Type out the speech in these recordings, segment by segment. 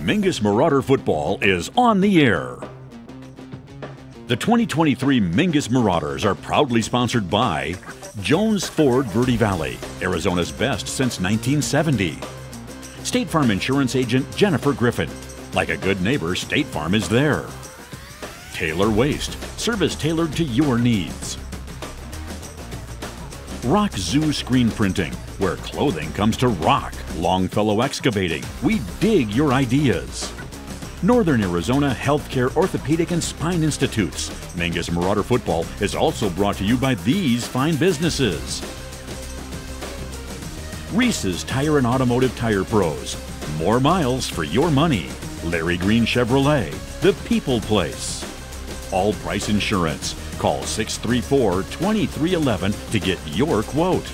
Mingus Marauder Football is on the air. The 2023 Mingus Marauders are proudly sponsored by Jones Ford Verde Valley, Arizona's best since 1970. State Farm Insurance Agent Jennifer Griffin. Like a good neighbor, State Farm is there. Taylor Waste, service tailored to your needs. Rock Zoo Screen Printing, where clothing comes to rock. Longfellow Excavating, we dig your ideas. Northern Arizona Healthcare Orthopedic and Spine Institutes. Mingus Marauder Football is also brought to you by these fine businesses. Reese's Tire and Automotive Tire Pros. More miles for your money. Larry Green Chevrolet, the People Place. All Price Insurance. Call 634-2311 to get your quote.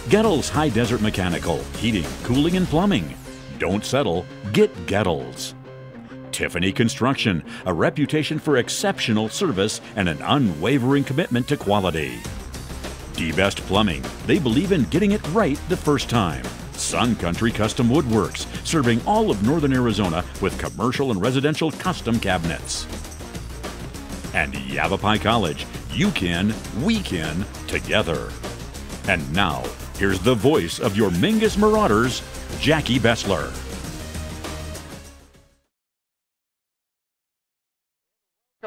Gettles High Desert Mechanical, Heating, Cooling, and Plumbing. Don't settle, get Gettles. Tiffany Construction, a reputation for exceptional service and an unwavering commitment to quality. D-Best Plumbing, they believe in getting it right the first time. Sun Country Custom Woodworks, serving all of northern Arizona with commercial and residential custom cabinets. And Yavapai College, you can, we can, together. And now, here's the voice of your Mingus Marauders, Jackie Bessler.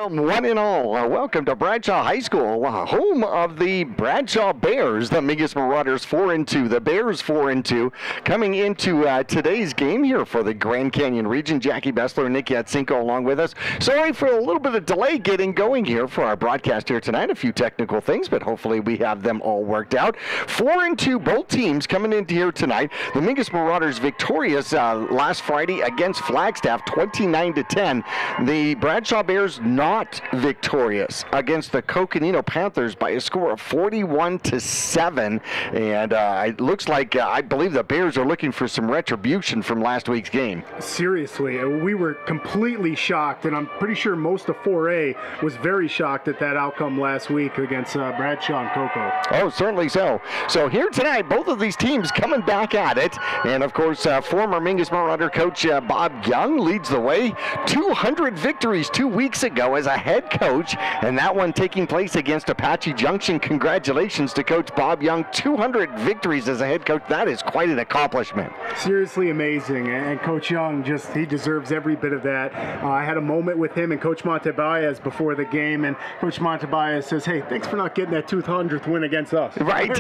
One and all, welcome to Bradshaw High School, home of the Bradshaw Bears, the Mingus Marauders 4-2, the Bears 4-2, coming into today's game here for the Grand Canyon region. Jackie Bessler and Nick Yatsinko along with us. Sorry for a little bit of delay getting going here for our broadcast here tonight. A few technical things, but hopefully we have them all worked out. 4-2, both teams coming into here tonight. The Mingus Marauders victorious last Friday against Flagstaff, 29-10. The Bradshaw Bears not victorious against the Coconino Panthers by a score of 41-7, and it looks like I believe the Bears are looking for some retribution from last week's game. Seriously, we were completely shocked, and I'm pretty sure most of 4A was very shocked at that outcome last week against Bradshaw and Coco. Oh, certainly so. So here tonight, both of these teams coming back at it, and of course, former Mingus Marauder coach Bob Young leads the way. 200 victories 2 weeks ago as a head coach, and that one taking place against Apache Junction. Congratulations to Coach Bob Young. 200 victories as a head coach. That is quite an accomplishment. Seriously amazing, and Coach Young, he deserves every bit of that. I had a moment with him and Coach Montebaez before the game, and Coach Montebaez says, hey, thanks for not getting that 200th win against us. Right.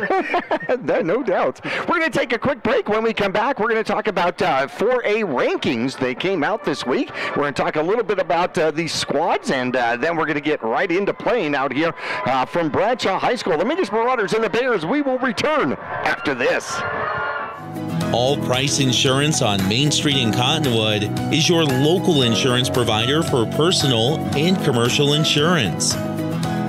No doubt. We're going to take a quick break. When we come back, we're going to talk about 4A rankings. They came out this week. We're going to talk a little bit about these squads, and then we're going to get right into playing out here from Bradshaw High School. The Mingus Marauders and the Bears, we will return after this. All Price Insurance on Main Street in Cottonwood is your local insurance provider for personal and commercial insurance.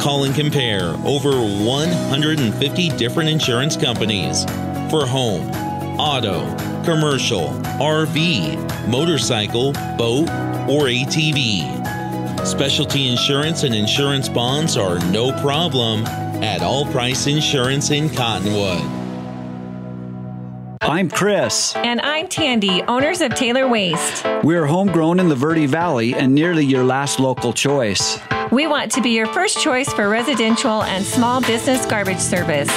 Call and compare over 150 different insurance companies for home, auto, commercial, RV, motorcycle, boat, or ATV. Specialty insurance and insurance bonds are no problem at All Price Insurance in Cottonwood. I'm Chris. And I'm Tandy, owners of Taylor Waste. We're homegrown in the Verde Valley and nearly your last local choice. We want to be your first choice for residential and small business garbage service.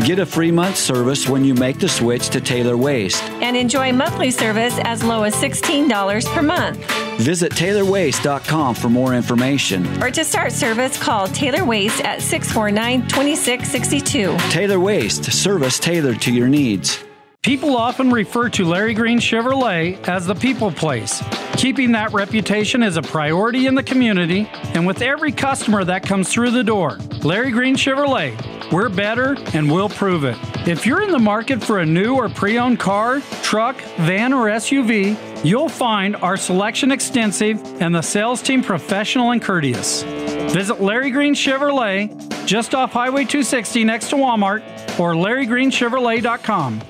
Get a free month service when you make the switch to Taylor Waste. And enjoy monthly service as low as $16 per month. Visit TaylorWaste.com for more information. Or to start service, call Taylor Waste at 649-2662. Taylor Waste, service tailored to your needs. People often refer to Larry Green Chevrolet as the people place. Keeping that reputation is a priority in the community, and with every customer that comes through the door. Larry Green Chevrolet, we're better and we'll prove it. If you're in the market for a new or pre-owned car, truck, van, or SUV, you'll find our selection extensive and the sales team professional and courteous. Visit Larry Green Chevrolet just off Highway 260 next to Walmart or LarryGreenChevrolet.com.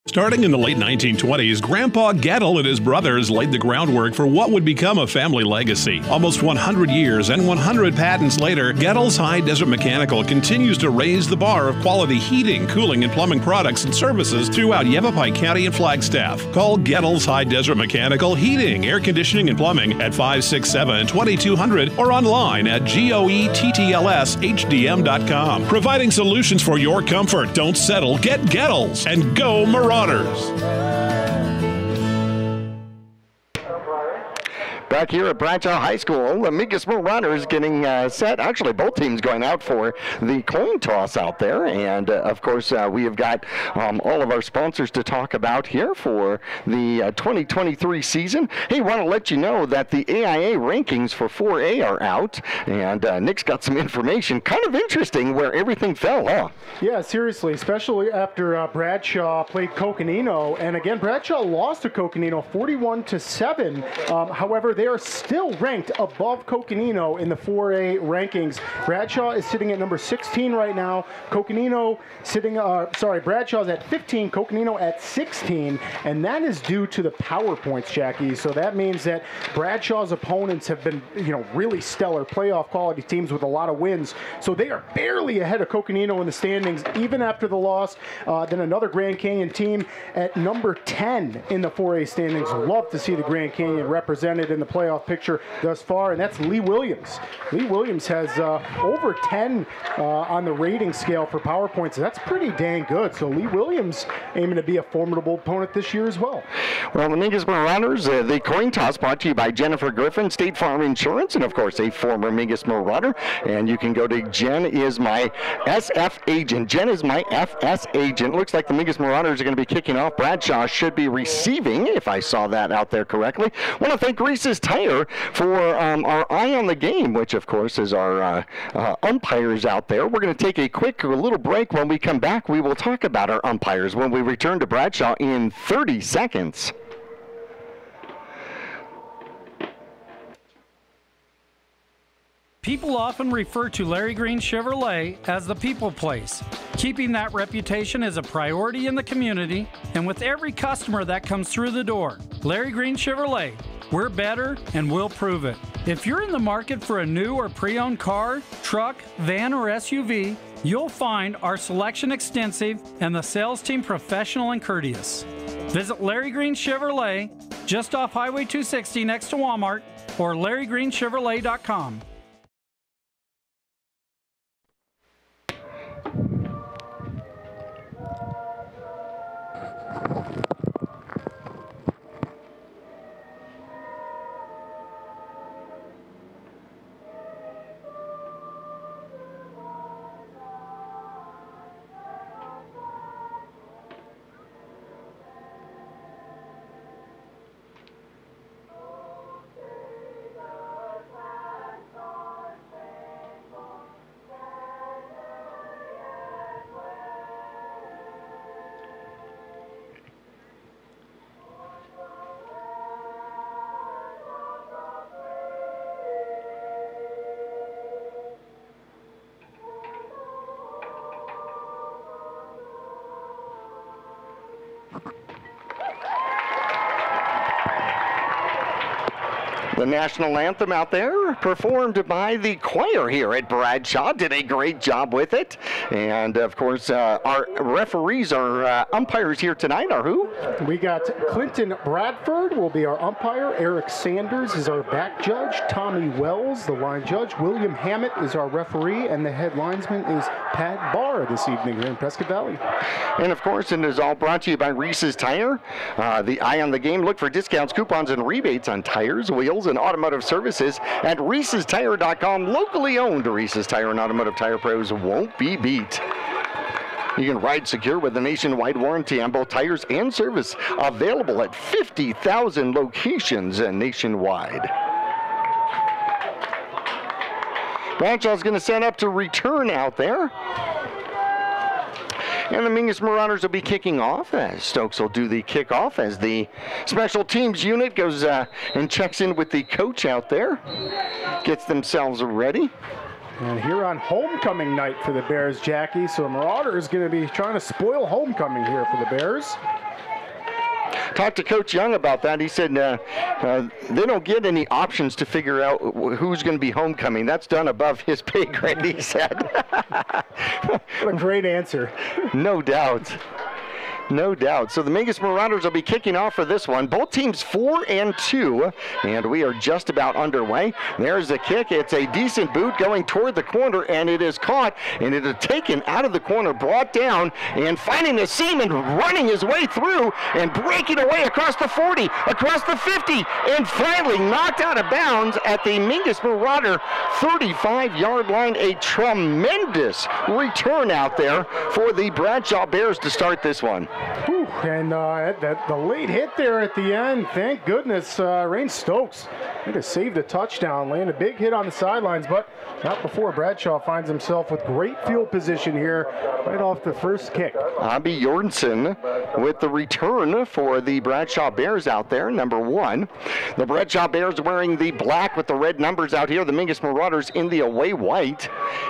Starting in the late 1920s, Grandpa Gettle and his brothers laid the groundwork for what would become a family legacy. Almost 100 years and 100 patents later, Gettle's High Desert Mechanical continues to raise the bar of quality heating, cooling, and plumbing products and services throughout Yavapai County and Flagstaff. Call Gettle's High Desert Mechanical Heating, Air Conditioning, and Plumbing at 567-2200 or online at goettlshdm.com. Providing solutions for your comfort. Don't settle. Get Gettle's and go Marauders. Back here at Bradshaw High School, the Mingus Marauders getting set. Actually, both teams going out for the coin toss out there. And, of course, we have got all of our sponsors to talk about here for the 2023 season. Hey, want to let you know that the AIA rankings for 4A are out. And Nick's got some information. Kind of interesting where everything fell, huh? Yeah, seriously, especially after Bradshaw played Coconino. And, again, Bradshaw lost to Coconino 41-7. However, they are still ranked above Coconino in the 4A rankings. Bradshaw is sitting at number 16 right now. Coconino sitting, Bradshaw's at 15, Coconino at 16, and that is due to the power points, Jackie. So that means that Bradshaw's opponents have been, really stellar playoff quality teams with a lot of wins. So they are barely ahead of Coconino in the standings, even after the loss. Then another Grand Canyon team at number 10 in the 4A standings. Love to see the Grand Canyon represented in the playoff picture thus far, and that's Lee Williams. Lee Williams has over 10 on the rating scale for power points. That's pretty dang good. So Lee Williams aiming to be a formidable opponent this year as well. Well, the Mingus Marauders, the coin toss brought to you by Jennifer Griffin, State Farm Insurance, and of course a former Mingus Marauder. And you can go to Jen is my SF agent. Jen is my FS agent. Looks like the Mingus Marauders are going to be kicking off. Bradshaw should be receiving, if I saw that out there correctly. I want to thank Reese's Tire for our eye on the game, which of course is our umpires out there. We're going to take a quick little break. When we come back, we will talk about our umpires when we return to Bradshaw in 30 seconds. People often refer to Larry Green Chevrolet as the people place. Keeping that reputation is a priority in the community and with every customer that comes through the door. Larry Green Chevrolet, we're better and we'll prove it. If you're in the market for a new or pre-owned car, truck, van, or SUV, you'll find our selection extensive and the sales team professional and courteous. Visit Larry Green Chevrolet just off Highway 260 next to Walmart or LarryGreenChevrolet.com. The national anthem out there, performed by the choir here at Bradshaw. Did a great job with it. And, of course, our referees, our umpires here tonight are who? We got Clinton Bradford will be our umpire. Eric Sanders is our back judge. Tommy Wells, the line judge. William Hammett is our referee. And the head linesman is Pat Barr this evening here in Prescott Valley. And, of course, it is all brought to you by Reese's Tire. The eye on the game. Look for discounts, coupons, and rebates on tires, wheels, and automotive services at Reese'sTire.com. Locally owned Reese's Tire and Automotive Tire Pros won't be beat. You can ride secure with a nationwide warranty on both tires and service. Available at 50,000 locations nationwide. Bradshaw's going to set up to return out there. And the Mingus Marauders will be kicking off. Stokes will do the kickoff as the special teams unit goes and checks in with the coach out there. Gets themselves ready. And here on homecoming night for the Bears, Jackie. So Marauders going to be trying to spoil homecoming here for the Bears. Talked to Coach Young about that. He said they don't get any options to figure out who's going to be homecoming. That's done above his pay grade, he said. What a great answer. No doubt. No doubt. So the Mingus Marauders will be kicking off for this one. Both teams 4-2, and we are just about underway. There's a kick. It's a decent boot going toward the corner, and it is caught, and it is taken out of the corner, brought down, and finding a seam and running his way through and breaking away across the 40, across the 50, and finally knocked out of bounds at the Mingus Marauder 35-yard line. A tremendous return out there for the Bradshaw Bears to start this one. Whew, and the late hit there at the end, thank goodness, Rain Stokes had to save the touchdown, laying a big hit on the sidelines, but not before Bradshaw finds himself with great field position here right off the first kick. Abby Jorgensen with the return for the Bradshaw Bears out there, number 1. The Bradshaw Bears wearing the black with the red numbers out here, the Mingus Marauders in the away white,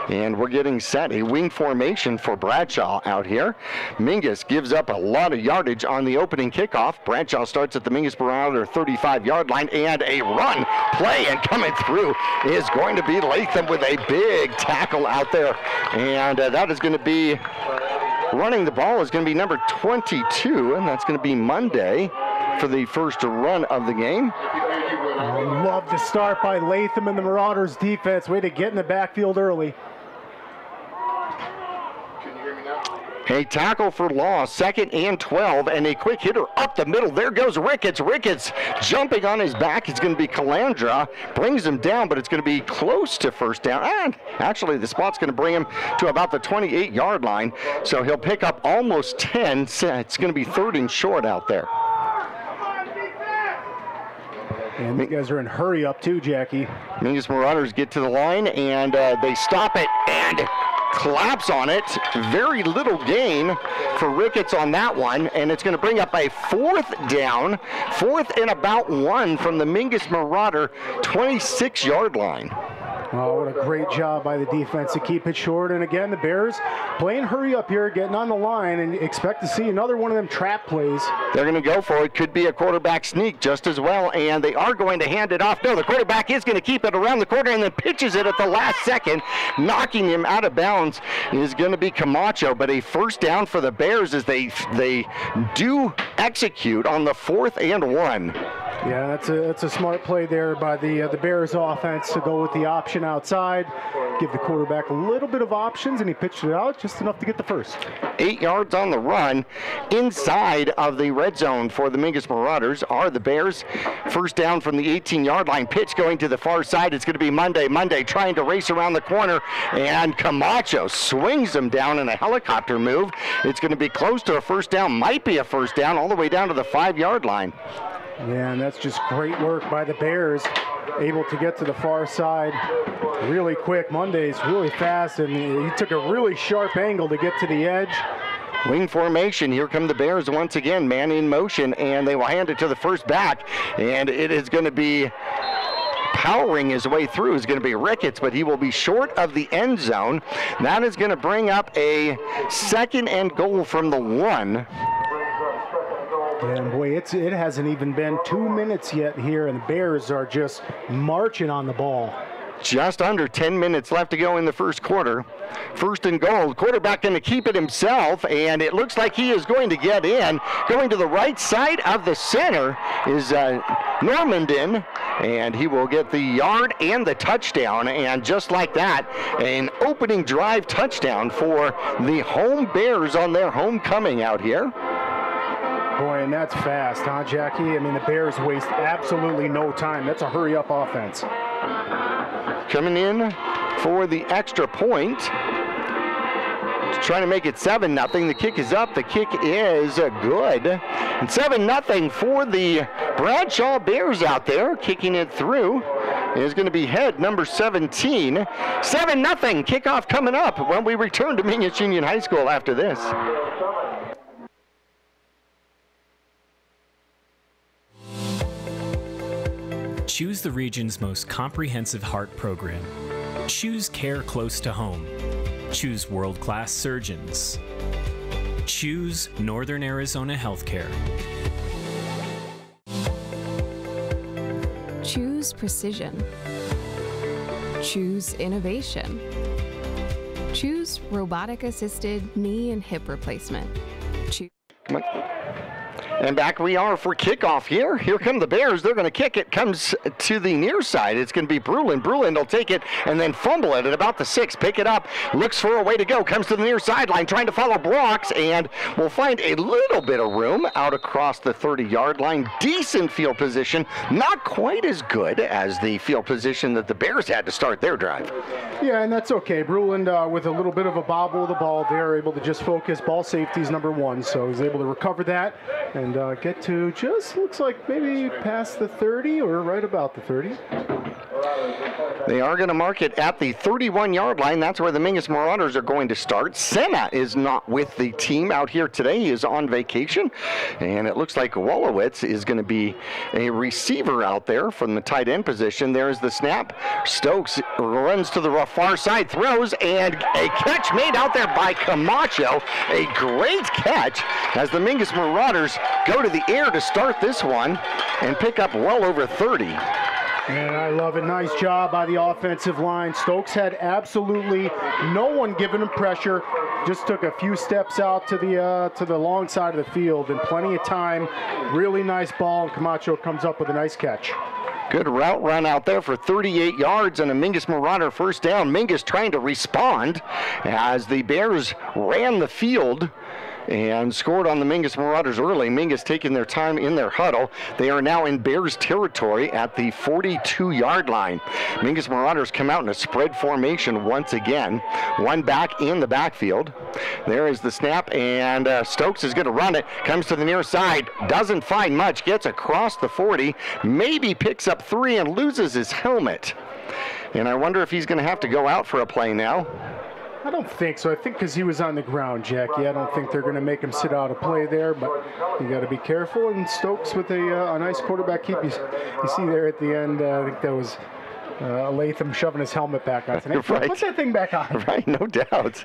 and we're getting set. A wing formation for Bradshaw out here. Mingus gives up a lot of yardage on the opening kickoff. Bradshaw starts at the Mingus Marauder 35-yard line, and a run play, and coming through is going to be Latham with a big tackle out there, and that is going to be running the ball is going to be number 22, and that's going to be Monday for the first run of the game. I love the start by Latham and the Marauders defense. Way to get in the backfield early. A tackle for loss, 2nd and 12, and a quick hitter up the middle. There goes Ricketts. Ricketts jumping on his back. It's going to be Calandra. Brings him down, but it's going to be close to first down. And actually, the spot's going to bring him to about the 28-yard line. So he'll pick up almost 10. It's going to be 3rd and short out there. And you guys are in hurry up too, Jackie. Mingus Marauders get to the line, and they stop it and collapse on it. Very little gain for Ricketts on that one, and it's going to bring up a 4th down, 4th and about 1 from the Mingus Marauder 26-yard line. Oh, what a great job by the defense to keep it short. And again, the Bears playing hurry up here, getting on the line, and expect to see another one of them trap plays. They're going to go for it. Could be a quarterback sneak just as well, and they are going to hand it off. No, the quarterback is going to keep it around the corner and then pitches it at the last second. Knocking him out of bounds is going to be Camacho, but a first down for the Bears as they do execute on the 4th and 1. Yeah, that's a smart play there by the Bears offense to go with the option outside, give the quarterback a little bit of options, and he pitched it out just enough to get the first. 8 yards on the run inside of the red zone for the Mingus Marauders are the Bears. First down from the 18-yard line. Pitch going to the far side. It's going to be Monday. Monday trying to race around the corner, and Camacho swings him down in a helicopter move. It's going to be close to a first down. Might be a first down all the way down to the 5-yard line. Yeah, and that's just great work by the Bears, able to get to the far side really quick. Monday's really fast, and he took a really sharp angle to get to the edge. Wing formation. Here come the Bears once again, man in motion, and they will hand it to the first back, and it is going to be powering his way through is going to be Ricketts, but he will be short of the end zone. That is going to bring up a 2nd and goal from the 1. And boy, it hasn't even been 2 minutes yet here, and the Bears are just marching on the ball. Just under 10 minutes left to go in the first quarter. 1st and goal. Quarterback going to keep it himself, and it looks like he is going to get in. Going to the right side of the center is Normandin, and he will get the yard and the touchdown. And just like that, an opening drive touchdown for the home Bears on their homecoming out here. Boy, and that's fast, huh, Jackie? I mean, the Bears waste absolutely no time. That's a hurry-up offense. Coming in for the extra point. Trying to make it 7-0. The kick is up. The kick is good. And 7-0 for the Bradshaw Bears out there. Kicking it through is going to be head number 17. 7-0. Kickoff coming up when we return to Mingus Union High School after this. Choose the region's most comprehensive heart program. Choose care close to home. Choose world-class surgeons. Choose Northern Arizona Healthcare. Choose precision. Choose innovation. Choose robotic-assisted knee and hip replacement. Choose. And back we are for kickoff here. Here come the Bears. They're going to kick it. Comes to the near side. It's going to be Brulin. Brulin will take it and then fumble it at about the 6. Pick it up. Looks for a way to go. Comes to the near sideline trying to follow Brooks and will find a little bit of room out across the 30-yard line. Decent field position. Not quite as good as the field position that the Bears had to start their drive. Yeah, and that's okay. Brulin with a little bit of a bobble of the ball there, able to just focus. Ball safety is number 1, so he's able to recover that and get to just looks like maybe past the 30 or right about the 30. They are going to mark it at the 31-yard line. That's where the Mingus Marauders are going to start. Senna is not with the team out here today. He is on vacation. And it looks like Wolowitz is going to be a receiver out there from the tight end position. There's the snap. Stokes runs to the far side, throws, and a catch made out there by Camacho. A great catch as the Mingus Marauders go to the air to start this one and pick up well over 30. And I love it. Nice job by the offensive line. Stokes had absolutely no one giving him pressure. Just took a few steps out to the long side of the field and plenty of time. Really nice ball, and Camacho comes up with a nice catch. Good route run out there for 38 yards and a Mingus Marauder first down. Mingus trying to respond as the Bears ran the field and scored on the Mingus Marauders early. Mingus taking their time in their huddle. They are now in Bears territory at the 42-yard line. Mingus Marauders come out in a spread formation once again. One back in the backfield. There is the snap, and Stokes is going to run it. Comes to the near side. Doesn't find much. Gets across the 40. Maybe picks up 3 and loses his helmet. And I wonder if he's going to have to go out for a play now. I don't think so. I think because he was on the ground, Jackie. I don't think they're going to make him sit out a play there, but you got to be careful. And Stokes with a nice quarterback keep. You see there at the end, I think that was Latham shoving his helmet back on. Right. Put that thing back on. Right, no doubt.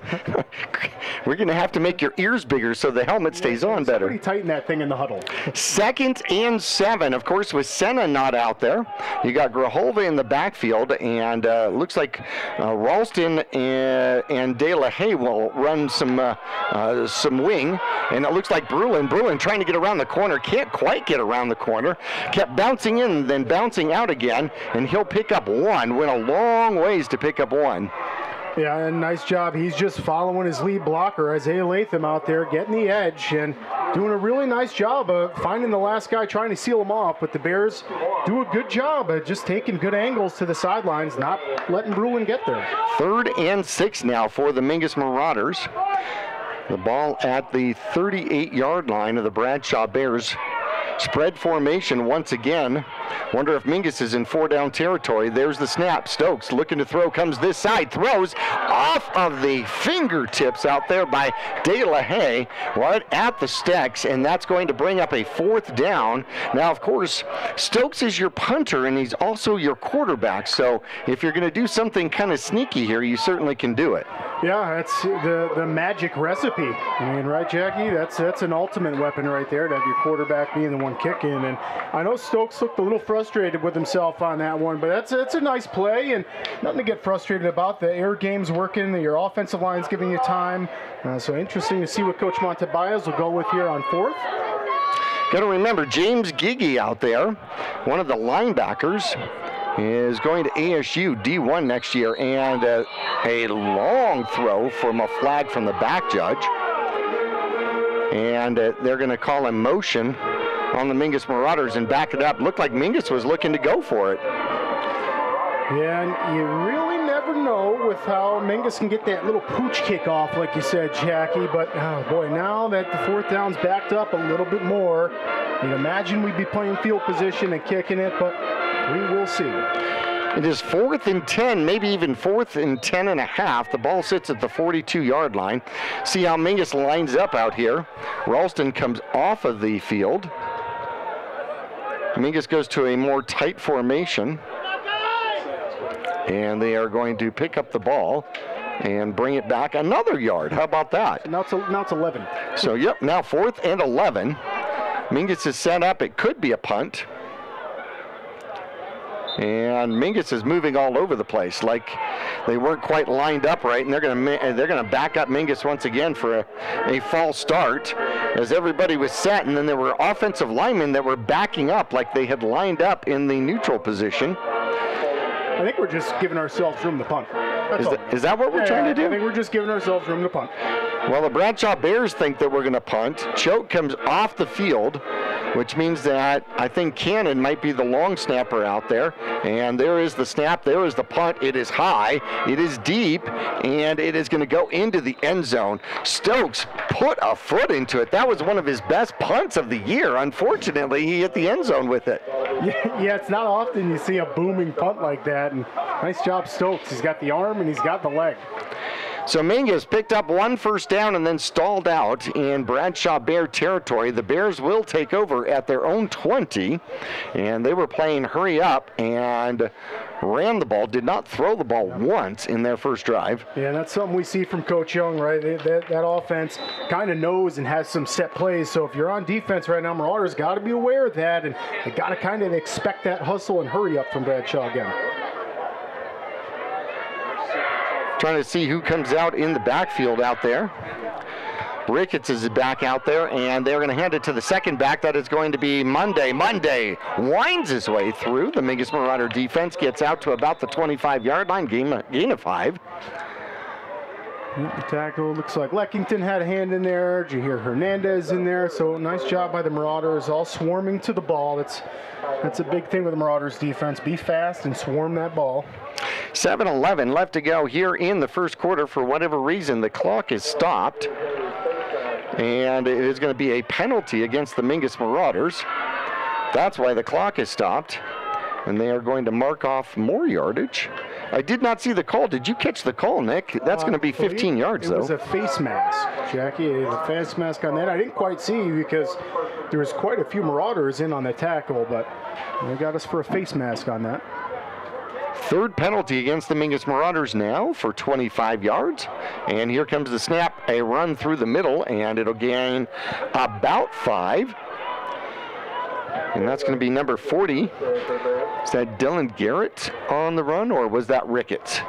We're going to have to make your ears bigger so the helmet stays on better. Somebody tighten that thing in the huddle. 2nd and 7. Of course, with Senna not out there, you got Grajova in the backfield, and looks like Ralston and De La Haye will run some wing, and it looks like Brulin trying to get around the corner. Can't quite get around the corner. Kept bouncing in, then bouncing out again, and he'll pick up 1. Went a long ways to pick up 1. Yeah, and nice job. He's just following his lead blocker, Isaiah Latham, out there, getting the edge and doing a really nice job of finding the last guy, trying to seal him off. But the Bears do a good job of just taking good angles to the sidelines, not letting Brulin get there. 3rd and 6 now for the Mingus Marauders. The ball at the 38-yard line of the Bradshaw Bears. Spread formation once again. Wonder if Mingus is in 4-down territory. There's the snap. Stokes looking to throw, comes this side, throws off of the fingertips out there by De La Haye, right at the sticks, and that's going to bring up a 4th down. Now, of course, Stokes is your punter, and he's also your quarterback, so if you're going to do something kind of sneaky here, you certainly can do it. Yeah, that's the magic recipe. I mean, right, Jackie? That's an ultimate weapon right there, to have your quarterback being the one kicking. And I know Stokes looked a little frustrated with himself on that one, but that's a nice play and nothing to get frustrated about. The air game's working, your offensive line's giving you time. So interesting to see what Coach Montebias will go with here on 4th. Got to remember, James Gigi out there, one of the linebackers, is going to ASU D1 next year, and a long throw from a flag from the back judge. And they're going to call him motion on the Mingus Marauders and back it up. Looked like Mingus was looking to go for it. Yeah, and you really never know with how Mingus can get that little pooch kick off, like you said, Jackie. But, oh boy, now that the 4th down's backed up a little bit more, you'd imagine we'd be playing field position and kicking it, but we will see. It is 4th and 10, maybe even 4th and 10 and a half. The ball sits at the 42-yard line. See how Mingus lines up out here. Ralston comes off of the field. Mingus goes to a more tight formation. And they are going to pick up the ball and bring it back another yard. How about that? Now it's 11. So, yep, now 4th and 11. Mingus is set up. It could be a punt. And Mingus is moving all over the place, like they weren't quite lined up right, and they're going to back up Mingus once again for a false start, as everybody was set, and then there were offensive linemen that were backing up like they had lined up in the neutral position. I think we're just giving ourselves room to punt. Is that what we're trying to do? I think we're just giving ourselves room to punt. Well, the Bradshaw Bears think that we're going to punt. Choke comes off the field, which means that I think Cannon might be the long snapper out there. And there is the snap. There is the punt. It is high. It is deep. And it is going to go into the end zone. Stokes put a foot into it. That was one of his best punts of the year. Unfortunately, he hit the end zone with it. Yeah, it's not often you see a booming punt like that. And nice job, Stokes. He's got the arm and he's got the leg. So Mingus picked up 1 first down and then stalled out in Bradshaw Bear territory. The Bears will take over at their own 20, and they were playing hurry up and ran the ball, did not throw the ball once in their first drive. Yeah, that's something we see from Coach Young, right? That offense kind of knows and has some set plays. So if you're on defense right now, Marauders got to be aware of that, and they got to kind of expect that hustle and hurry up from Bradshaw again. Trying to see who comes out in the backfield out there. Ricketts is back out there, and they're going to hand it to the second back. That is going to be Monday. Monday winds his way through. The Mingus Marauder defense gets out to about the 25-yard line, gain of 5. The tackle looks like Leckington had a hand in there. Did you hear Hernandez in there? So nice job by the Marauders, all swarming to the ball. That's a big thing with the Marauders defense. Be fast and swarm that ball. 7:11 left to go here in the first quarter. For whatever reason, the clock is stopped. And it is going to be a penalty against the Mingus Marauders. That's why the clock is stopped. And they are going to mark off more yardage. I did not see the call. Did you catch the call, Nick? That's going to be 15 yards, though. It was a face mask, Jackie. A face mask on that. I didn't quite see because there was quite a few Marauders in on the tackle, but they got us for a face mask on that. Third penalty against the Mingus Marauders now for 25 yards. And here comes the snap, a run through the middle, and it'll gain about 5. And that's going to be number 40. Is that Dylan Garrett on the run, or was that Ricketts?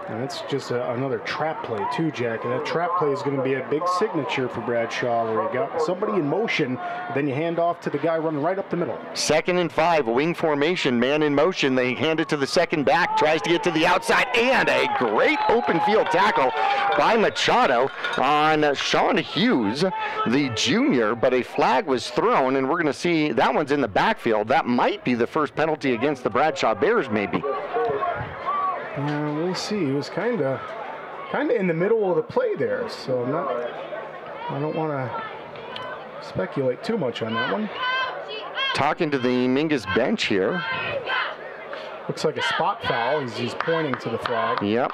And that's just another trap play too, Jack. And that trap play is going to be a big signature for Bradshaw, where you got somebody in motion, then you hand off to the guy running right up the middle. 2nd and 5, wing formation, man in motion. They hand it to the second back, tries to get to the outside, and a great open field tackle by Machado on Sean Hughes, the junior, but a flag was thrown, and we're going to see that one's in the backfield. That might be the first penalty against the Bradshaw Bears, maybe. We'll see. He was kind of in the middle of the play there, so I don't want to speculate too much on that one. Talking to the Mingus bench here. Looks like a spot foul. He's pointing to the flag. Yep.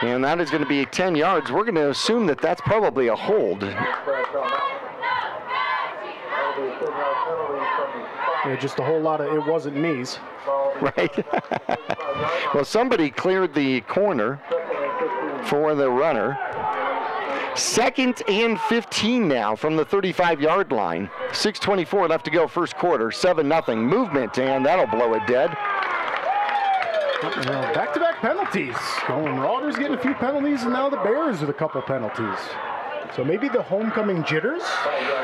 And that is going to be 10 yards. We're going to assume that that's probably a hold. Yeah, just a whole lot of it wasn't me's. Right. Well, somebody cleared the corner for the runner. 2nd and 15 now from the 35-yard line. 6:24 left to go first quarter. 7-0 movement, and that'll blow it dead. Back-to-back penalties. Marauders getting a few penalties, and now the Bears with a couple penalties. So maybe the homecoming jitters?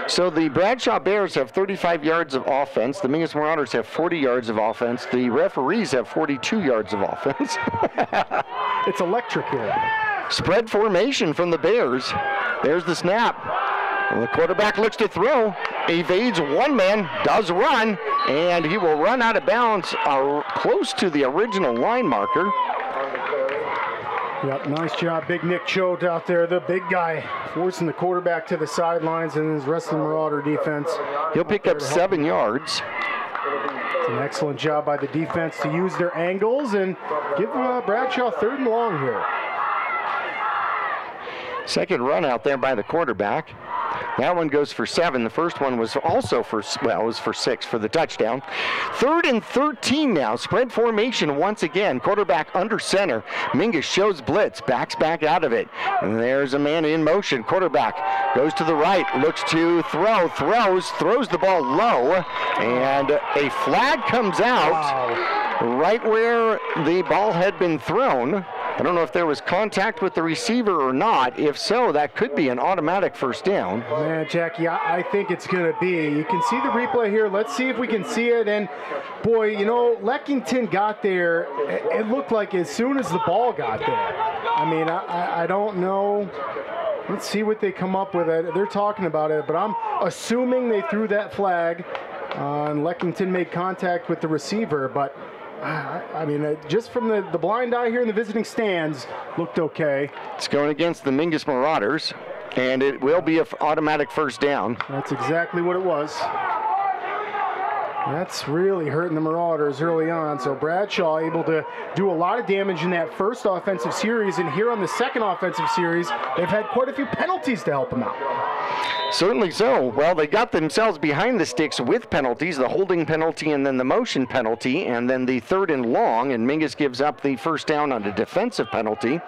So the Bradshaw Bears have 35 yards of offense. The Mingus Marauders have 40 yards of offense. The referees have 42 yards of offense. It's electric here. Spread formation from the Bears. There's the snap. And the quarterback looks to throw. Evades one man, does run, and he will run out of bounds close to the original line marker. Yep, nice job. Big Nick Choate out there, the big guy, forcing the quarterback to the sidelines, and his rest of the Marauder defense. He'll pick up 7 yards. It's an excellent job by the defense to use their angles and give Bradshaw 3rd and long here. Second run out there by the quarterback. That one goes for 7. The first one was also for, well, it was for 6 for the touchdown. 3rd and 13 now. Spread formation once again. Quarterback under center. Mingus shows blitz, backs back out of it. And there's a man in motion. Quarterback goes to the right, looks to throw, throws the ball low, and a flag comes out right where the ball had been thrown. I don't know if there was contact with the receiver or not. If so, that could be an automatic first down. Man, Jackie, I think it's going to be. You can see the replay here. Let's see if we can see it. And, boy, you know, Leckington got there. It looked like as soon as the ball got there. I mean, I don't know. Let's see what they come up with. They're talking about it, but I'm assuming they threw that flag and Leckington made contact with the receiver, but I mean, just from the blind eye here in the visiting stands, looked okay. It's going against the Mingus Marauders, and it will be an automatic first down. That's exactly what it was. That's really hurting the Marauders early on. So Bradshaw able to do a lot of damage in that first offensive series, and here on the second offensive series, they've had quite a few penalties to help them out. Certainly so. Well, they got themselves behind the sticks with penalties, the holding penalty and then the motion penalty, and then the 3rd and long, and Mingus gives up the first down on a defensive penalty.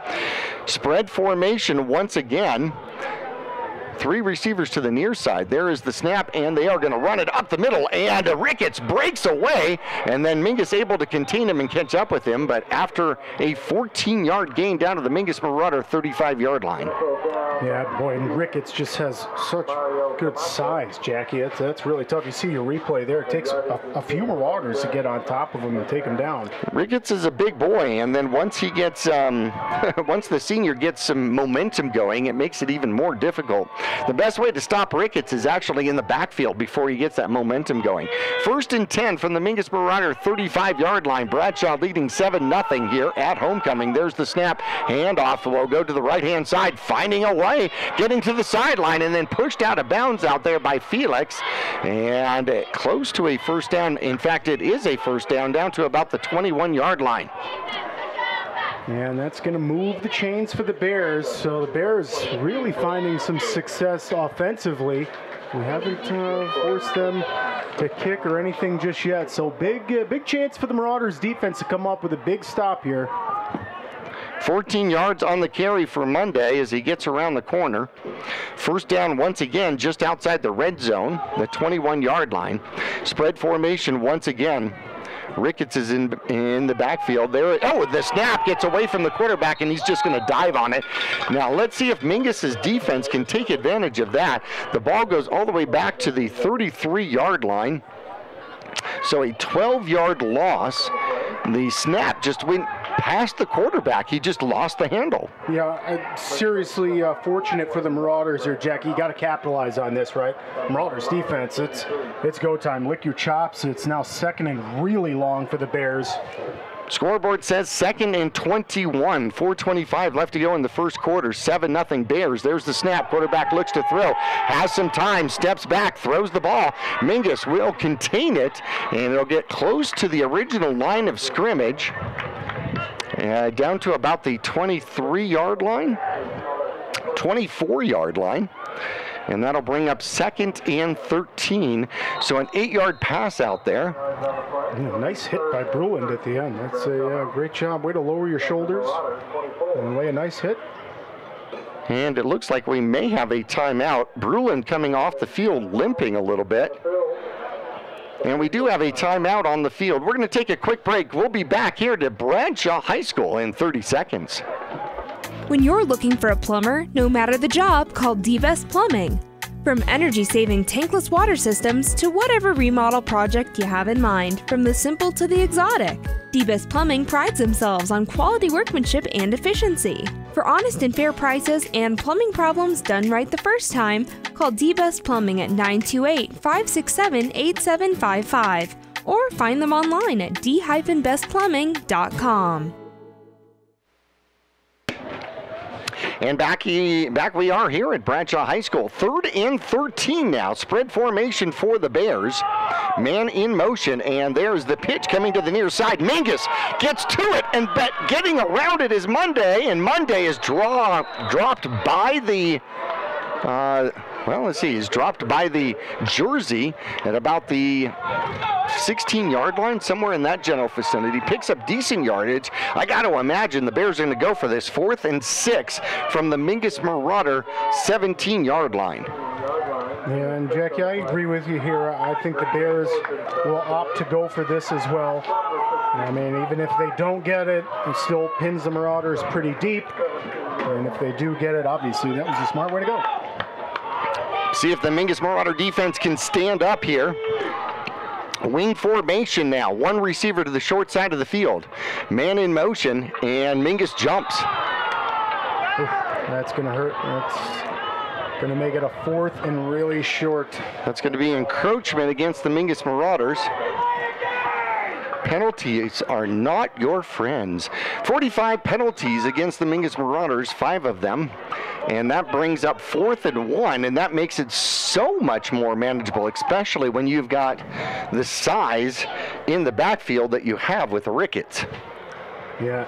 Spread formation once again. 3 receivers to the near side. There is the snap, and they are going to run it up the middle, and Ricketts breaks away, and then Mingus able to contain him and catch up with him, but after a 14-yard gain down to the Mingus Marauder 35-yard line. Yeah, boy, and Ricketts just has such good size, Jackie. That's really tough. You see your replay there. It takes a few Marauders to get on top of him and take him down. Ricketts is a big boy, and then once he gets, once the senior gets some momentum going, it makes it even more difficult. The best way to stop Ricketts is actually in the backfield before he gets that momentum going. 1st and 10 from the Mingus Marauder 35-yard line. Bradshaw leading 7-0 here at homecoming. There's the snap. Handoff will go to the right-hand side, finding a way, getting to the sideline, and then pushed out of bounds out there by Felix. And close to a first down. In fact, it is a first down down to about the 21-yard line. And that's going to move the chains for the Bears. So the Bears really finding some success offensively. We haven't forced them to kick or anything just yet. So big chance for the Marauders defense to come up with a big stop here. 14 yards on the carry for Monday as he gets around the corner. First down once again just outside the red zone, the 21-yard line. Spread formation once again. Ricketts is in the backfield there. Oh, the snap gets away from the quarterback, and he's just going to dive on it. Now, let's see if Mingus's defense can take advantage of that. The ball goes all the way back to the 33-yard line. So a 12-yard loss. The snap just went past the quarterback. He just lost the handle. Yeah, seriously fortunate for the Marauders here, Jackie. You got to capitalize on this, right? Marauders defense, it's go time. Lick your chops. It's now 2nd and really long for the Bears. Scoreboard says 2nd and 21. 4:25 left to go in the first quarter. 7-0 Bears. There's the snap. Quarterback looks to throw. Has some time. Steps back. Throws the ball. Mingus will contain it, and it'll get close to the original line of scrimmage. Down to about the 23-yard line. 24-yard line. And that'll bring up 2nd and 13. So an 8-yard pass out there. Yeah, nice hit by Bruland at the end. That's a great job. Way to lower your shoulders and lay a nice hit. And it looks like we may have a timeout. Bruland coming off the field limping a little bit. And we do have a timeout on the field. We're going to take a quick break. We'll be back here to Bradshaw High School in 30 seconds. When you're looking for a plumber, no matter the job, call D-Best Plumbing. From energy-saving tankless water systems to whatever remodel project you have in mind, from the simple to the exotic, D-Best Plumbing prides themselves on quality workmanship and efficiency. For honest and fair prices and plumbing problems done right the first time, call D-Best Plumbing at 928-567-8755 or find them online at d-bestplumbing.com. And back we are here at Bradshaw High School. 3rd and 13 now. Spread formation for the Bears. Man in motion, and there's the pitch coming to the near side. Mingus gets to it, and getting around it is Monday, and Monday is dropped by the Well, let's see. He's dropped by the jersey at about the 16-yard line, somewhere in that general vicinity. Picks up decent yardage. I got to imagine the Bears are going to go for this 4th and 6 from the Mingus Marauder 17-yard line. Yeah, and Jackie, I agree with you here. I think the Bears will opt to go for this as well. I mean, even if they don't get it, it still pins the Marauders pretty deep. And if they do get it, obviously, that was a smart way to go. See if the Mingus Marauder defense can stand up here. Wing formation now. One receiver to the short side of the field. Man in motion, and Mingus jumps. Oof, that's going to hurt. That's going to make it a 4th and really short. That's going to be encroachment against the Mingus Marauders. Penalties are not your friends. 45 penalties against the Mingus Marauders, 5 of them. And that brings up 4th and 1, and that makes it so much more manageable, especially when you've got the size in the backfield that you have with the Ricketts. Yeah,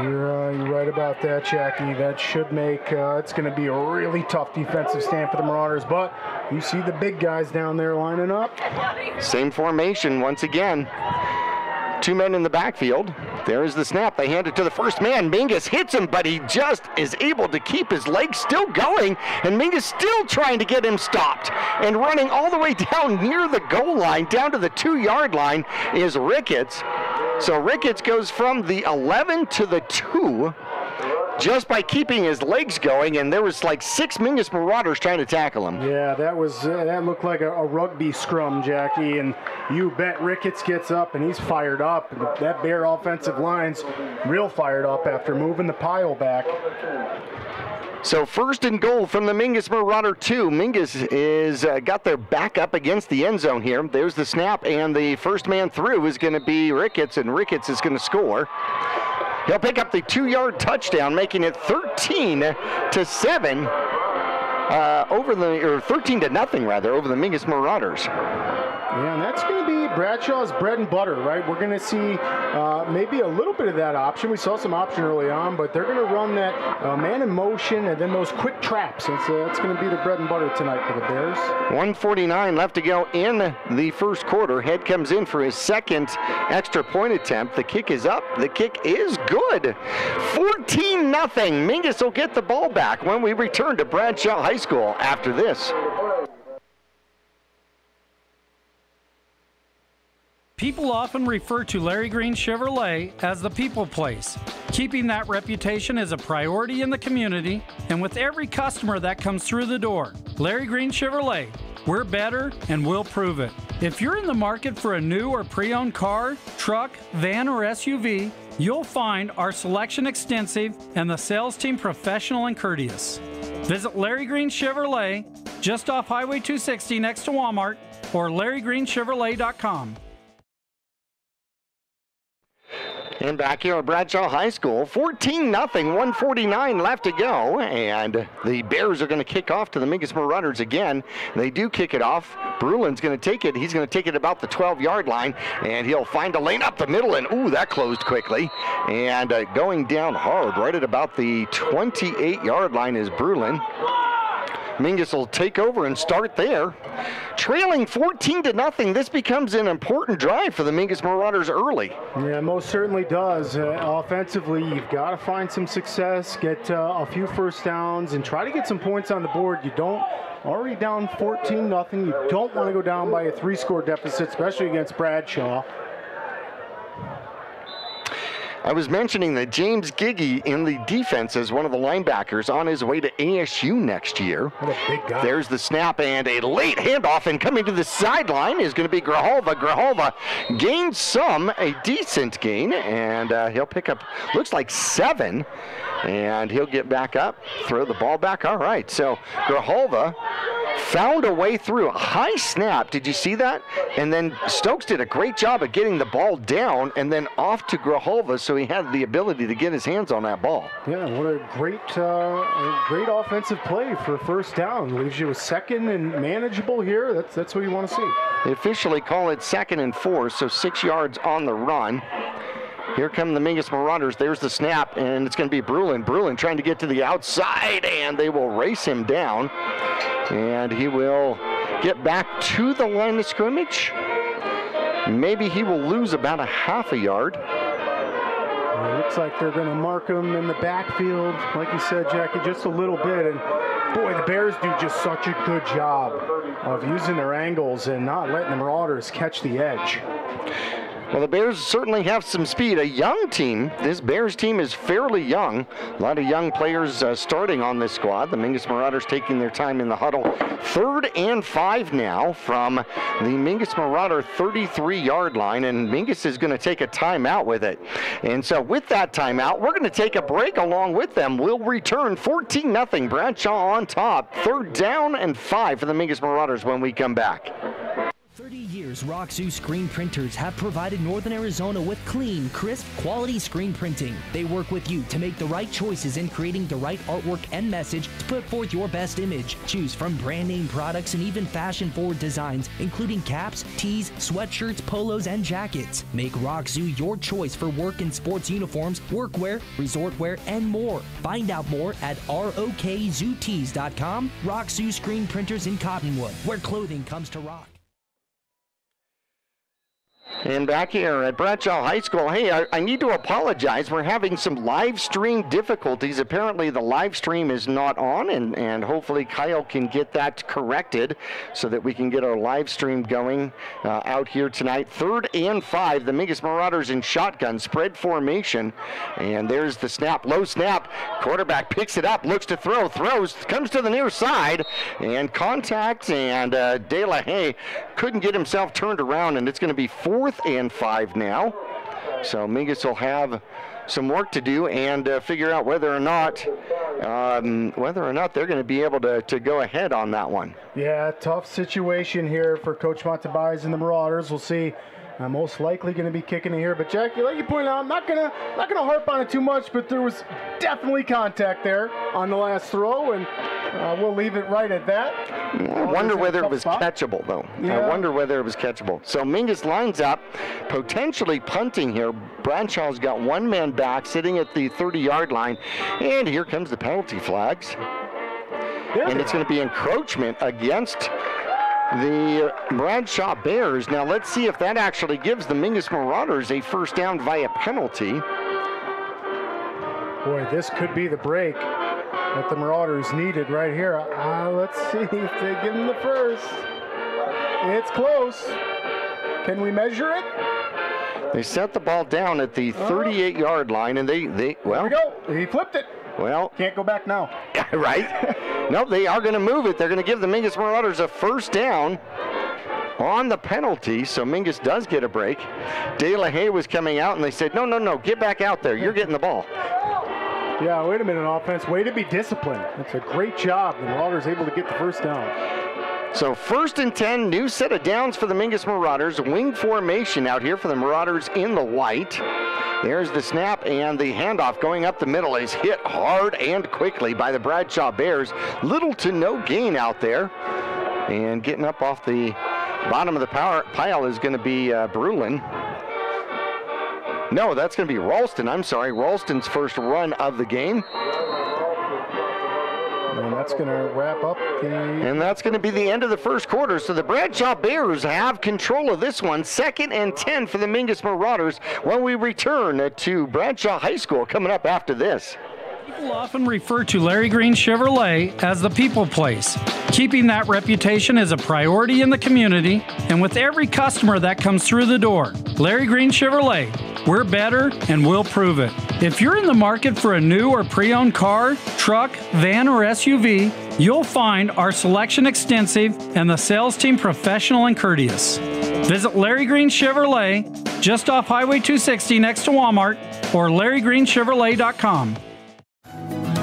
you're right about that, Jackie. That should make it's going to be a really tough defensive stand for the Marauders, but you see the big guys down there lining up. Same formation once again. 2 men in the backfield. There is the snap. They hand it to the first man. Mingus hits him, but he just is able to keep his legs still going, and Mingus still trying to get him stopped. And running all the way down near the goal line, down to the 2-yard line, is Ricketts. So Ricketts goes from the 11 to the 2 just by keeping his legs going, and there was like 6 Mingus Marauders trying to tackle him. Yeah, that looked like a rugby scrum, Jackie, and you bet Ricketts gets up and he's fired up. That Bear offensive line's real fired up after moving the pile back. So 1st and goal from the Mingus Marauder 2. Mingus is got their back up against the end zone here. There's the snap, and the first man through is going to be Ricketts, and Ricketts is going to score. He'll pick up the 2-yard touchdown, making it 13-7 or 13-0 rather, over the Mingus Marauders. Yeah, and that's going to be Bradshaw's bread and butter, right? We're going to see maybe a little bit of that option. We saw some option early on, but they're going to run that man in motion and then those quick traps. That's going to be the bread and butter tonight for the Bears. 1:49 left to go in the first quarter. Head comes in for his 2nd extra point attempt. The kick is up. The kick is good. 14-0. Mingus will get the ball back when we return to Bradshaw High School after this. People often refer to Larry Green Chevrolet as the people place. Keeping that reputation is a priority in the community, and with every customer that comes through the door. Larry Green Chevrolet, we're better and we'll prove it. If you're in the market for a new or pre-owned car, truck, van, or SUV, you'll find our selection extensive and the sales team professional and courteous. Visit Larry Green Chevrolet just off Highway 260 next to Walmart or LarryGreenChevrolet.com. And back here at Bradshaw High School, 14-0, 1:49 left to go, and the Bears are going to kick off to the Mingus Marauders again. They do kick it off. Brulin's going to take it. He's going to take it about the 12-yard line, and he'll find a lane up the middle, and ooh, that closed quickly. And going down hard right at about the 28-yard line is Brulin. Mingus will take over and start there. Trailing 14-0, this becomes an important drive for the Mingus Marauders early. Yeah, most certainly does. Offensively, you've got to find some success, get a few first downs, and try to get some points on the board. You don't, already down 14-0, you don't want to go down by a 3-score deficit, especially against Bradshaw. I was mentioning that James Giggy in the defense is one of the linebackers on his way to ASU next year. What a big guy. There's the snap and a late handoff, and coming to the sideline is going to be Grijalva. Grijalva gains a decent gain, and he'll pick up, looks like 7, and he'll get back up, throw the ball back. All right, so Grijalva found a way through. A high snap, did you see that? And then Stokes did a great job of getting the ball down and then off to Grijalva, so he had the ability to get his hands on that ball. Yeah, what a great offensive play for first down. Leaves you with 2nd and manageable here. That's what you want to see. They officially call it 2nd and 4, so 6 yards on the run. Here come the Mingus Marauders. There's the snap, and it's going to be Brulin. Brulin trying to get to the outside, and they will race him down. And he will get back to the line of scrimmage. Maybe he will lose about a half a yard. It looks like they're going to mark him in the backfield, like you said, Jackie, just a little bit. And boy, the Bears do just such a good job of using their angles and not letting the Marauders catch the edge. Well, the Bears certainly have some speed. A young team. This Bears team is fairly young. A lot of young players starting on this squad. The Mingus Marauders taking their time in the huddle. 3rd and 5 now from the Mingus Marauder 33-yard line, and Mingus is going to take a timeout with it. And so with that timeout, we're going to take a break along with them. We'll return 14-0 Bradshaw on top. 3rd down and 5 for the Mingus Marauders when we come back. 30 years, Roxu screen printers have provided Northern Arizona with clean, crisp, quality screen printing. They work with you to make the right choices in creating the right artwork and message to put forth your best image. Choose from brand name products and even fashion-forward designs, including caps, tees, sweatshirts, polos, and jackets. Make Roxu your choice for work and sports uniforms, workwear, resort wear, and more. Find out more at rokzootees.com. Roxu screen printers in Cottonwood, where clothing comes to rock. And back here at Bradshaw High School, hey, I need to apologize. We're having some live stream difficulties. Apparently the live stream is not on, and hopefully Kyle can get that corrected so that we can get our live stream going out here tonight. 3rd and 5, the Mingus Marauders in shotgun, spread formation. And there's the snap, low snap. Quarterback picks it up, looks to throw, throws, comes to the near side, and contact, and De La Haye couldn't get himself turned around, and it's going to be 4th and 5 now. So Mingus will have some work to do and figure out whether or not they're going to be able to go ahead on that one. Yeah, tough situation here for Coach Montebias and the Marauders. We'll see. Most likely going to be kicking it here, but Jackie, like you pointed out, I'm not gonna harp on it too much, but there was definitely contact there on the last throw, and we'll leave it right at that. I wonder whether it was catchable, though. Yeah. I wonder whether it was catchable. So Mingus lines up, potentially punting here. Bradshaw's got one man back, sitting at the 30-yard line, and here comes the penalty flags. And it's going to be encroachment against the Bradshaw Bears. Now let's see if that actually gives the Mingus Marauders a first down via penalty. Boy, this could be the break that the Marauders needed right here. Let's see if they give them the first. It's close. Can we measure it? They set the ball down at the 38-yard line, and well, there we go. He flipped it. Well, can't go back now. Right? No, they are going to move it. They're going to give the Mingus Marauders a first down on the penalty, so Mingus does get a break. De La Haye was coming out, and they said, no, get back out there. You're getting the ball. Yeah, wait a minute, offense. Way to be disciplined. That's a great job. The Marauders able to get the first down. So 1st and 10, new set of downs for the Mingus Marauders. Wing formation out here for the Marauders in the white. There's the snap, and the handoff going up the middle is hit hard and quickly by the Bradshaw Bears. Little to no gain out there. And getting up off the bottom of the pile is going to be Brulin. No, that's going to be Ralston. I'm sorry, Ralston's first run of the game. And that's going to wrap up And that's going to be the end of the first quarter. So the Bradshaw Bears have control of this one. 2nd and 10 for the Mingus Marauders when we return to Bradshaw High School coming up after this. People often refer to Larry Green Chevrolet as the people place. Keeping that reputation is a priority in the community and with every customer that comes through the door. Larry Green Chevrolet, we're better and we'll prove it. If you're in the market for a new or pre-owned car, truck, van, or SUV, you'll find our selection extensive and the sales team professional and courteous. Visit Larry Green Chevrolet just off Highway 260 next to Walmart or LarryGreenChevrolet.com.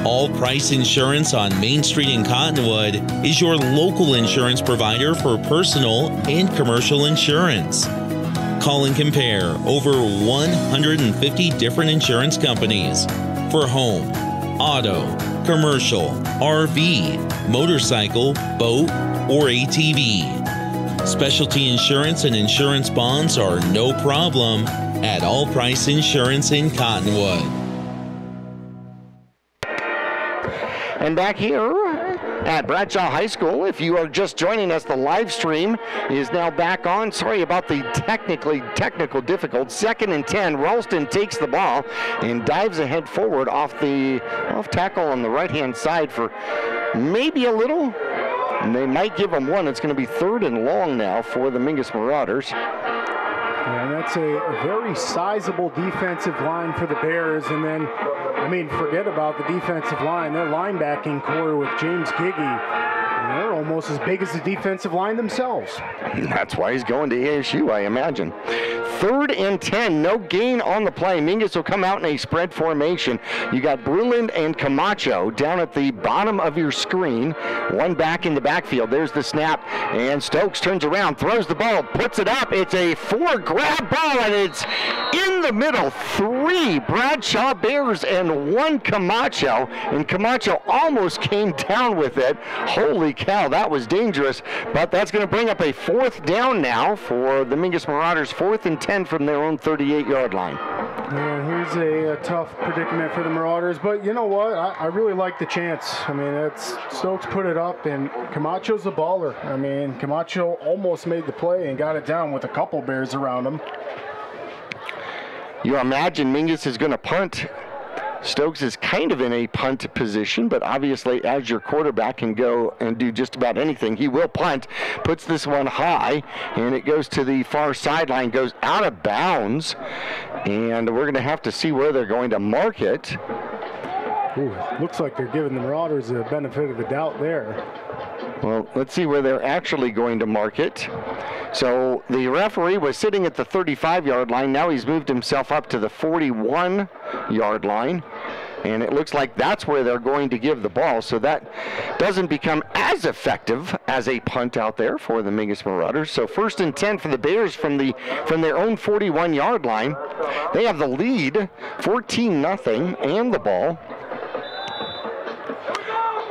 All Price Insurance on Main Street in Cottonwood is your local insurance provider for personal and commercial insurance. Call and compare over 150 different insurance companies for home, auto, commercial, RV, motorcycle, boat, or ATV. Specialty insurance and insurance bonds are no problem at All Price Insurance in Cottonwood. And back here at Bradshaw High School. If you are just joining us, the live stream is now back on. Sorry about the technical difficult. 2nd and 10. Ralston takes the ball and dives ahead forward off tackle on the right-hand side for maybe a little. And they might give them one. It's going to be 3rd and long now for the Mingus Marauders. Yeah, and that's a very sizable defensive line for the Bears. And then, I mean, forget about the defensive line. Their linebacking core with James Giggy, they're almost as big as the defensive line themselves. That's why he's going to ASU, I imagine. 3rd and 10, no gain on the play. Mingus will come out in a spread formation. You got Bruland and Camacho down at the bottom of your screen. One back in the backfield. There's the snap, and Stokes turns around, throws the ball, puts it up. It's a 4-grab ball, and it's in the middle. 3 Bradshaw Bears and 1 Camacho, and Camacho almost came down with it. Holy cow, that was dangerous, but that's going to bring up a 4th down now for the Mingus Marauders. 4th and 10 from their own 38-yard line. Yeah, here's a tough predicament for the Marauders, but you know what? I really like the chance. I mean, Stokes put it up, and Camacho's a baller. I mean, Camacho almost made the play and got it down with a couple Bears around him. You imagine Mingus is going to punt. Stokes is kind of in a punt position, but obviously as your quarterback can go and do just about anything, he will punt. Puts this one high, and it goes to the far sideline, goes out of bounds, and we're going to have to see where they're going to mark it. Ooh, looks like they're giving the Marauders the benefit of the doubt there. Well, let's see where they're actually going to mark it. So the referee was sitting at the 35-yard line. Now he's moved himself up to the 41-yard line. And it looks like that's where they're going to give the ball. So that doesn't become as effective as a punt out there for the Mingus Marauders. So 1st and 10 for the Bears from their own 41-yard line. They have the lead, 14-0, and the ball.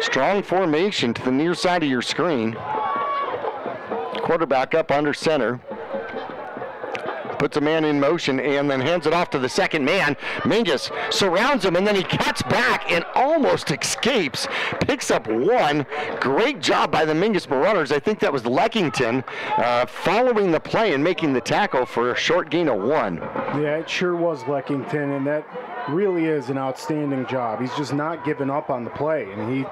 Strong formation to the near side of your screen. Quarterback up under center. Puts a man in motion and then hands it off to the second man. Mingus surrounds him, and then he cuts back and almost escapes. Picks up 1. Great job by the Mingus Marauders. I think that was Leckington following the play and making the tackle for a short gain of 1. Yeah, it sure was Leckington, and that really is an outstanding job. He's just not giving up on the play, and he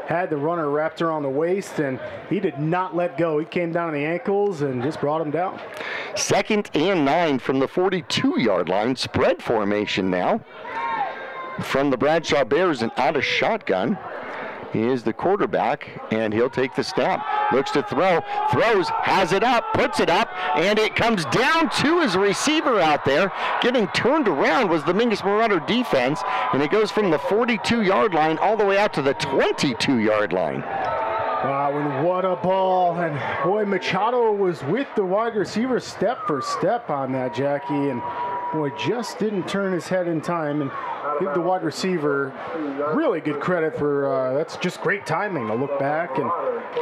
had the runner wrapped around the waist, and he did not let go. He came down on the ankles and just brought him down. 2nd and 9 from the 42-yard line. Spread formation now from the Bradshaw Bears, and out of shotgun is the quarterback, and he'll take the snap. Looks to throw, throws, has it up, puts it up, and it comes down to his receiver out there. Getting turned around was the Mingus Marauder defense, and it goes from the 42-yard line all the way out to the 22-yard line. Wow, and what a ball. And boy, Machado was with the wide receiver step for step on that, Jackie, and boy, just didn't turn his head in time. And give the wide receiver really good credit for that's just great timing to look back and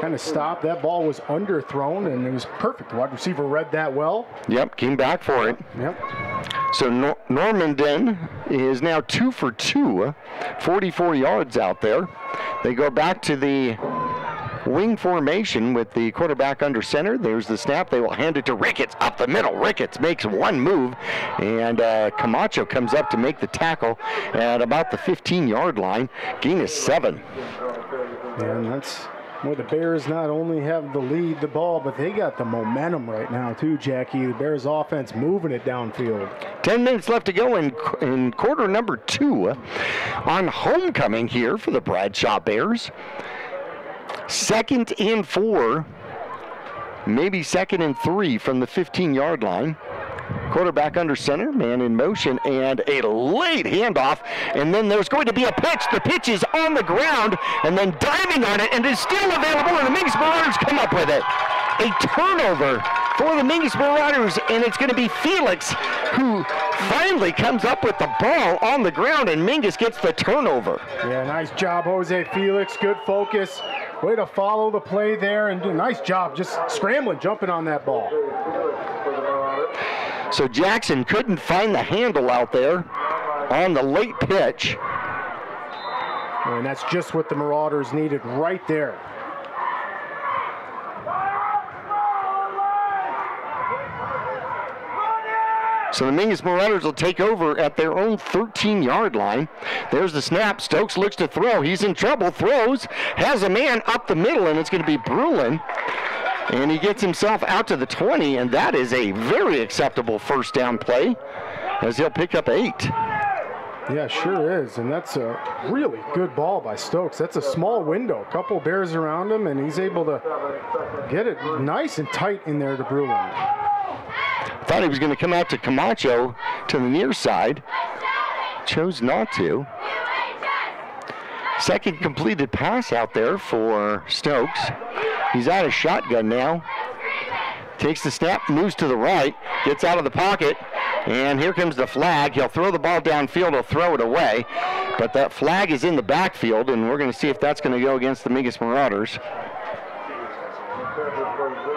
kind of stop. That ball was underthrown, and it was perfect. The wide receiver read that well. Yep, came back for it. Yep. So Normandin is now 2 for 2, 44 yards out there. They go back to the wing formation with the quarterback under center. There's the snap. They will hand it to Ricketts up the middle. Ricketts makes one move, and Camacho comes up to make the tackle at about the 15-yard line. Gain is 7. And that's where the Bears not only have the lead, the ball, but they got the momentum right now too, Jackie. The Bears offense moving it downfield. 10 minutes left to go in quarter number 2 on homecoming here for the Bradshaw Bears. 2nd and 4, maybe 2nd and 3 from the 15-yard line. Quarterback under center, man in motion, and a late handoff, and then there's going to be a pitch. The pitch is on the ground, and then diving on it, and is still available, and the Mingus Marauders come up with it. A turnover for the Mingus Marauders, and it's going to be Felix who finally comes up with the ball on the ground, and Mingus gets the turnover. Yeah, nice job, Jose Felix. Good focus. Way to follow the play there, and do a nice job just scrambling, jumping on that ball. So Jackson couldn't find the handle out there on the late pitch. And that's just what the Marauders needed right there. So the Mingus Marauders will take over at their own 13-yard line. There's the snap. Stokes looks to throw. He's in trouble. Throws. Has a man up the middle, and it's going to be Brulin. And he gets himself out to the 20, and that is a very acceptable first down play as he'll pick up 8. Yeah, sure is, and that's a really good ball by Stokes. That's a small window, a couple Bears around him, and he's able to get it nice and tight in there to Brulin. Thought he was going to come out to Camacho to the near side. Chose not to. Second completed pass out there for Stokes. He's out of shotgun now. Takes the snap, moves to the right, gets out of the pocket, and here comes the flag. He'll throw the ball downfield, he'll throw it away. But that flag is in the backfield, and we're going to see if that's going to go against the Mingus Marauders.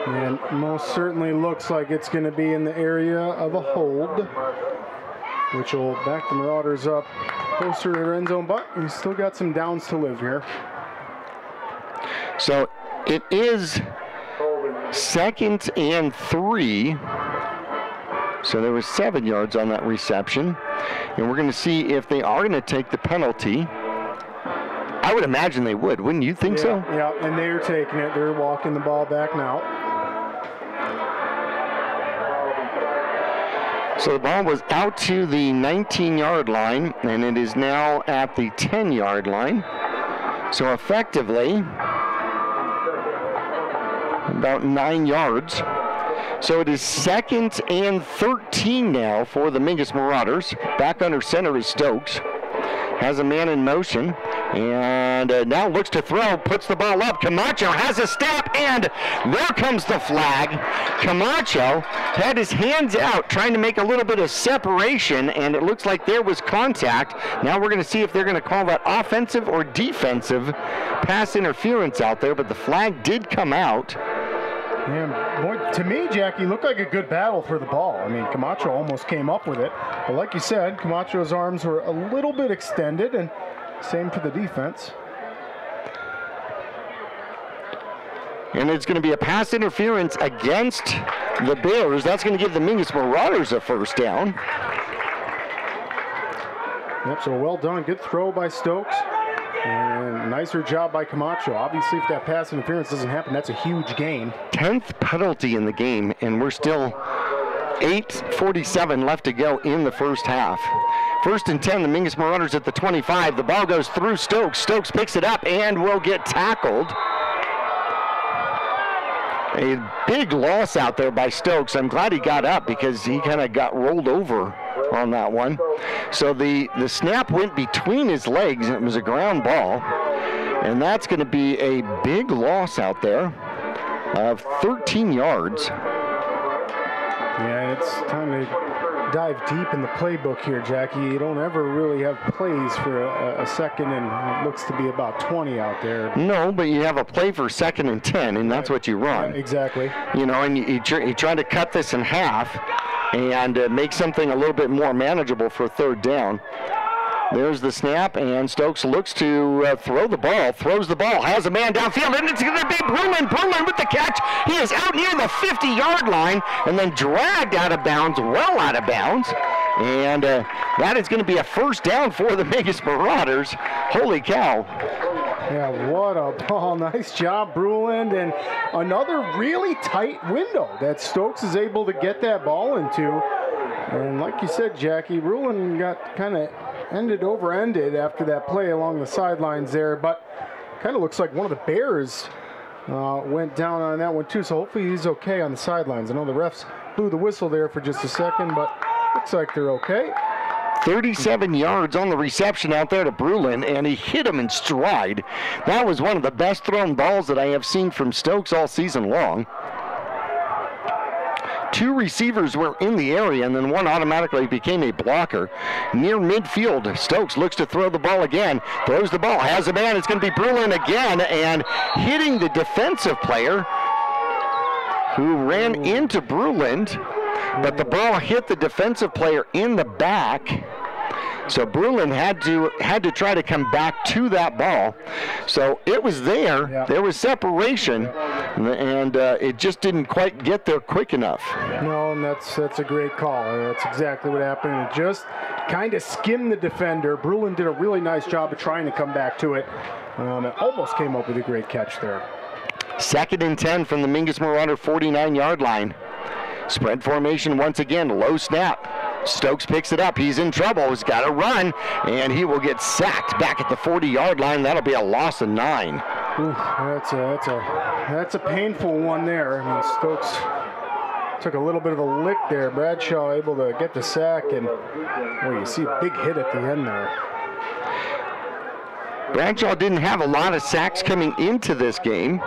And most certainly looks like it's going to be in the area of a hold, which will back the Marauders up closer to their end zone, but he's still got some downs to live here. So it is 2nd and 3. So there was 7 yards on that reception. And we're going to see if they are going to take the penalty. I would imagine they would. Wouldn't you think so? Yeah, and they're taking it. They're walking the ball back now. So the ball was out to the 19-yard line, and it is now at the 10-yard line. So effectively, about 9 yards. So it is 2nd and 13 now for the Mingus Marauders. Back under center is Stokes. Has a man in motion, and now looks to throw, puts the ball up. Camacho has a step, and there comes the flag. Camacho had his hands out trying to make a little bit of separation, and it looks like there was contact. Now we're going to see if they're going to call that offensive or defensive pass interference out there, but the flag did come out. Yeah, boy, to me, Jackie, looked like a good battle for the ball. I mean, Camacho almost came up with it. But like you said, Camacho's arms were a little bit extended, and same for the defense. And it's going to be a pass interference against the Bears. That's going to give the Mingus Marauders a first down. Yep, so well done. Good throw by Stokes. And nicer job by Camacho. Obviously, if that pass interference doesn't happen, that's a huge gain. 10th penalty in the game, and we're still 8:47 left to go in the first half. 1st and 10, the Mingus Marauders at the 25. The ball goes through Stokes. Stokes picks it up and will get tackled. A big loss out there by Stokes. I'm glad he got up because he kind of got rolled over on that one. So the snap went between his legs, and it was a ground ball. And that's going to be a big loss out there of 13 yards. Yeah, it's time to dive deep in the playbook here, Jackie. You don't ever really have plays for a second and it looks to be about 20 out there. No, but you have a play for 2nd and 10, and that's what you run. Yeah, exactly. You know, and you try to cut this in half and make something a little bit more manageable for 3rd down. There's the snap, and Stokes looks to throw the ball, throws the ball, has a man downfield, and it's going to be Brulin. Brulin with the catch. He is out near the 50-yard line and then dragged out of bounds, well out of bounds. And that is going to be a first down for the Mingus Marauders. Holy cow. Yeah, what a ball. Nice job, Brulin. And another really tight window that Stokes is able to get that ball into. And like you said, Jackie, Brulin got kind of over-ended after that play along the sidelines there, but kind of looks like one of the Bears went down on that one too, so hopefully he's okay on the sidelines. I know the refs blew the whistle there for just a second, but looks like they're okay. 37 yards on the reception out there to Brulin, and he hit him in stride. That was one of the best thrown balls that I have seen from Stokes all season long. 2 receivers were in the area, and then one automatically became a blocker. Near midfield, Stokes looks to throw the ball again. Throws the ball, has a man. It's going to be Brulin again, and hitting the defensive player who ran into Brulin, but the ball hit the defensive player in the back. So Brulin had to try to come back to that ball. So it was there. Yeah. There was separation, and it just didn't quite get there quick enough. No, and that's a great call. That's exactly what happened. It just kind of skimmed the defender. Brulin did a really nice job of trying to come back to it. It almost came up with a great catch there. 2nd and 10 from the Mingus Marauder 49-yard line. Spread formation once again, low snap. Stokes picks it up. He's in trouble. He's got to run, and he will get sacked back at the 40-yard line. That'll be a loss of 9. Ooh, that's a painful one there. I mean, Stokes took a little bit of a lick there. Bradshaw able to get the sack, and you see a big hit at the end there. Bradshaw didn't have a lot of sacks coming into this game.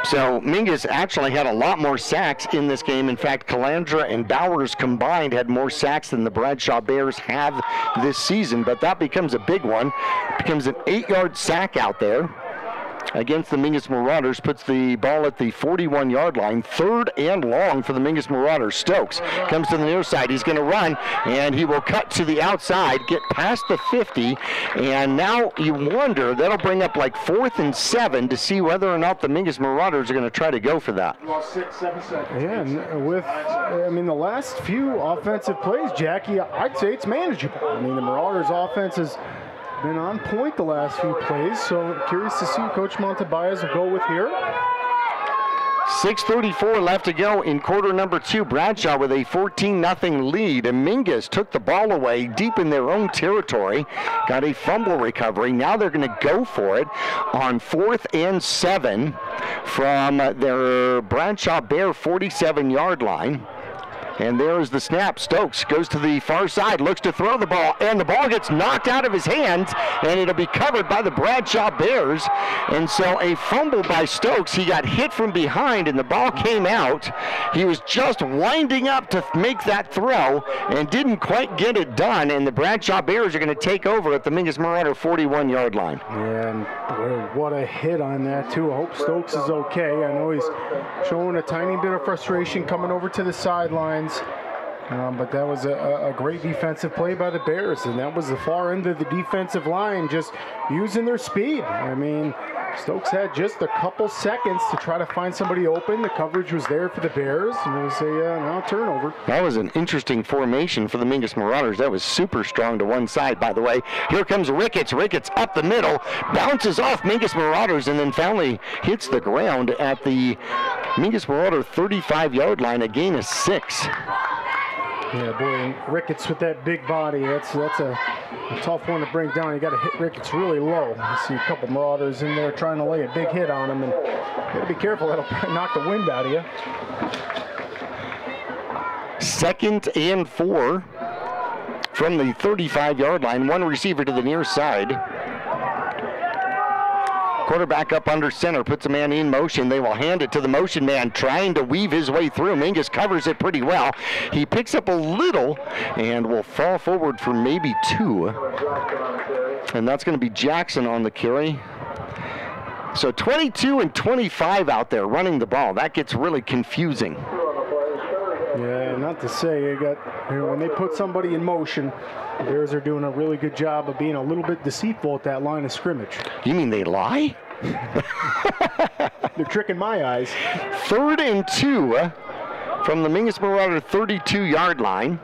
So Mingus actually had a lot more sacks in this game. In fact, Calandra and Bowers combined had more sacks than the Bradshaw Bears have this season, but that becomes a big one. It becomes an 8-yard sack out there against the Mingus Marauders, puts the ball at the 41-yard line. 3rd and long for the Mingus Marauders. Stokes comes to the near side. He's going to run, and he will cut to the outside, get past the 50, and now you wonder, that'll bring up like 4th and 7 to see whether or not the Mingus Marauders are going to try to go for that. 6, 7 seconds. Yeah, and with, the last few offensive plays, Jackie, I'd say it's manageable. I mean, the Marauders' offense has been on point the last few plays, so curious to see Coach Montebias will go with here. 6:34 left to go in quarter number 2. Bradshaw with a 14-0 lead, and Mingus took the ball away deep in their own territory, got a fumble recovery. Now they're going to go for it on 4th and 7 from their Bradshaw Bear 47-yard line. And there's the snap. Stokes goes to the far side, looks to throw the ball, and the ball gets knocked out of his hands, and it'll be covered by the Bradshaw Bears. And so a fumble by Stokes. He got hit from behind, and the ball came out. He was just winding up to make that throw and didn't quite get it done, and the Bradshaw Bears are going to take over at the Mingus Marauder 41-yard line. Yeah, and what a hit on that, too. I hope Stokes is okay. I know he's showing a tiny bit of frustration coming over to the sidelines. But that was a great defensive play by the Bears, and that was the far end of the defensive line just using their speed. I mean, Stokes had just a couple seconds to try to find somebody open. The coverage was there for the Bears, and it was a turnover. That was an interesting formation for the Mingus Marauders. That was super strong to one side, by the way. Here comes Ricketts. Ricketts up the middle, bounces off Mingus Marauders, and then finally hits the ground at the Mingus Marauder 35-yard line, a gain of 6. Yeah, boy, and Ricketts with that big body, that's a tough one to bring down. You got to hit Ricketts really low. You see a couple Marauders in there trying to lay a big hit on him, and you got to be careful. That'll knock the wind out of you. 2nd and 4 from the 35-yard line. One receiver to the near side. Quarterback up under center, puts a man in motion. They will hand it to the motion man, trying to weave his way through. Mingus covers it pretty well. He picks up a little and will fall forward for maybe 2. And that's going to be Jackson on the carry. So 22 and 25 out there running the ball. That gets really confusing. Yeah, not to say, when they put somebody in motion, the Bears are doing a really good job of being a little bit deceitful at that line of scrimmage. You mean they lie? They're tricking my eyes. 3rd and 2 from the Mingus Marauder 32-yard line.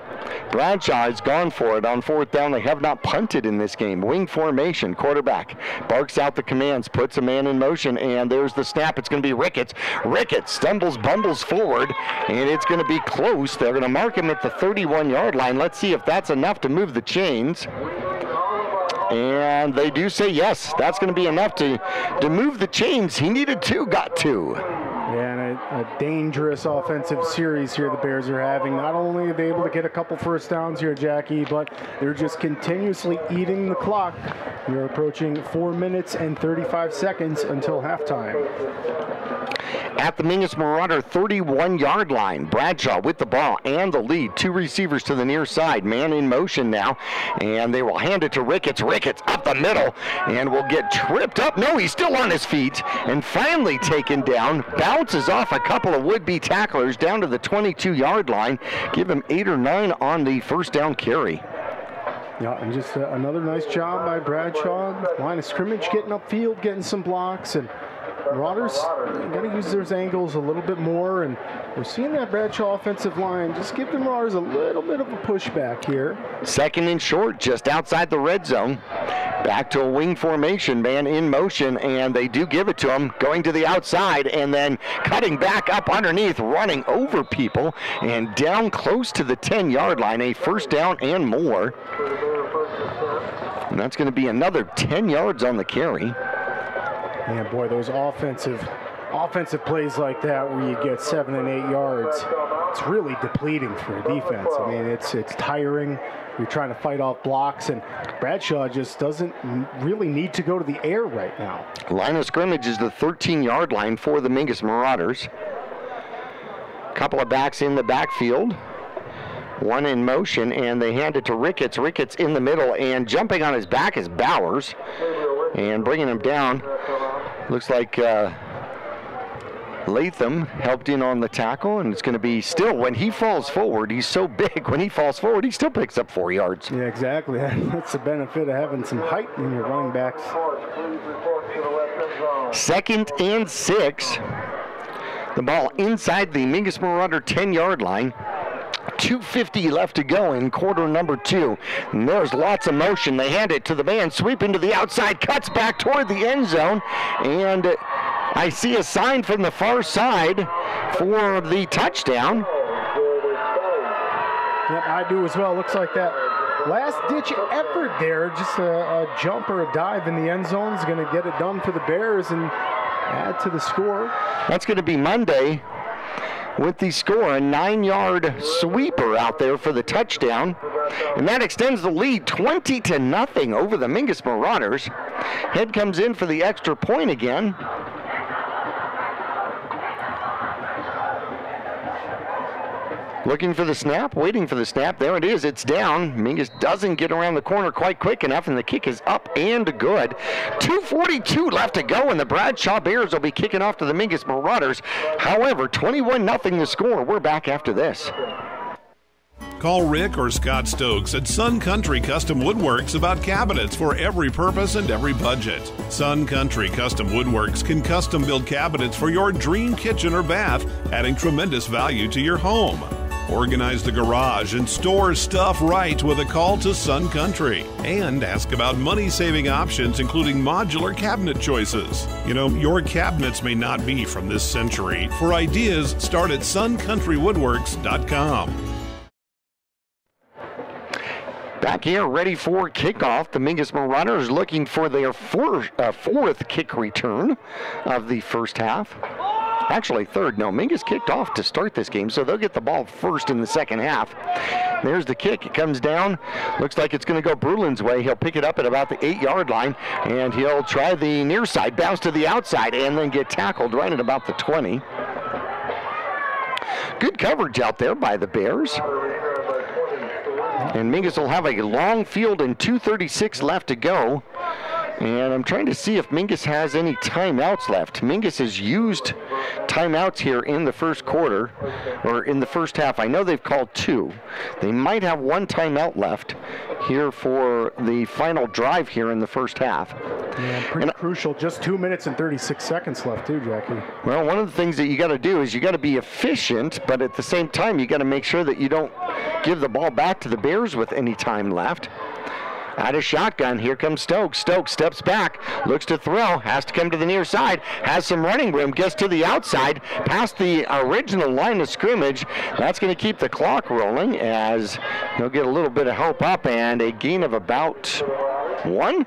Bradshaw has gone for it on 4th down. They have not punted in this game. Wing formation. Quarterback barks out the commands, puts a man in motion, and there's the snap. It's going to be Ricketts. Ricketts stumbles, bumbles forward, and it's going to be close. They're going to mark him at the 31-yard line. Let's see if that's enough to move the chains. And they do say yes, that's going to be enough to move the chains. He needed 2, got 2. Yeah, and a dangerous offensive series here the Bears are having. Not only are they able to get a couple first downs here, Jackie, but they're just continuously eating the clock. You're approaching 4 minutes and 35 seconds until halftime. At the Mingus Marauder 31-yard line, Bradshaw with the ball and the lead. 2 receivers to the near side. Man in motion now, and they will hand it to Ricketts. Ricketts up the middle and will get tripped up. No, he's still on his feet and finally taken down. Bounces off a couple of would-be tacklers down to the 22-yard line. Give him 8 or 9 on the first down carry. Yeah, and just another nice job by Bradshaw. Line of scrimmage, getting upfield, getting some blocks, and Marauders got to use those angles a little bit more, and we're seeing that Bradshaw offensive line just give the Marauders a little bit of a pushback here. Second and short, just outside the red zone. Back to a wing formation, man in motion, and they do give it to him, going to the outside and then cutting back up underneath, running over people and down close to the 10-yard line, a first down and more. And that's going to be another 10 yards on the carry. Yeah, boy, those offensive plays like that where you get 7 and 8 yards, it's really depleting for a defense. I mean, it's tiring. You're trying to fight off blocks, and Bradshaw just doesn't really need to go to the air right now. Line of scrimmage is the 13-yard line for the Mingus Marauders. Couple of backs in the backfield. One in motion, and they hand it to Ricketts. Ricketts in the middle, and jumping on his back is Bowers. And bringing him down, looks like Latham helped in on the tackle, and it's going to be still, when he falls forward, he's so big, when he falls forward, he still picks up 4 yards. Yeah, exactly. That's the benefit of having some height in your running backs. 2nd and 6. The ball inside the Mingus Marauder 10-yard line. 2:50 left to go in quarter number 2. And there's lots of motion. They hand it to the man, sweeping to the outside, cuts back toward the end zone, and I see a sign from the far side for the touchdown. Yep, I do as well. Looks like that last-ditch effort there, just a jump or a dive in the end zone is going to get it done for the Bears and add to the score. That's going to be Monday with the score, a 9-yard sweeper out there for the touchdown. And that extends the lead 20-0 over the Mingus Marauders. Head comes in for the extra point again. Looking for the snap, waiting for the snap. There it is, it's down. Mingus doesn't get around the corner quite quick enough, and the kick is up and good. 2:42 left to go, and the Bradshaw Bears will be kicking off to the Mingus Marauders. However, 21-0 the score. We're back after this. Call Rick or Scott Stokes at Sun Country Custom Woodworks about cabinets for every purpose and every budget. Sun Country Custom Woodworks can custom build cabinets for your dream kitchen or bath, adding tremendous value to your home. Organize the garage and store stuff right with a call to Sun Country. And ask about money-saving options, including modular cabinet choices. You know, your cabinets may not be from this century. For ideas, start at suncountrywoodworks.com. Back here, ready for kickoff. The Mingus Marauders looking for their fourth kick return of the first half. Actually, third. No, Mingus kicked off to start this game, so they'll get the ball first in the second half. There's the kick. It comes down. Looks like it's going to go Brulin's way. He'll pick it up at about the 8-yard line, and he'll try the near side, bounce to the outside, and then get tackled right at about the 20. Good coverage out there by the Bears. And Mingus will have a long field and 2:36 left to go. And I'm trying to see if Mingus has any timeouts left. Mingus has used timeouts here in the first quarter, or in the first half. I know they've called 2. They might have 1 timeout left here for the final drive here in the first half. Yeah, pretty crucial. Just 2 minutes and 36 seconds left too, Jackie. Well, one of the things that you got to do is you got to be efficient, but at the same time you got to make sure that you don't give the ball back to the Bears with any time left. Out of shotgun, here comes Stokes. Stokes steps back, looks to throw, has to come to the near side, has some running room, gets to the outside, past the original line of scrimmage. That's going to keep the clock rolling as he'll get a little bit of help up and a gain of about 1.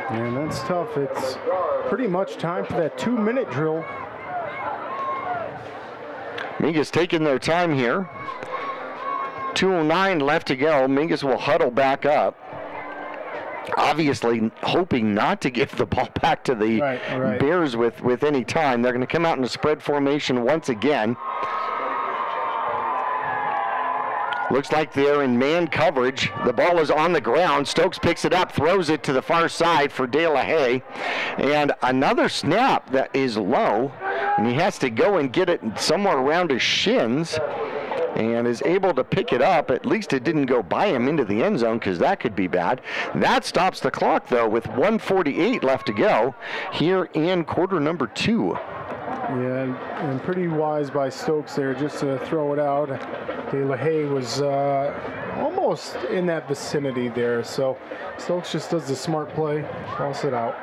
And that's tough. It's pretty much time for that 2-minute drill. Mingus taking their time here. 2:09 left to go. Mingus will huddle back up. Obviously hoping not to give the ball back to the Bears with any time. They're going to come out in a spread formation once again. Looks like they're in man coverage. The ball is on the ground. Stokes picks it up, throws it to the far side for De La Haye. And another snap that is low. And he has to go and get it somewhere around his shins. and is able to pick it up. At least it didn't go by him into the end zone, because that could be bad. That stops the clock, though, with 1:48 left to go here in quarter number 2. Yeah, and pretty wise by Stokes there just to throw it out. De La Haye was almost in that vicinity there, so Stokes just does the smart play, toss it out.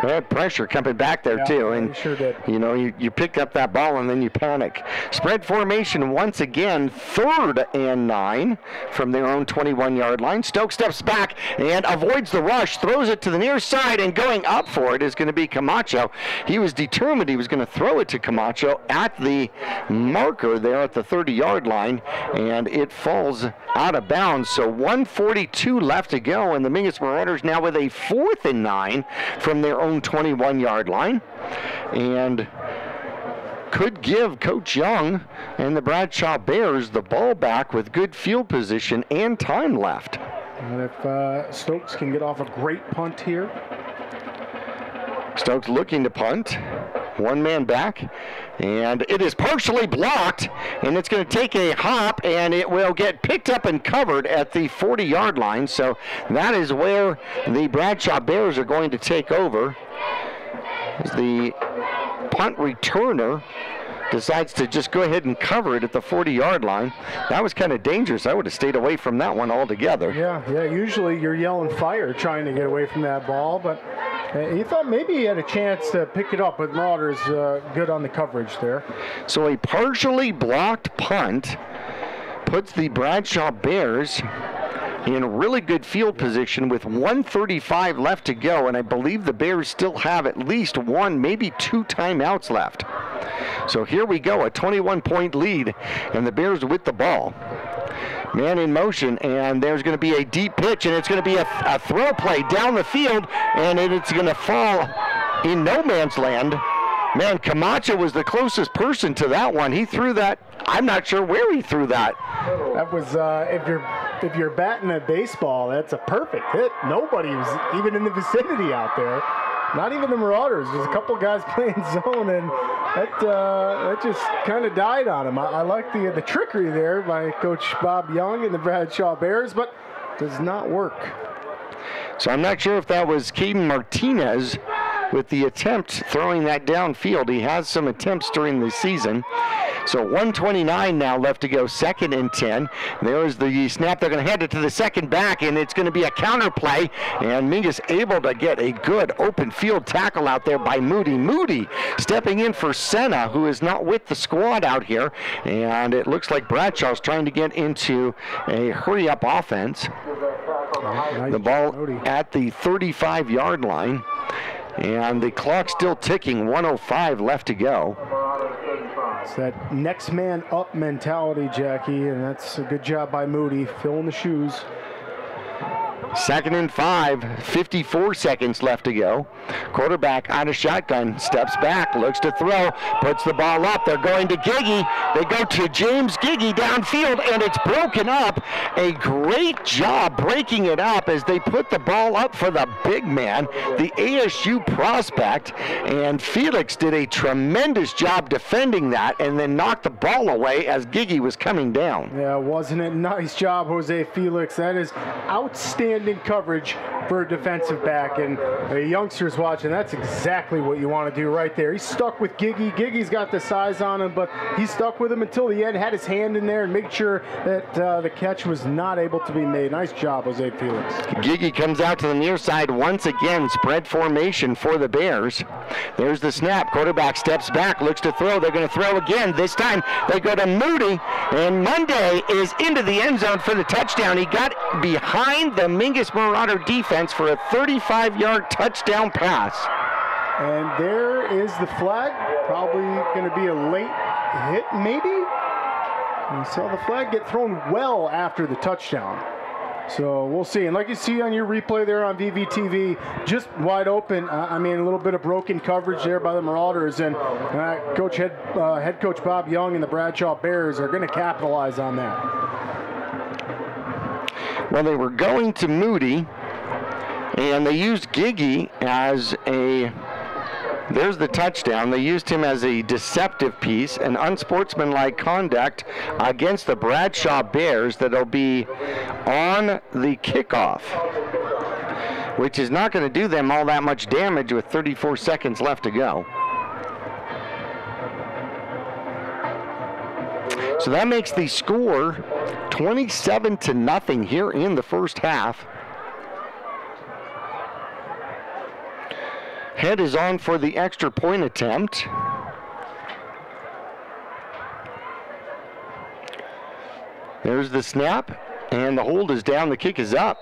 They had pressure coming back there, too. And sure did. You know, you pick up that ball and then you panic. Spread formation once again, 3rd and 9 from their own 21-yard line. Stokes steps back and avoids the rush, throws it to the near side, and going up for it is going to be Camacho. He was determined he was going to throw it to Camacho at the marker there at the 30-yard line, and it falls out of bounds. So 1:42 left to go, and the Mingus Marauders now with a 4th and 9 from their own 21-yard line, and could give Coach Young and the Bradshaw Bears the ball back with good field position and time left. And if Stokes can get off a great punt here. Stokes looking to punt. One man back, and it is partially blocked, and it's going to take a hop, and it will get picked up and covered at the 40-yard line. So that is where the Bradshaw Bears are going to take over. As the punt returner decides to just go ahead and cover it at the 40-yard line. That was kind of dangerous. I would have stayed away from that one altogether. Yeah, usually you're yelling fire trying to get away from that ball, but he thought maybe he had a chance to pick it up, but Marauders good on the coverage there. So a partially blocked punt puts the Bradshaw Bears in really good field position with 1:35 left to go, and I believe the Bears still have at least 1, maybe 2 timeouts left. So here we go, a 21-point lead, and the Bears with the ball. Man in motion, and there's going to be a deep pitch, and it's going to be a throw play down the field, and it's going to fall in no man's land. Man, Camacho was the closest person to that one. He threw that. I'm not sure where he threw that. That was, if you're batting a baseball, that's a perfect hit. Nobody was even in the vicinity out there. Not even the Marauders. There's a couple guys playing zone, and that just kind of died on him. I like the trickery there by Coach Bob Young and the Bradshaw Bears, but does not work. So I'm not sure if that was Caden Martinez with the attempt throwing that downfield. He has some attempts during the season. So 1:29 now left to go, 2nd and 10. There's the snap. They're going to hand it to the second back, and it's going to be a counter play. And Mingus able to get a good open field tackle out there by Moody. Moody stepping in for Senna, who is not with the squad out here. And it looks like Bradshaw's trying to get into a hurry-up offense. The ball at the 35-yard line. And the clock still ticking, 1:05 left to go. It's that next man up mentality, Jackie, and that's a good job by Moody, filling the shoes. 2nd and 5, 54 seconds left to go. Quarterback out of shotgun, steps back, looks to throw, puts the ball up. They're going to Giggy. They go to James Giggy downfield, and it's broken up. A great job breaking it up as they put the ball up for the big man, the ASU prospect, and Felix did a tremendous job defending that and then knocked the ball away as Giggy was coming down. Yeah, wasn't it? Nice job, Jose Felix. That is outstanding coverage for a defensive back, and youngsters watching, that's exactly what you want to do right there. He's stuck with Giggy. Giggy's got the size on him, but he stuck with him until the end, had his hand in there and made sure that the catch was not able to be made. Nice job, Jose Felix. Giggy comes out to the near side once again, spread formation for the Bears. There's the snap. Quarterback steps back, looks to throw. They're going to throw again. This time they go to Moody, and Monday is into the end zone for the touchdown. He got behind the Mingus Marauder defense for a 35-yard touchdown pass. And there is the flag. Probably going to be a late hit, maybe. We saw the flag get thrown well after the touchdown. So we'll see. And like you see on your replay there on VVTV, just wide open. I mean, a little bit of broken coverage there by the Marauders. And head coach Bob Young and the Bradshaw Bears are going to capitalize on that. Well, they were going to Moody, and they used Giggy as a There's the touchdown. They used him as a deceptive piece, an unsportsmanlike conduct against the Bradshaw Bears that'll be on the kickoff, which is not going to do them all that much damage with 34 seconds left to go. So that makes the score 27-0 here in the first half. Head is on for the extra point attempt. There's the snap, and the hold is down. The kick is up.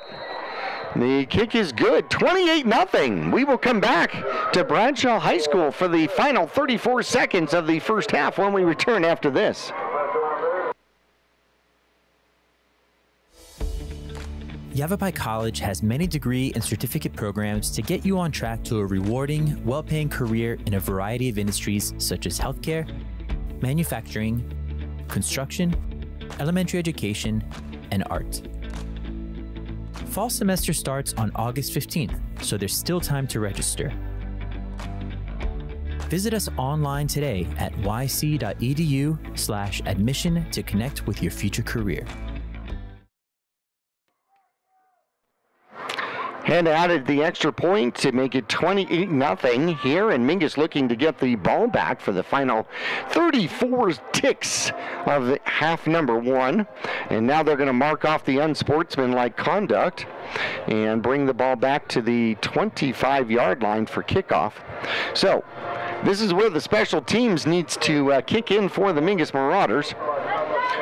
The kick is good, 28-0. We will come back to Bradshaw High School for the final 34 seconds of the first half when we return after this. Yavapai College has many degree and certificate programs to get you on track to a rewarding, well-paying career in a variety of industries such as healthcare, manufacturing, construction, elementary education, and art. Fall semester starts on August 15th, so there's still time to register. Visit us online today at yc.edu/admission to connect with your future career. Head added the extra point to make it 28-0 here, and Mingus looking to get the ball back for the final 34 ticks of half number one. And now they're going to mark off the unsportsmanlike conduct and bring the ball back to the 25-yard line for kickoff. So this is where the special teams needs to kick in for the Mingus Marauders.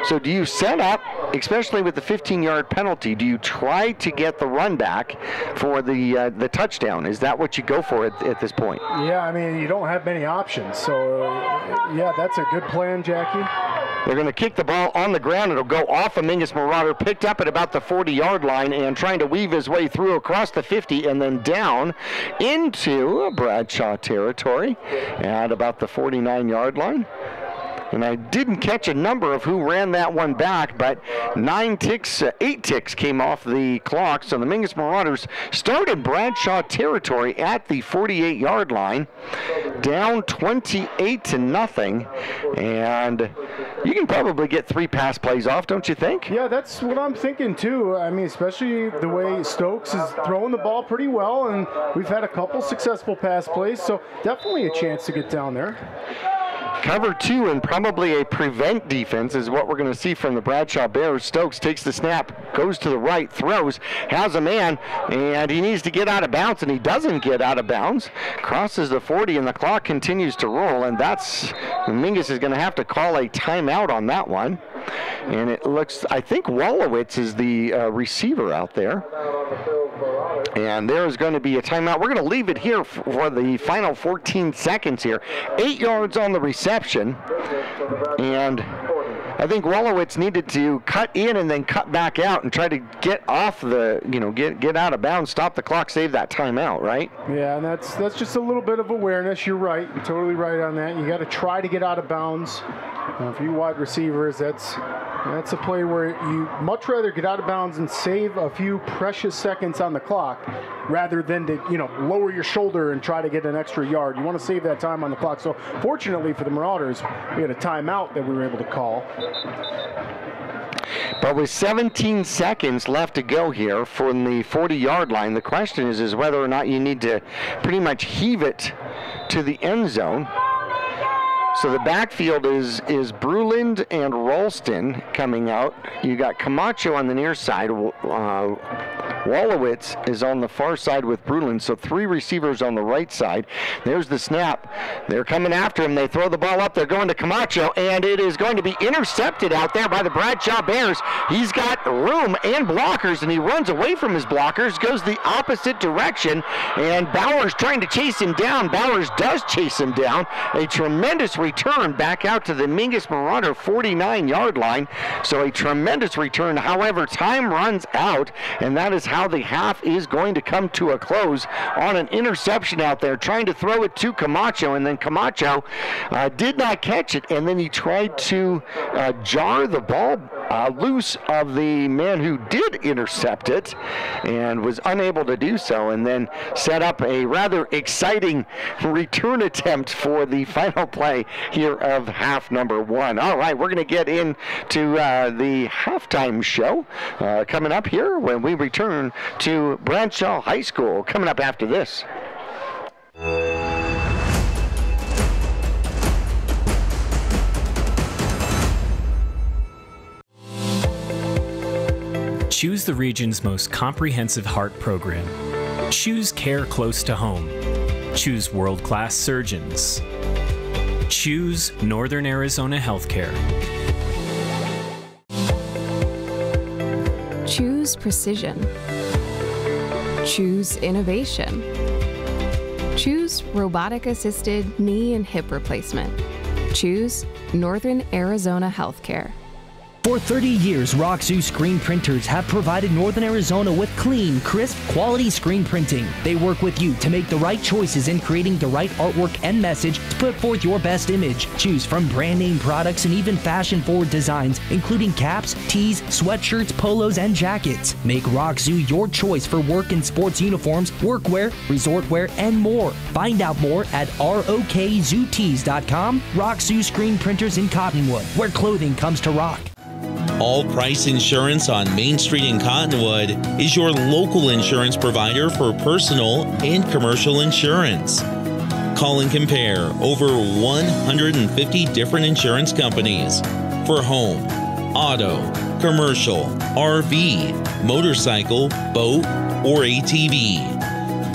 So do you set up, especially with the 15-yard penalty, do you try to get the run back for the touchdown? Is that what you go for at this point? Yeah, I mean, you don't have many options. So, yeah, that's a good plan, Jackie. They're going to kick the ball on the ground. It'll go off a Mingus Marauder, picked up at about the 40-yard line and trying to weave his way through across the 50 and then down into Bradshaw territory at about the 49-yard line. And I didn't catch a number of who ran that one back, but 8 ticks came off the clock. So the Mingus Marauders started Bradshaw territory at the 48-yard line, down 28-0. And you can probably get 3 pass plays off, don't you think? Yeah, that's what I'm thinking too. I mean, especially the way Stokes is throwing the ball pretty well, and we've had a couple successful pass plays, so definitely a chance to get down there. Cover 2 and probably a prevent defense is what we're going to see from the Bradshaw Bears. Stokes takes the snap, goes to the right, throws, has a man, and he needs to get out of bounds, and he doesn't get out of bounds. Crosses the 40, and the clock continues to roll, and Mingus is going to have to call a timeout on that one. And it looks, I think Wallowitz is the receiver out there. And there is going to be a timeout. We're going to leave it here for the final 14 seconds here. 8 yards on the reception. And I think Wallowitz needed to cut in and then cut back out and try to get off the, get out of bounds, stop the clock, save that timeout, right? Yeah, and that's just a little bit of awareness. You're right. You're totally right on that. You got to try to get out of bounds. For you wide receivers, that's a play where you much rather get out of bounds and save a few precious seconds on the clock rather than to, lower your shoulder and try to get an extra yard. You want to save that time on the clock. So fortunately for the Marauders, we had a timeout that we were able to call. But with 17 seconds left to go here from the 40-yard line, the question is whether or not you need to pretty much heave it to the end zone. So the backfield is Bruland and Ralston coming out. You got Camacho on the near side. Wallowitz is on the far side with Bruland, so 3 receivers on the right side. There's the snap. They're coming after him. They throw the ball up. They're going to Camacho, and it is going to be intercepted out there by the Bradshaw Bears. He's got room and blockers, and he runs away from his blockers, goes the opposite direction, and Bowers trying to chase him down. Bowers does chase him down. A tremendous return back out to the Mingus Marauder 49-yard line. So a tremendous return. However, time runs out, and that is how the half is going to come to a close on an interception out there, trying to throw it to Camacho, and then Camacho did not catch it, and then he tried to jar the ball loose of the man who did intercept it and was unable to do so, and then set up a rather exciting return attempt for the final play here of half number 1. All right, we're going to get into the halftime show coming up here when we return to Bradshaw High School, coming up after this. Choose the region's most comprehensive heart program. Choose care close to home. Choose world-class surgeons. Choose Northern Arizona Healthcare. Choose precision. Choose innovation. Choose robotic-assisted knee and hip replacement. Choose Northern Arizona Healthcare. For 30 years, Roxu screen printers have provided Northern Arizona with clean, crisp, quality screen printing. They work with you to make the right choices in creating the right artwork and message to put forth your best image. Choose from brand name products and even fashion-forward designs, including caps, tees, sweatshirts, polos, and jackets. Make Roxu your choice for work and sports uniforms, workwear, resort wear, and more. Find out more at rokzootees.com. Roxu screen printers in Cottonwood, where clothing comes to rock. All Price Insurance on Main Street in Cottonwood is your local insurance provider for personal and commercial insurance. Call and compare over 150 different insurance companies for home, auto, commercial, RV, motorcycle, boat, or ATV.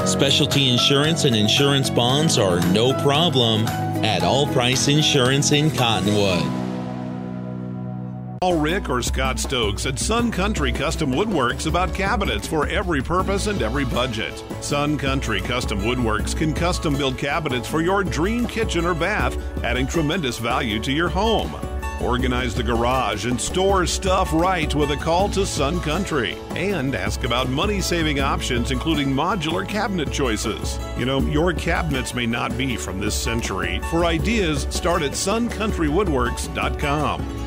Specialty insurance and insurance bonds are no problem at All Price Insurance in Cottonwood. Call Rick or Scott Stokes at Sun Country Custom Woodworks about cabinets for every purpose and every budget. Sun Country Custom Woodworks can custom build cabinets for your dream kitchen or bath, adding tremendous value to your home. Organize the garage and store stuff right with a call to Sun Country. And ask about money-saving options, including modular cabinet choices. You know, your cabinets may not be from this century. For ideas, start at suncountrywoodworks.com.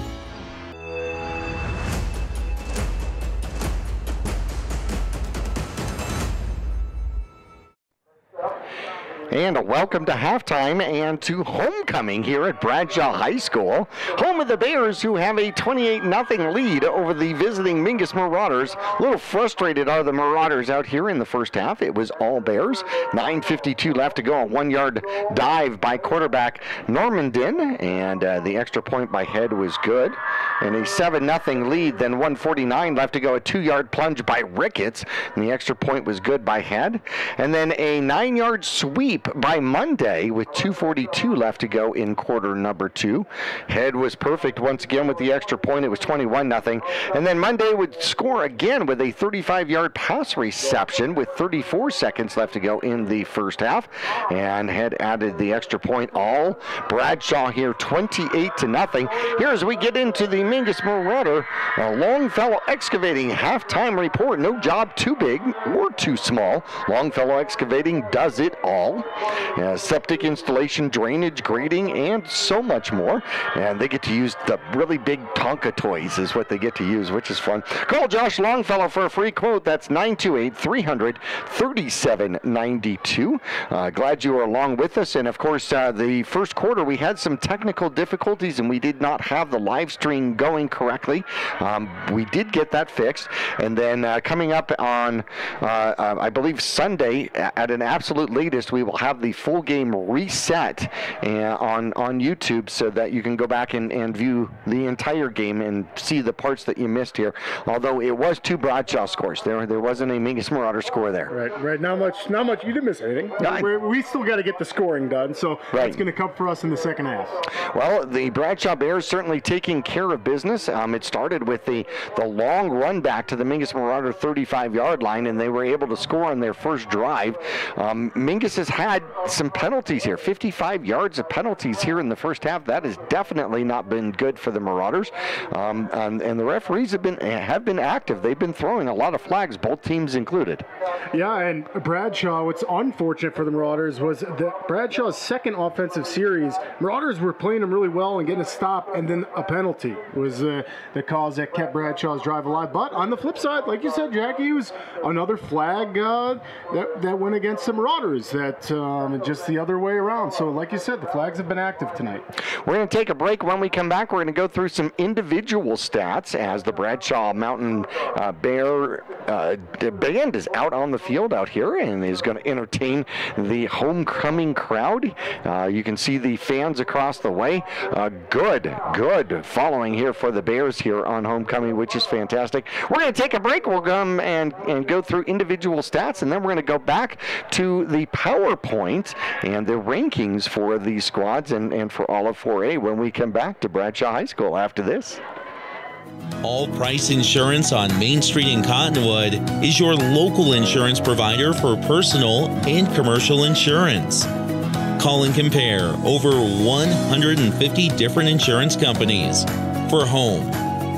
And welcome to halftime and to homecoming here at Bradshaw High School, home of the Bears, who have a 28-0 lead over the visiting Mingus Marauders. A little frustrated are the Marauders out here in the first half. It was all Bears. 9:52 left to go. A 1-yard dive by quarterback Normandin, and the extra point by Head was good. And a 7-0 lead, then 1:49 left to go. A 2-yard plunge by Ricketts, and the extra point was good by Head. And then a 9-yard sweep by Monday with 2:42 left to go in quarter number 2. Head was perfect once again with the extra point. It was 21-0. And then Monday would score again with a 35-yard pass reception with 34 seconds left to go in the first half. And Head added the extra point. All Bradshaw here 28-0. Here as we get into the Mingus Marauder Longfellow Excavating halftime report. No job too big or too small. Longfellow Excavating does it all. Septic installation, drainage, grading, and so much more. And they get to use the really big Tonka toys is what they get to use, which is fun. Call Josh Longfellow for a free quote. That's 928-300-3792. Glad you were along with us. And, of course, the first quarter we had some technical difficulties and we did not have the live stream going correctly. We did get that fixed. And then coming up on, I believe, Sunday at an absolute latest, we will have the full game reset on YouTube so that you can go back and view the entire game and see the parts that you missed here. Although it was 2 Bradshaw scores. There wasn't a Mingus Marauder score there. Right. Not much. You didn't miss anything. We still got to get the scoring done, so that's going to come for us in the second half. Well, the Bradshaw Bears certainly taking care of business. It started with the long run back to the Mingus Marauder 35-yard line, and they were able to score on their first drive. Mingus has had had some penalties here, 55 yards of penalties here in the first half. That has definitely not been good for the Marauders. And the referees have been active. They've been throwing a lot of flags, both teams included. Yeah, and Bradshaw, what's unfortunate for the Marauders was that Bradshaw's second offensive series, Marauders were playing them really well and getting a stop, and then a penalty was the cause that kept Bradshaw's drive alive. But on the flip side, like you said, Jackie, was another flag that went against the Marauders, that just the other way around. So like you said, the flags have been active tonight. We're going to take a break. When we come back, we're going to go through some individual stats as the Bradshaw Mountain Bear band is out on the field out here and is going to entertain the homecoming crowd. You can see the fans across the way. Good following here for the Bears here on homecoming, which is fantastic. We're going to take a break. We'll come and go through individual stats, and then we're going to go back to the PowerPoint and the rankings for these squads and for all of 4A when we come back to Bradshaw High School after this. All Price Insurance on Main Street in Cottonwood is your local insurance provider for personal and commercial insurance. Call and compare over 150 different insurance companies for home,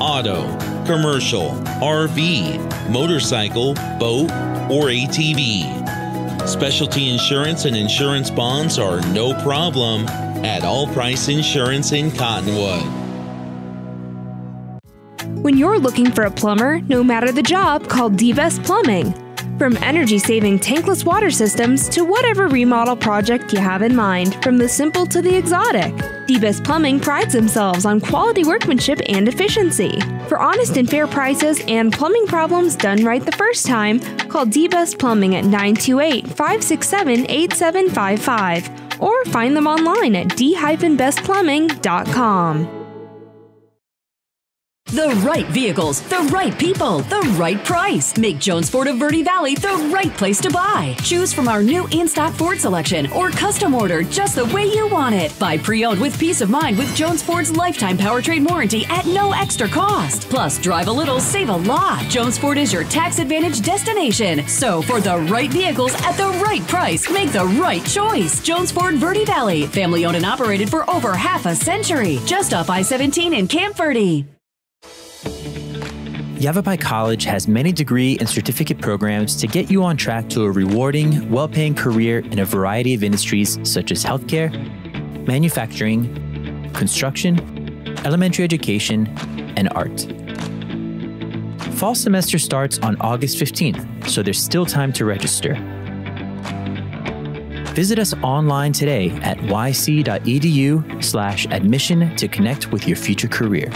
auto, commercial, RV, motorcycle, boat, or ATV. Specialty insurance and insurance bonds are no problem at All Price Insurance in Cottonwood. When you're looking for a plumber, no matter the job, call D-Best Plumbing. From energy-saving tankless water systems to whatever remodel project you have in mind, from the simple to the exotic, D-Best Plumbing prides themselves on quality workmanship and efficiency. For honest and fair prices and plumbing problems done right the first time, call D-Best Plumbing at 928-567-8755 or find them online at d-bestplumbing.com. The right vehicles, the right people, the right price. Make Jones Ford of Verde Valley the right place to buy. Choose from our new in-stock Ford selection or custom order just the way you want it. Buy pre-owned with peace of mind with Jones Ford's lifetime powertrain warranty at no extra cost. Plus, drive a little, save a lot. Jones Ford is your tax advantage destination. So for the right vehicles at the right price, make the right choice. Jones Ford Verde Valley, family owned and operated for over half a century. Just off I-17 in Camp Verde. Yavapai College has many degree and certificate programs to get you on track to a rewarding, well-paying career in a variety of industries such as healthcare, manufacturing, construction, elementary education, and art. Fall semester starts on August 15th, so there's still time to register. Visit us online today at yc.edu/admission to connect with your future career.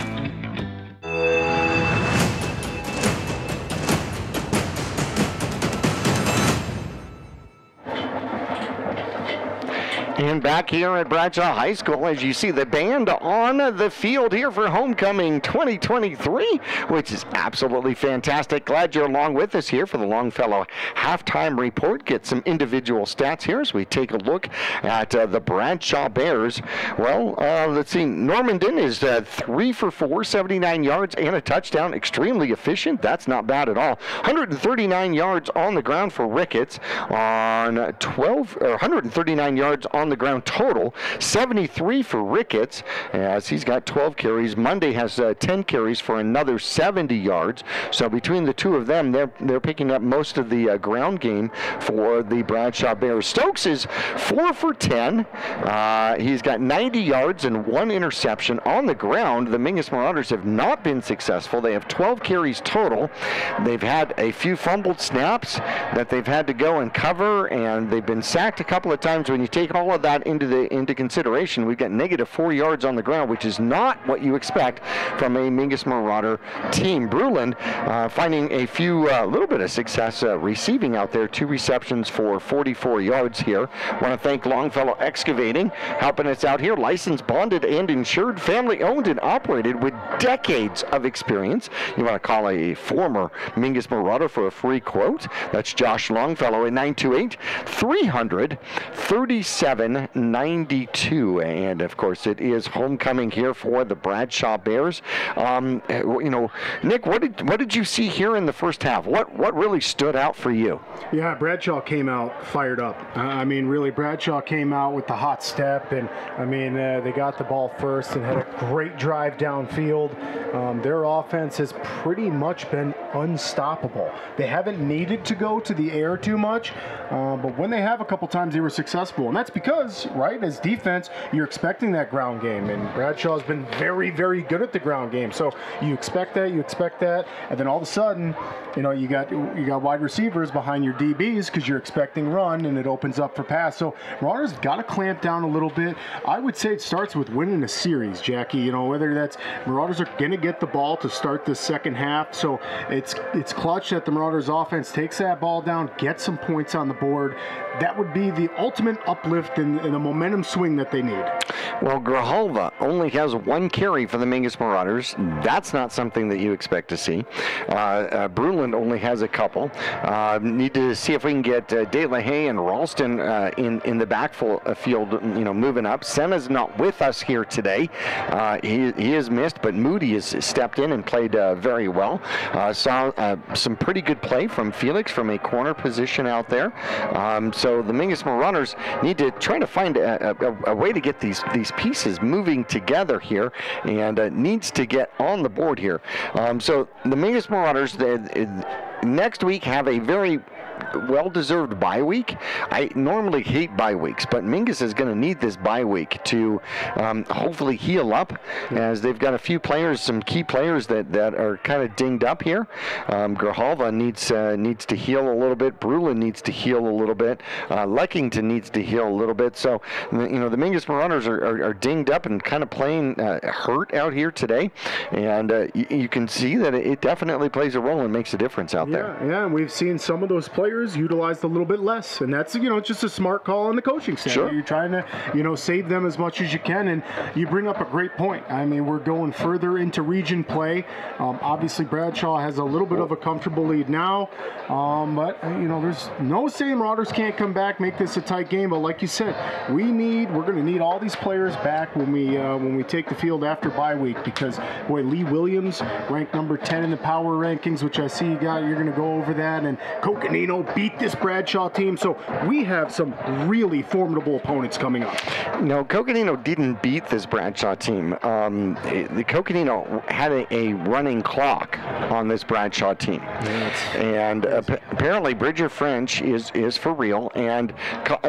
And back here at Bradshaw High School, as you see the band on the field here for Homecoming 2023, which is absolutely fantastic. Glad you're along with us here for the Longfellow Halftime Report. Get some individual stats here as we take a look at the Bradshaw Bears. Well, let's see. Normandin is 3 for 4, 79 yards and a touchdown. Extremely efficient. That's not bad at all. 139 yards on the ground for Ricketts on 139 yards on the ground total, 73 for Ricketts as he's got 12 carries. Monday has 10 carries for another 70 yards. So between the two of them, they're picking up most of the ground game for the Bradshaw Bears. Stokes is 4 for 10. He's got 90 yards and 1 interception on the ground. The Mingus Marauders have not been successful. They have 12 carries total. They've had a few fumbled snaps that they've had to go and cover, and they've been sacked a couple of times. When you take all of that into consideration, we've got -4 yards on the ground, which is not what you expect from a Mingus Marauder team. Bruland finding a little bit of success receiving out there, 2 receptions for 44 yards here. Want to thank Longfellow Excavating, helping us out here. Licensed, bonded, and insured, family owned and operated with decades of experience. You want to call a former Mingus Marauder for a free quote. That's Josh Longfellow at 928-300-37 87-92. And, of course, it is homecoming here for the Bradshaw Bears. Nick, what did you see here in the first half? What really stood out for you? Yeah, Bradshaw came out fired up. Really, Bradshaw came out with the hot step, and they got the ball first and had a great drive downfield. Their offense has pretty much been unstoppable. They haven't needed to go to the air too much, but when they have a couple times, they were successful, and that's because, right, as defense, you're expecting that ground game, and Bradshaw's been very, very good at the ground game. So you expect that, and then all of a sudden, you got wide receivers behind your DBs because you're expecting run, and it opens up for pass. So Marauders got to clamp down a little bit. I would say it starts with winning a series, Jackie. Whether that's Marauders are going to get the ball to start the second half, so it's clutch that the Marauders offense takes that ball down, gets some points on the board. That would be the ultimate uplift in the momentum swing that they need. Well, Grijalva only has one carry for the Mingus Marauders. That's not something that you expect to see. Bruland only has a couple. Need to see if we can get De La Haye and Ralston in the backfield, moving up. Senna's not with us here today. He is missed, but Moody has stepped in and played very well. Saw some pretty good play from Felix from a corner position out there. So the Mingus Marauders need to try to find a way to get these pieces moving together here, and needs to get on the board here. So the Mingus Marauders next week have a very well-deserved bye week. I normally hate bye weeks, but Mingus is going to need this bye week to hopefully heal up, as they've got a few players, some key players that are kind of dinged up here. Grijalva needs to heal a little bit. Bruland needs to heal a little bit. Leckington needs to heal a little bit. So, the Mingus Marauders are dinged up and kind of playing hurt out here today, and you can see that it definitely plays a role and makes a difference out there. Yeah, and we've seen some of those players utilized a little bit less, and that's just a smart call on the coaching staff. Sure. You're trying to save them as much as you can, and you bring up a great point. We're going further into region play. Obviously Bradshaw has a little bit of a comfortable lead now, but there's no saying Marauders can't come back, make this a tight game. But like you said, we're going to need all these players back when we take the field after bye week, because boy, Lee Williams ranked number 10 in the power rankings, which I see you're going to go over that, and Coconino beat this Bradshaw team, so we have some really formidable opponents coming up. No, Coconino didn't beat this Bradshaw team. The Coconino had a running clock on this Bradshaw team, and apparently Bridger French is for real. And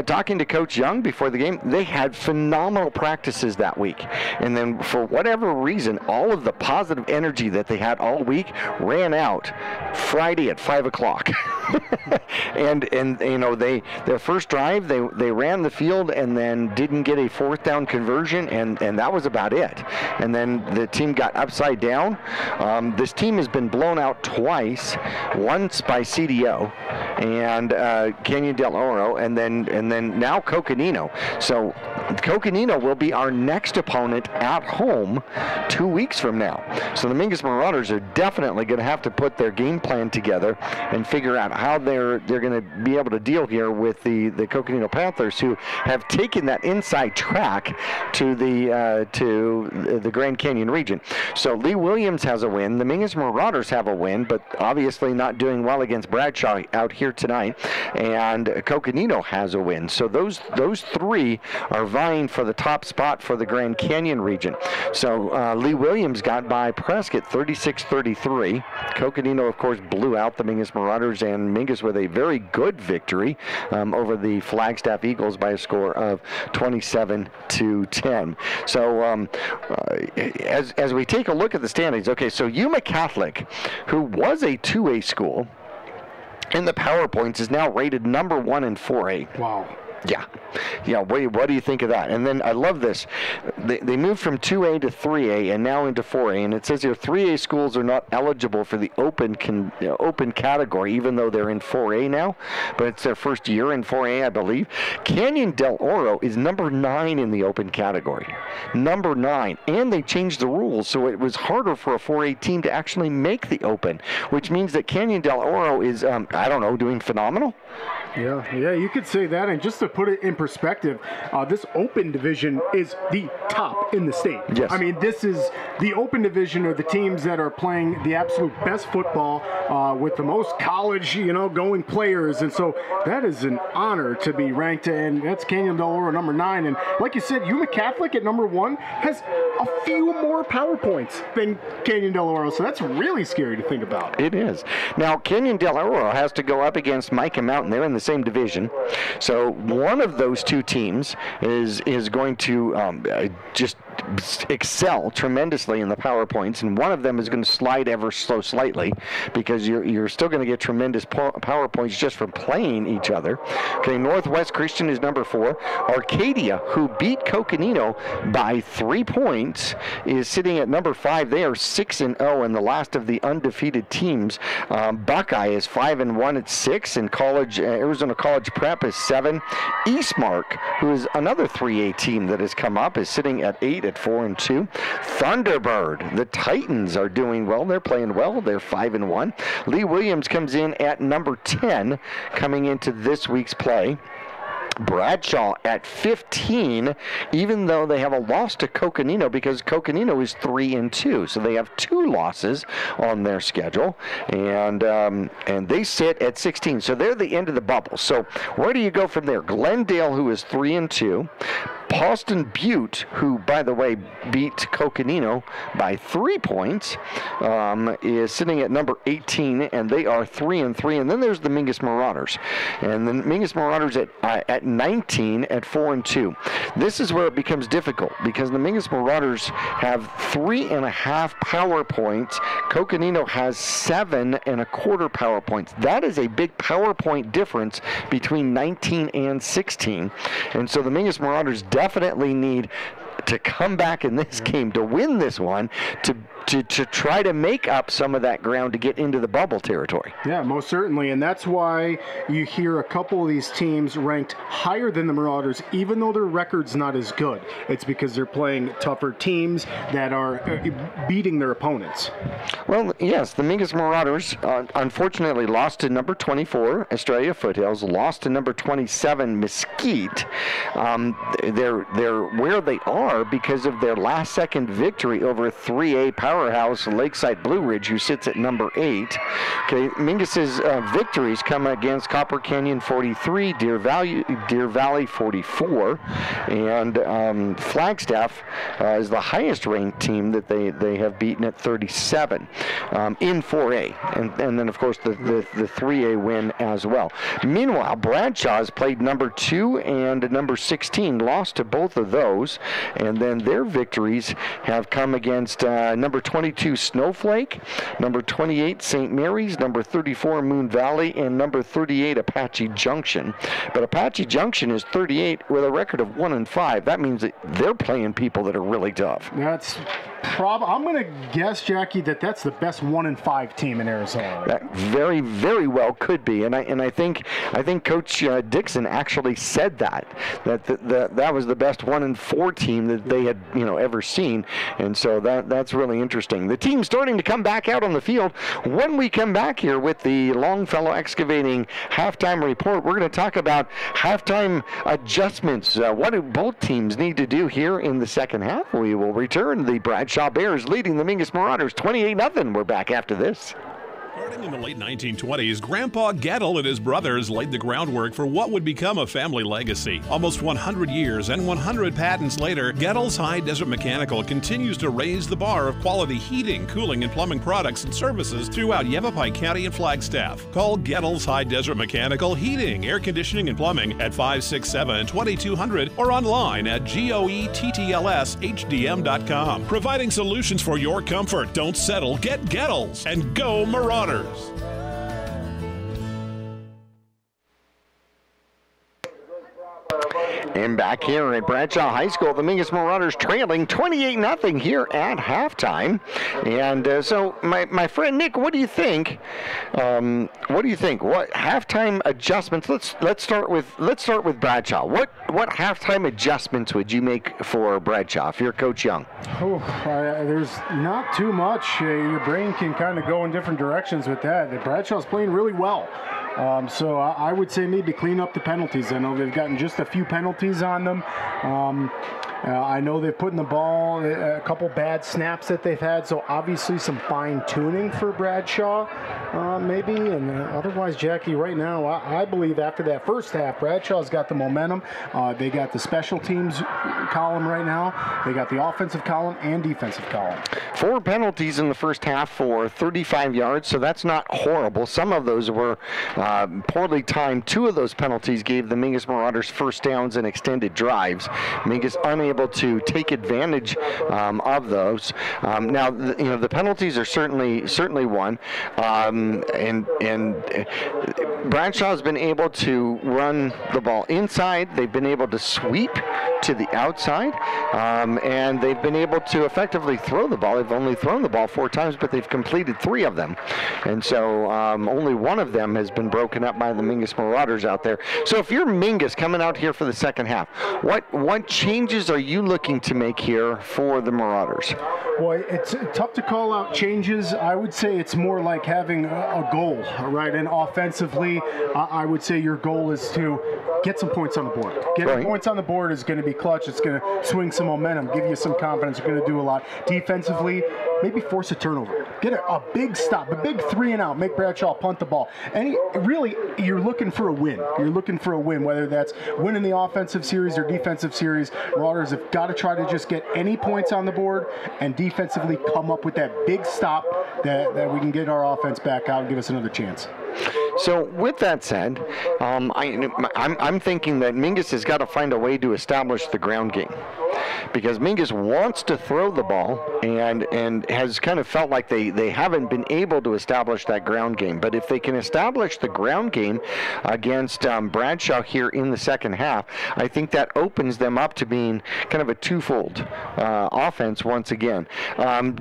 talking to Coach Young before the game, they had phenomenal practices that week, and then for whatever reason, all of the positive energy that they had all week ran out Friday at 5 o'clock. and their first drive, they ran the field and then didn't get a fourth down conversion, and that was about it. And then the team got upside down. This team has been blown out twice, once by CDO and Canyon del Oro, and then now Coconino. So Coconino will be our next opponent at home 2 weeks from now. So the Mingus Marauders are definitely going to have to put their game plan together and figure out how they're going to be able to deal here with the Coconino Panthers, who have taken that inside track to the Grand Canyon region. So Lee Williams has a win. The Mingus Marauders have a win, but obviously not doing well against Bradshaw out here tonight. And Coconino has a win. So those three are vying for the top spot for the Grand Canyon region. So Lee Williams got by Prescott 36-33. Coconino, of course, blew out the Mingus Marauders, and Mingus with a very good victory over the Flagstaff Eagles by a score of 27-10. So as we take a look at the standings, okay, so Yuma Catholic, who was a 2A school in the PowerPoints, is now rated number 1 in 4A. Wow. Yeah. What do you think of that? And then I love this. They moved from 2A to 3A and now into 4A. And it says here 3A schools are not eligible for the open category, even though they're in 4A now. But it's their first year in 4A, I believe. Canyon del Oro is number 9 in the open category. Number 9. And they changed the rules, so it was harder for a 4A team to actually make the open, which means that Canyon del Oro is, doing phenomenal. Yeah, you could say that. And just to put it in perspective, this Open Division is the top in the state. Yes. I mean, this is the Open Division are the teams that are playing the absolute best football with the most college, going players. And so that is an honor to be ranked, and that's Canyon Del Oro number 9. And like you said, Yuma Catholic at number 1 has a few more PowerPoints than Canyon Del Oro, so that's really scary to think about. It is. Now, Canyon Del Oro has to go up against Micah Mountain. They're in the same division. So one of those two teams is going to just excel tremendously in the PowerPoints, and one of them is going to slide ever so slightly because you're still going to get tremendous PowerPoints just from playing each other. Okay, Northwest Christian is number 4. Arcadia, who beat Coconino by 3 points, is sitting at number 5. They are 6-0 in the last of the undefeated teams. Buckeye is 5-1 at 6, and Arizona College Prep is 7. Eastmark, who is another 3A team that has come up, is sitting at 8 at 4-2. Thunderbird, the Titans, are doing well. They're playing well. They're 5-1. Lee Williams comes in at number 10 coming into this week's play. Bradshaw at 15, even though they have a loss to Coconino because Coconino is 3-2, so they have 2 losses on their schedule, and they sit at 16, so they're the end of the bubble. So where do you go from there? Glendale, who is 3-2. Paulston Butte, who, by the way, beat Coconino by 3 points, is sitting at number 18, and they are 3-3. And then there's the Mingus Marauders. And the Mingus Marauders at 19 at 4-2. This is where it becomes difficult because the Mingus Marauders have 3.5 power points. Coconino has 7.25 power points. That is a big power point difference between 19 and 16. And so the Mingus Marauders definitely need to come back in this game to win this one to try to make up some of that ground to get into the bubble territory. Yeah, most certainly, and that's why you hear a couple of these teams ranked higher than the Marauders, even though their record's not as good. It's because they're playing tougher teams that are beating their opponents. Well, yes, the Mingus Marauders unfortunately lost to number 24, Australia Foothills, lost to number 27, Mesquite. They're where they are because of their last-second victory over 3A powerhouse Lakeside Blue Ridge, who sits at number 8. Okay, Mingus's victories come against Copper Canyon 43, Deer Valley 44, and Flagstaff is the highest-ranked team that they have beaten at 37 in 4A, and then of course the 3A win as well. Meanwhile, Bradshaw has played number 2 and number 16, lost to both of those, and then their victories have come against number 22 Snowflake, number 28 St. Mary's, number 34 Moon Valley, and number 38 Apache Junction. But Apache Junction is 38 with a record of 1-5. That means that they're playing people that are really tough. I'm going to guess, Jackie, that's the best 1-5 team in Arizona. That very, very well could be, and I think Coach Dixon actually said that was the best 1-4 team that they had ever seen, and so that's really interesting. The team's starting to come back out on the field. When we come back here with the Longfellow Excavating halftime report, we're going to talk about halftime adjustments. What do both teams need to do here in the second half? We will return. The Bradshaw Bears leading the Mingus Marauders 28-0. We're back after this. Starting in the late 1920s, Grandpa Gettle and his brothers laid the groundwork for what would become a family legacy. Almost 100 years and 100 patents later, Gettle's High Desert Mechanical continues to raise the bar of quality heating, cooling, and plumbing products and services throughout Yavapai County and Flagstaff. Call Gettle's High Desert Mechanical Heating, Air Conditioning, and Plumbing at 567-2200 or online at goettlshdm.com. Providing solutions for your comfort. Don't settle. Get Gettle's and go Marauders. And back here at Bradshaw High School, the Mingus Marauders trailing 28-0 here at halftime. And so, my friend Nick, what do you think? What halftime adjustments? Let's start with Bradshaw. What halftime adjustments would you make for Bradshaw if you're Coach Young? There's not too much. Your brain can kind of go in different directions with that. Bradshaw's playing really well. So I would say maybe clean up the penalties. I know they've gotten just a few penalties on them. I know they've put in the ball a couple bad snaps that they've had, so obviously some fine-tuning for Bradshaw, maybe. And otherwise, Jackie, right now, I believe after that first half, Bradshaw's got the momentum. They got the special teams column right now. They got the offensive column and defensive column. 4 penalties in the first half for 35 yards, so that's not horrible. Some of those were poorly timed. 2 of those penalties gave the Mingus Marauders first downs and extended drives. Mingus unable to take advantage of those. Now, the penalties are certainly one, and Bradshaw's been able to run the ball inside. They've been able to sweep to the outside, and they've been able to effectively throw the ball. They've only thrown the ball 4 times, but they've completed 3 of them, and so only 1 of them has been broken up by the Mingus Marauders out there. So if you're Mingus coming out here for the second half, what changes are you looking to make here for the Marauders? Boy, it's tough to call out changes. I would say it's more like having a goal, right? And offensively, I would say your goal is to get some points on the board. Getting points on the board is going to be clutch. It's going to swing some momentum, give you some confidence. You're going to do a lot. Defensively, maybe force a turnover. Get a big stop, a big 3 and out. Make Bradshaw punt the ball. Really, you're looking for a win. You're looking for a win, whether that's winning the offensive series or defensive series. Marauders have got to try to just get any points on the board and defensively come up with that big stop that we can get our offense back out and give us another chance. So with that said, I'm thinking that Mingus has got to find a way to establish the ground game, because Mingus wants to throw the ball and has kind of felt like they haven't been able to establish that ground game. But if they can establish the ground game against Bradshaw here in the second half, I think that opens them up to being kind of a twofold offense once again.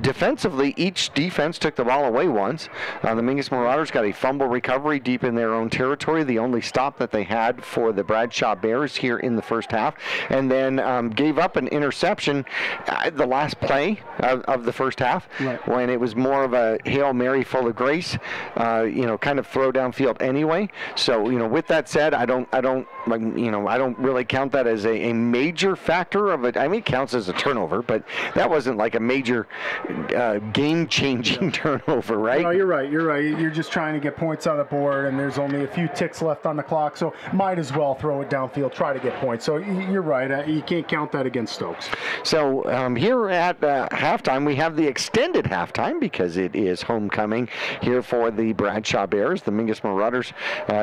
Defensively, each defense took the ball away once. The Mingus Marauders got a fumble recovery deep in their own territory, the only stop that they had for the Bradshaw Bears here in the first half, and then gave up an interception the last play of the first half, when it was more of a Hail Mary full of grace, kind of throw downfield anyway. So, with that said, I don't really count that as a major factor of it. I mean, it counts as a turnover, but that wasn't like a major game-changing turnover, right? No, you're right. You're just trying to get points on the board, and there's only a few ticks left on the clock, so might as well throw it downfield, try to get points. So you're right. You can't count that against Stokes. So here at halftime, we have the extended halftime because it is homecoming here for the Bradshaw Bears, the Mingus Marauders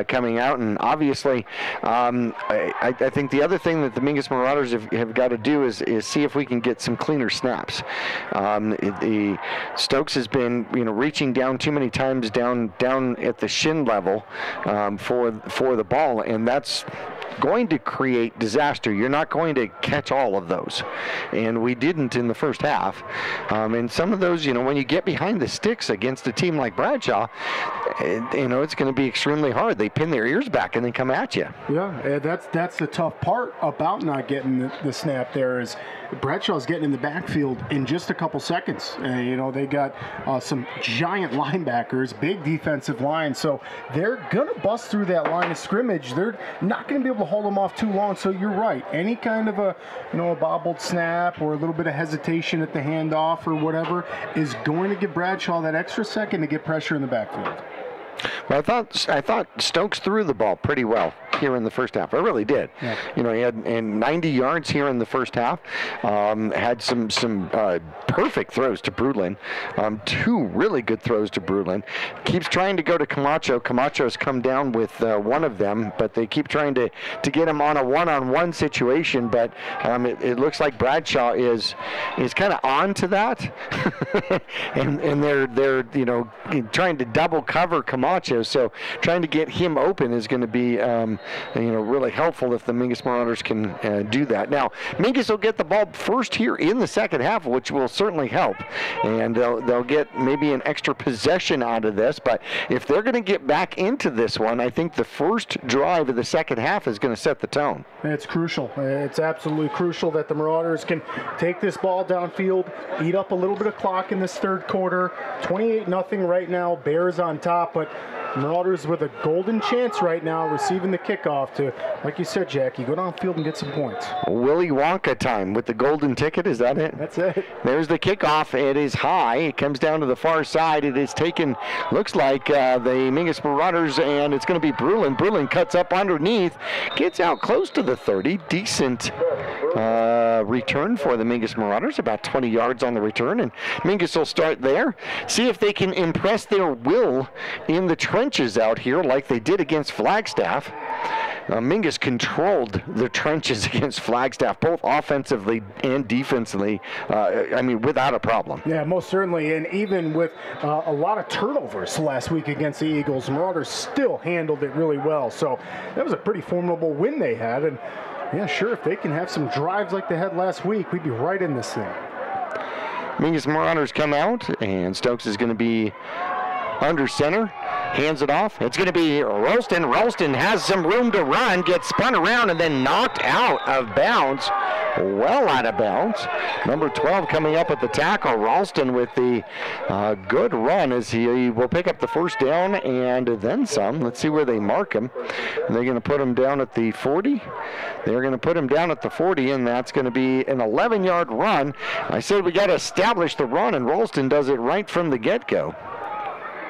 coming out. And obviously, I think the other thing that the Mingus Marauders have got to do is see if we can get some cleaner snaps. The Stokes has been reaching down too many times down at the shin level for the ball, and that's going to create disaster. You're not going to catch all of those, and we didn't in the first half. And some of those, when you get behind the sticks against a team like Bradshaw, it's going to be extremely hard. They pin their ears back and then come at you. Yeah, that's the tough part about not getting the snap there is Bradshaw's getting in the backfield in just a couple seconds. They got some giant linebackers, big defensive line, so they're going to bust through that line of scrimmage. They're not going to be able to hold them off too long. So you're right. Any kind of a bobbled snap or a little bit of hesitation at the handoff or whatever is going to give Bradshaw that extra second to get pressure in the backfield. Well, I thought Stokes threw the ball pretty well here in the first half. I really did. Yeah. He had 90 yards here in the first half. Had some perfect throws to Brudlin. 2 really good throws to Brudlin. Keeps trying to go to Camacho. Camacho's come down with one of them, but they keep trying to get him on a one-on-one situation. But it looks like Bradshaw is kind of on to that, and they're trying to double cover Camacho. So trying to get him open is going to be really helpful if the Mingus Marauders can do that. Now, Mingus will get the ball first here in the second half, which will certainly help, and they'll get maybe an extra possession out of this. But if they're going to get back into this one, I think the first drive of the second half is going to set the tone. It's crucial. It's absolutely crucial that the Marauders can take this ball downfield, eat up a little bit of clock in this third quarter. 28-0 right now, Bears on top, but Marauders with a golden chance right now, receiving the kickoff to, like you said, Jackie, go downfield and get some points. Willy Wonka time with the golden ticket, is that it? That's it. There's the kickoff. It is high. It comes down to the far side. It is taken, looks like the Mingus Marauders, and it's going to be Brulin. Brulin cuts up underneath, gets out close to the 30. Decent return for the Mingus Marauders, about 20 yards on the return, and Mingus will start there. See if they can impress their will in the trenches out here like they did against Flagstaff. Mingus controlled the trenches against Flagstaff, both offensively and defensively, without a problem. Yeah, most certainly, and even with a lot of turnovers last week against the Eagles, Marauders still handled it really well. So that was a pretty formidable win they had, and yeah, sure, if they can have some drives like they had last week, we'd be right in this thing. Mingus Marauders come out, and Stokes is going to be under center, hands it off. It's going to be Ralston. Ralston has some room to run, gets spun around, and then knocked out of bounds. Well out of bounds. Number 12 coming up at the tackle. Ralston with the good run as he will pick up the first down and then some. Let's see where they mark him. They're going to put him down at the 40. They're going to put him down at the 40, and that's going to be an 11-yard run. I said we got to establish the run, and Ralston does it right from the get-go.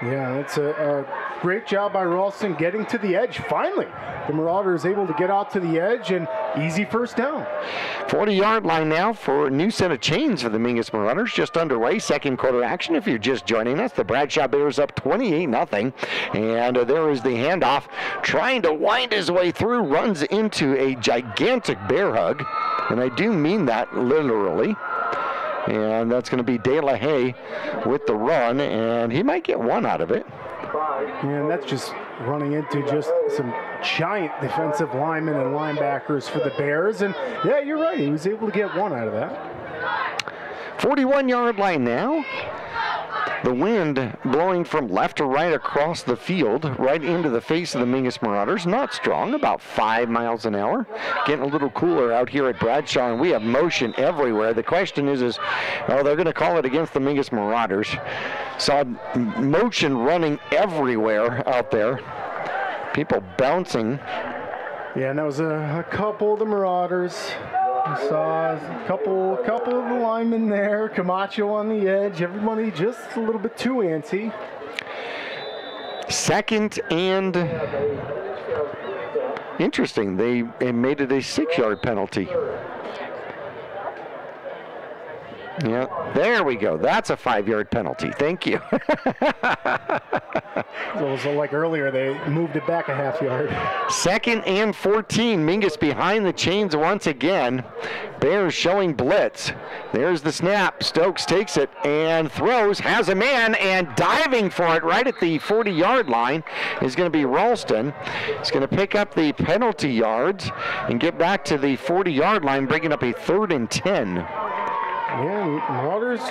Yeah, that's a great job by Ralston getting to the edge. Finally, the Marauders able to get out to the edge and easy first down. 40-yard line now for a new set of chains for the Mingus Marauders. Just underway, second quarter action. If you're just joining us, the Bradshaw Bears up 28-0. And there is the handoff. Trying to wind his way through, runs into a gigantic bear hug. And I do mean that literally. And that's going to be De La Haye with the run, and he might get one out of it. And that's just running into just some giant defensive linemen and linebackers for the Bears. And yeah, you're right, he was able to get one out of that. 41-yard line now. The wind blowing from left to right across the field, right into the face of the Mingus Marauders. Not strong, about 5 miles an hour. Getting a little cooler out here at Bradshaw, and we have motion everywhere. The question is they're going to call it against the Mingus Marauders. Saw motion running everywhere out there. People bouncing. Yeah, and that was a couple of the Marauders. I saw a couple of the linemen there, Camacho on the edge, everybody just a little bit too antsy. Second and interesting, they made it a 6-yard penalty. Yeah, there we go. That's a 5-yard penalty. Thank you. So like earlier, they moved it back a half yard. Second and 14. Mingus behind the chains once again. Bears showing blitz. There's the snap. Stokes takes it and throws, has a man, and diving for it right at the 40-yard line is going to be Ralston. He's going to pick up the penalty yards and get back to the 40-yard line, bringing up a 3rd and 10. Yeah, Marauders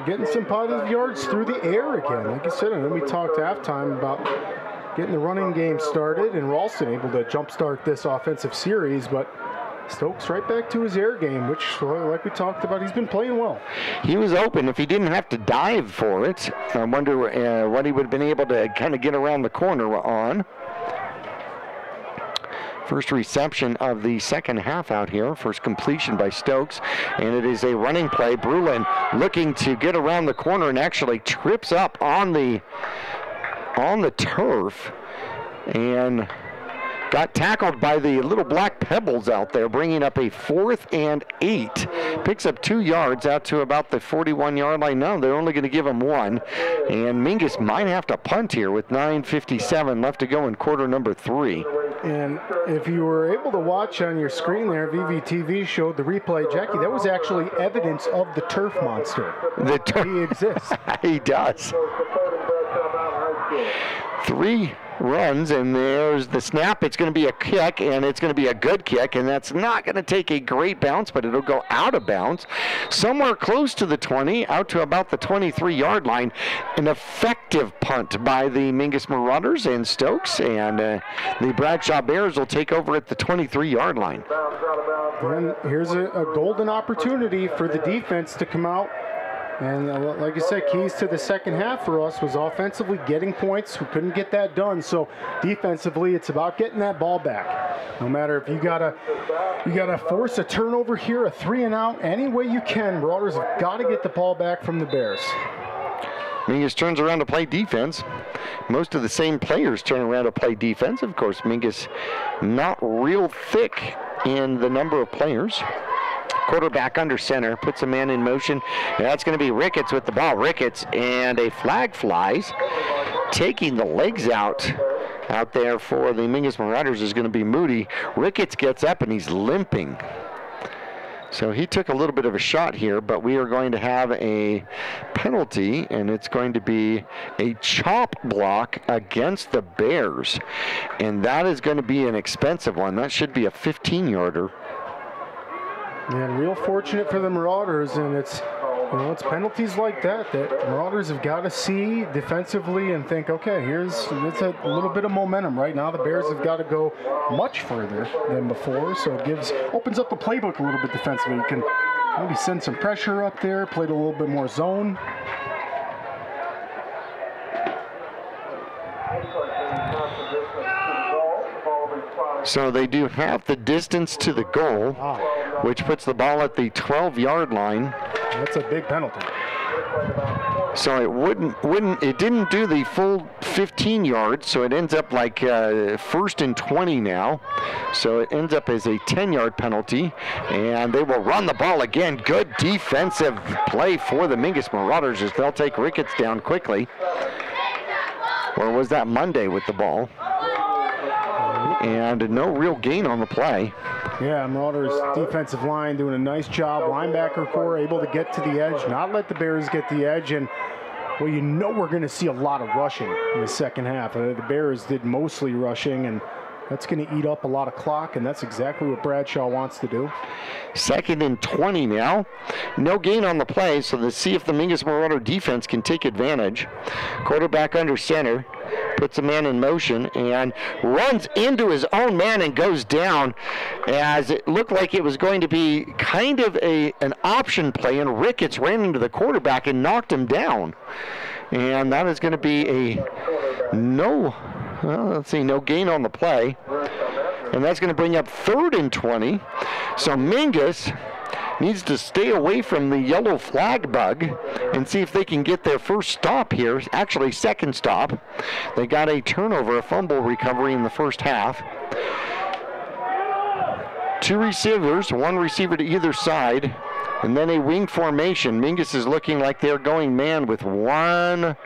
getting some positive yards through the air again. Like I said, and then we talked halftime about getting the running game started, and Ralston able to jumpstart this offensive series, but Stokes right back to his air game, which, like we talked about, he's been playing well. He was open. If he didn't have to dive for it, I wonder what he would have been able to kind of get around the corner on. First reception of the second half out here. First completion by Stokes. And it is a running play. Brulin looking to get around the corner and actually trips up on the turf. And got tackled by the little black pebbles out there, bringing up a 4th and 8. Picks up 2 yards out to about the 41-yard line. No, they're only going to give him 1. And Mingus might have to punt here with 9:57 left to go in quarter number 3. And if you were able to watch on your screen there, VVTV showed the replay, Jackie, that was actually evidence of the turf monster. He exists. He does. 3 runs, and there's the snap. It's going to be a kick, and it's going to be a good kick, and that's not going to take a great bounce, but it'll go out of bounds somewhere close to the 20, out to about the 23-yard line. An effective punt by the Mingus Marauders and Stokes, and the Bradshaw Bears will take over at the 23-yard line. And here's a golden opportunity for the defense to come out And like I said, keys to the second half for us was offensively getting points. We couldn't get that done. So defensively, it's about getting that ball back. No matter if you gotta force a turnover here, a 3-and-out, any way you can. Marauders have got to get the ball back from the Bears. Mingus turns around to play defense. Most of the same players turn around to play defense. Of course, Mingus not real thick in the number of players. Quarterback under center, puts a man in motion. That's going to be Ricketts with the ball. Ricketts, and a flag flies. Taking the legs out there for the Mingus Marauders is going to be Moody. Ricketts gets up and he's limping. So he took a little bit of a shot here, but we are going to have a penalty, and it's going to be a chop block against the Bears. And that is going to be an expensive one. That should be a 15-yarder. And real fortunate for the Marauders, and it's penalties like that Marauders have got to see defensively and think, okay, it's a little bit of momentum right now. The Bears have got to go much further than before, so it opens up the playbook a little bit defensively. You can maybe send some pressure up there, play a little bit more zone. So they do half the distance to the goal, which puts the ball at the 12-yard line. That's a big penalty. So it didn't do the full 15 yards, so it ends up like 1st and 20 now. So it ends up as a 10-yard penalty, and they will run the ball again. Good defensive play for the Mingus Marauders as they'll take Ricketts down quickly. Or was that Monday with the ball? And no real gain on the play. Yeah, Marauders defensive line doing a nice job. Linebacker core able to get to the edge, not let the Bears get the edge. And, well, you know we're going to see a lot of rushing in the second half. The Bears did mostly rushing, and that's going to eat up a lot of clock, and that's exactly what Bradshaw wants to do. 2nd and 20 now. No gain on the play, so let's see if the Mingus Marauder defense can take advantage. Quarterback under center. Puts a man in motion and runs into his own man and goes down, as it looked like it was going to be kind of an option play, and Ricketts ran into the quarterback and knocked him down. And that is going to be no gain on the play. And that's going to bring up 3rd and 20. So Mingus needs to stay away from the yellow flag bug and see if they can get their first stop here. Actually, second stop. They got a turnover, a fumble recovery in the first half. 2 receivers, 1 receiver to either side, and then a wing formation. Mingus is looking like they're going man with 1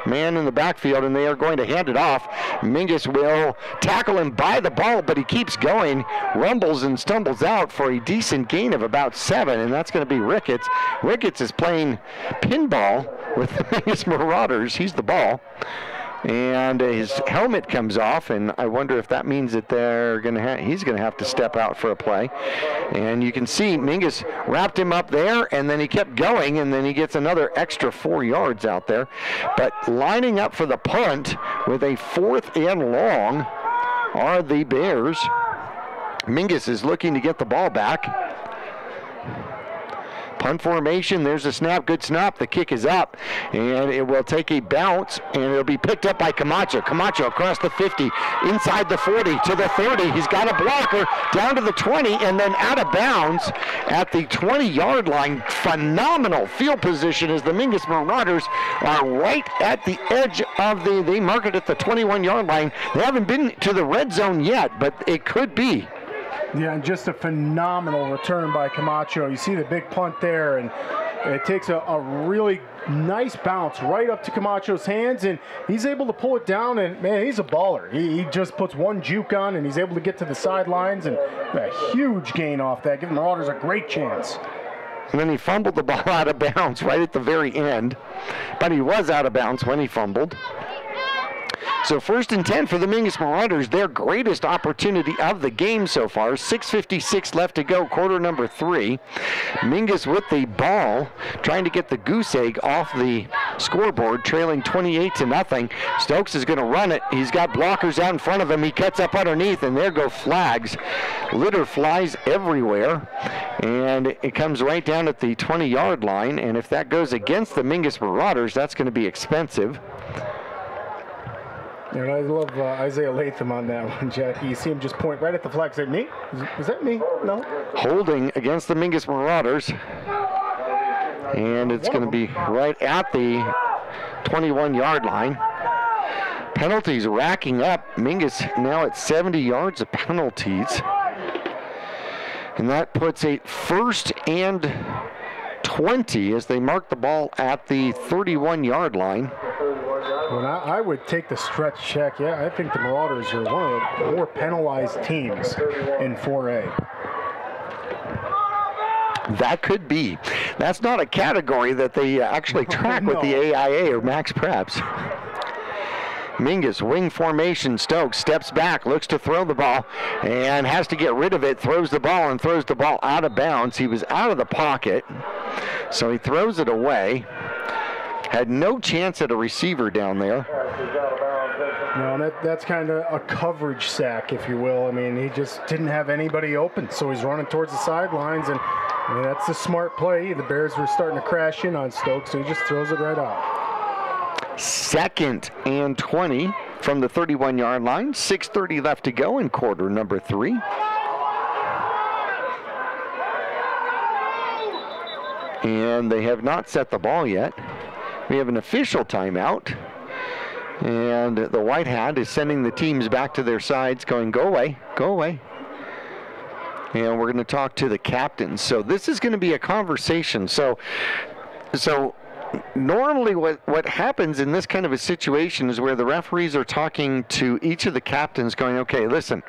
man in the backfield, and they are going to hand it off. Mingus will tackle him by the ball, but he keeps going, rumbles and stumbles out for a decent gain of about 7, and that's going to be Ricketts. Ricketts is playing pinball with the Mingus Marauders. He's the ball. And his helmet comes off, and I wonder if that means that he's going to have to step out for a play. And you can see Mingus wrapped him up there, and then he kept going, and then he gets another extra 4 yards out there. But lining up for the punt with a 4th and long are the Bears. Mingus is looking to get the ball back. Punt formation, there's a snap, good snap. The kick is up, and it will take a bounce, and it'll be picked up by Camacho. Camacho across the 50, inside the 40, to the 30. He's got a blocker, down to the 20, and then out of bounds at the 20-yard line. Phenomenal field position as the Mingus Marauders are right at the edge of they mark it at the 21-yard line. They haven't been to the red zone yet, but it could be. Yeah, and just a phenomenal return by Camacho. You see the big punt there, and it takes a really nice bounce right up to Camacho's hands, and he's able to pull it down, and, man, he's a baller. He just puts 1 juke on, and he's able to get to the sidelines, and a huge gain off that, giving the Marauders a great chance. And then he fumbled the ball out of bounds right at the very end, but he was out of bounds when he fumbled. So So 1st and 10 for the Mingus Marauders, their greatest opportunity of the game so far. 6:56 left to go, quarter number 3. Mingus with the ball, trying to get the goose egg off the scoreboard, trailing 28-0. Stokes is going to run it. He's got blockers out in front of him. He cuts up underneath, and there go flags. Litter flies everywhere, and it comes right down at the 20-yard line, and if that goes against the Mingus Marauders, that's going to be expensive. And I love Isaiah Latham on that one, Jackie. You see him just point right at the flag. Is that me? Is that me? No? Holding against the Mingus Marauders. And it's going to be right at the 21-yard line. Penalties racking up. Mingus now at 70 yards of penalties. And that puts a 1st and 20 as they mark the ball at the 31-yard line. Well, I would take the stretch check. Yeah, I think the Marauders are one of the more penalized teams in 4A. That could be. That's not a category that they actually track with the AIA or Max Preps. Mingus, wing formation. Stokes steps back, looks to throw the ball, and has to get rid of it. Throws the ball and throws the ball out of bounds. He was out of the pocket, so he throws it away. Had no chance at a receiver down there. No, that's kind of a coverage sack, if you will. I mean, he just didn't have anybody open, so he's running towards the sidelines, and I mean, that's a smart play. The Bears were starting to crash in on Stokes, so he just throws it right out. 2nd and 20 from the 31-yard line. 6:30 left to go in quarter number 3. And they have not set the ball yet. We have an official timeout. And the White Hat is sending the teams back to their sides, going, go away, go away. And we're going to talk to the captains. So this is going to be a conversation. So normally what happens in this kind of a situation is where the referees are talking to each of the captains going, okay, listen,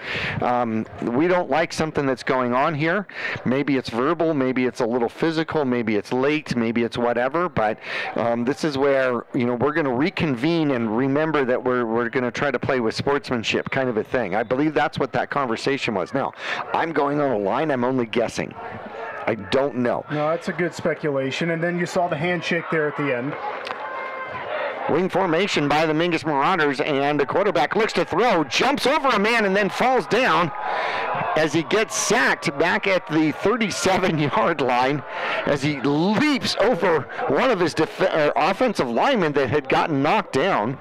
we don't like something that's going on here. Maybe it's verbal, maybe it's a little physical, maybe it's late, maybe it's whatever, but this is where, you know, we're going to reconvene and remember that we're going to try to play with sportsmanship kind of a thing. I believe that's what that conversation was. Now, I'm going on a line, I'm only guessing. I don't know. No, that's a good speculation. And then you saw the handshake there at the end. Wing formation by the Mingus Marauders, and the quarterback looks to throw, jumps over a man, and then falls down as he gets sacked back at the 37-yard line as he leaps over one of his offensive linemen that had gotten knocked down.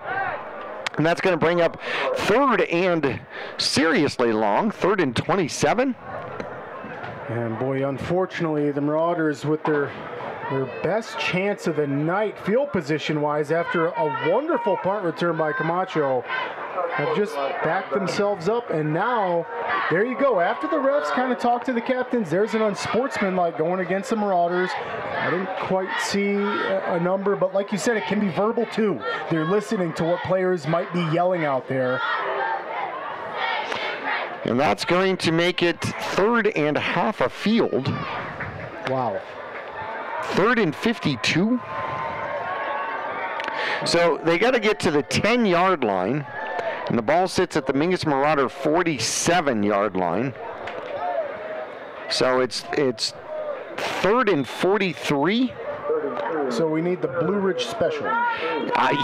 And that's going to bring up 3rd and seriously long, 3rd and 27. And boy, unfortunately, the Marauders with their best chance of the night field position-wise after a wonderful punt return by Camacho have just backed themselves up. And now, there you go. After the refs kind of talk to the captains, there's an unsportsmanlike going against the Marauders. I didn't quite see a number, but like you said, it can be verbal too. They're listening to what players might be yelling out there. And that's going to make it 3rd and half a field. Wow. 3rd and 52. So they got to get to the 10-yard line. And the ball sits at the Mingus Marauder 47-yard line. So it's 3rd and 43. So we need the Blue Ridge Special.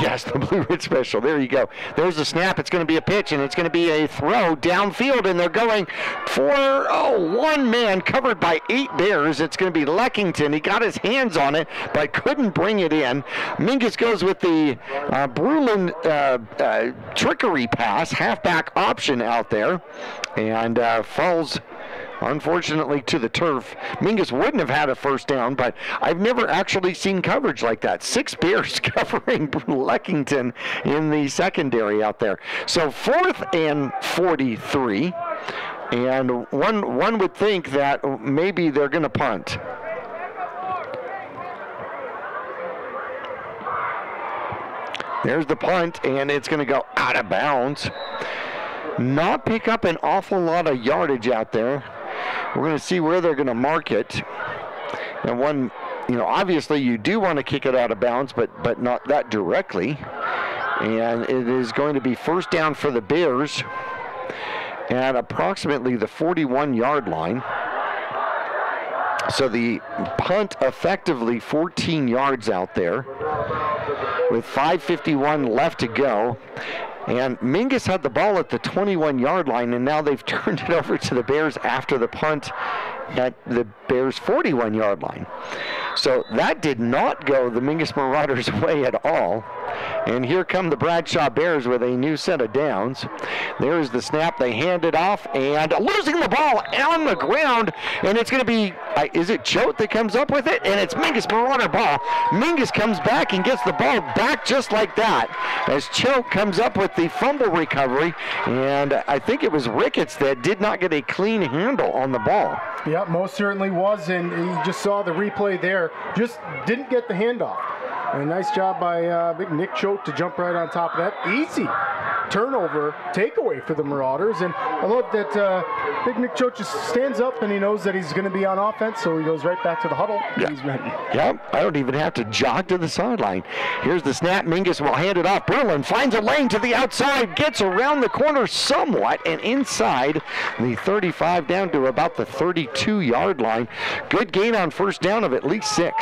Yes, the Blue Ridge Special. There you go. There's the snap. It's going to be a pitch, and it's going to be a throw downfield, and they're going for, one man covered by 8 Bears. It's going to be Leckington. He got his hands on it, but couldn't bring it in. Mingus goes with the Brulin trickery pass, halfback option out there, and falls unfortunately to the turf. Mingus wouldn't have had a first down, but I've never actually seen coverage like that. 6 Bears covering Leckington in the secondary out there. So 4th and 43, and one would think that maybe they're going to punt. There's the punt, and it's going to go out of bounds. Not pick up an awful lot of yardage out there. We're going to see where they're going to mark it. And obviously you do want to kick it out of bounds, but not that directly. And it is going to be first down for the Bears at approximately the 41-yard line. So the punt effectively 14 yards out there with 5:51 left to go. And Mingus had the ball at the 21-yard line, and now they've turned it over to the Bears after the punt at the Bears' 41-yard line. So that did not go the Mingus Marauders' way at all. And here come the Bradshaw Bears with a new set of downs. There's the snap. They hand it off, and losing the ball on the ground. And it's going to be, is it Choate that comes up with it? And it's Mingus Marauder ball. Mingus comes back and gets the ball back just like that as Choate comes up with the fumble recovery. And I think it was Ricketts that did not get a clean handle on the ball. Yep, most certainly was, and you just saw the replay there. Just didn't get the handoff. And a nice job by big Nick Choate to jump right on top of that. Easy turnover takeaway for the Marauders. And I love that big Nick Choate just stands up and he knows that he's going to be on offense, so he goes right back to the huddle. Yeah. He's ready. Yep, I don't even have to jog to the sideline. Here's the snap. Mingus will hand it off. Berlin finds a lane to the outside, gets around the corner somewhat, and inside the 35 down to about the 32-yard line. Good gain on first down of at least 6.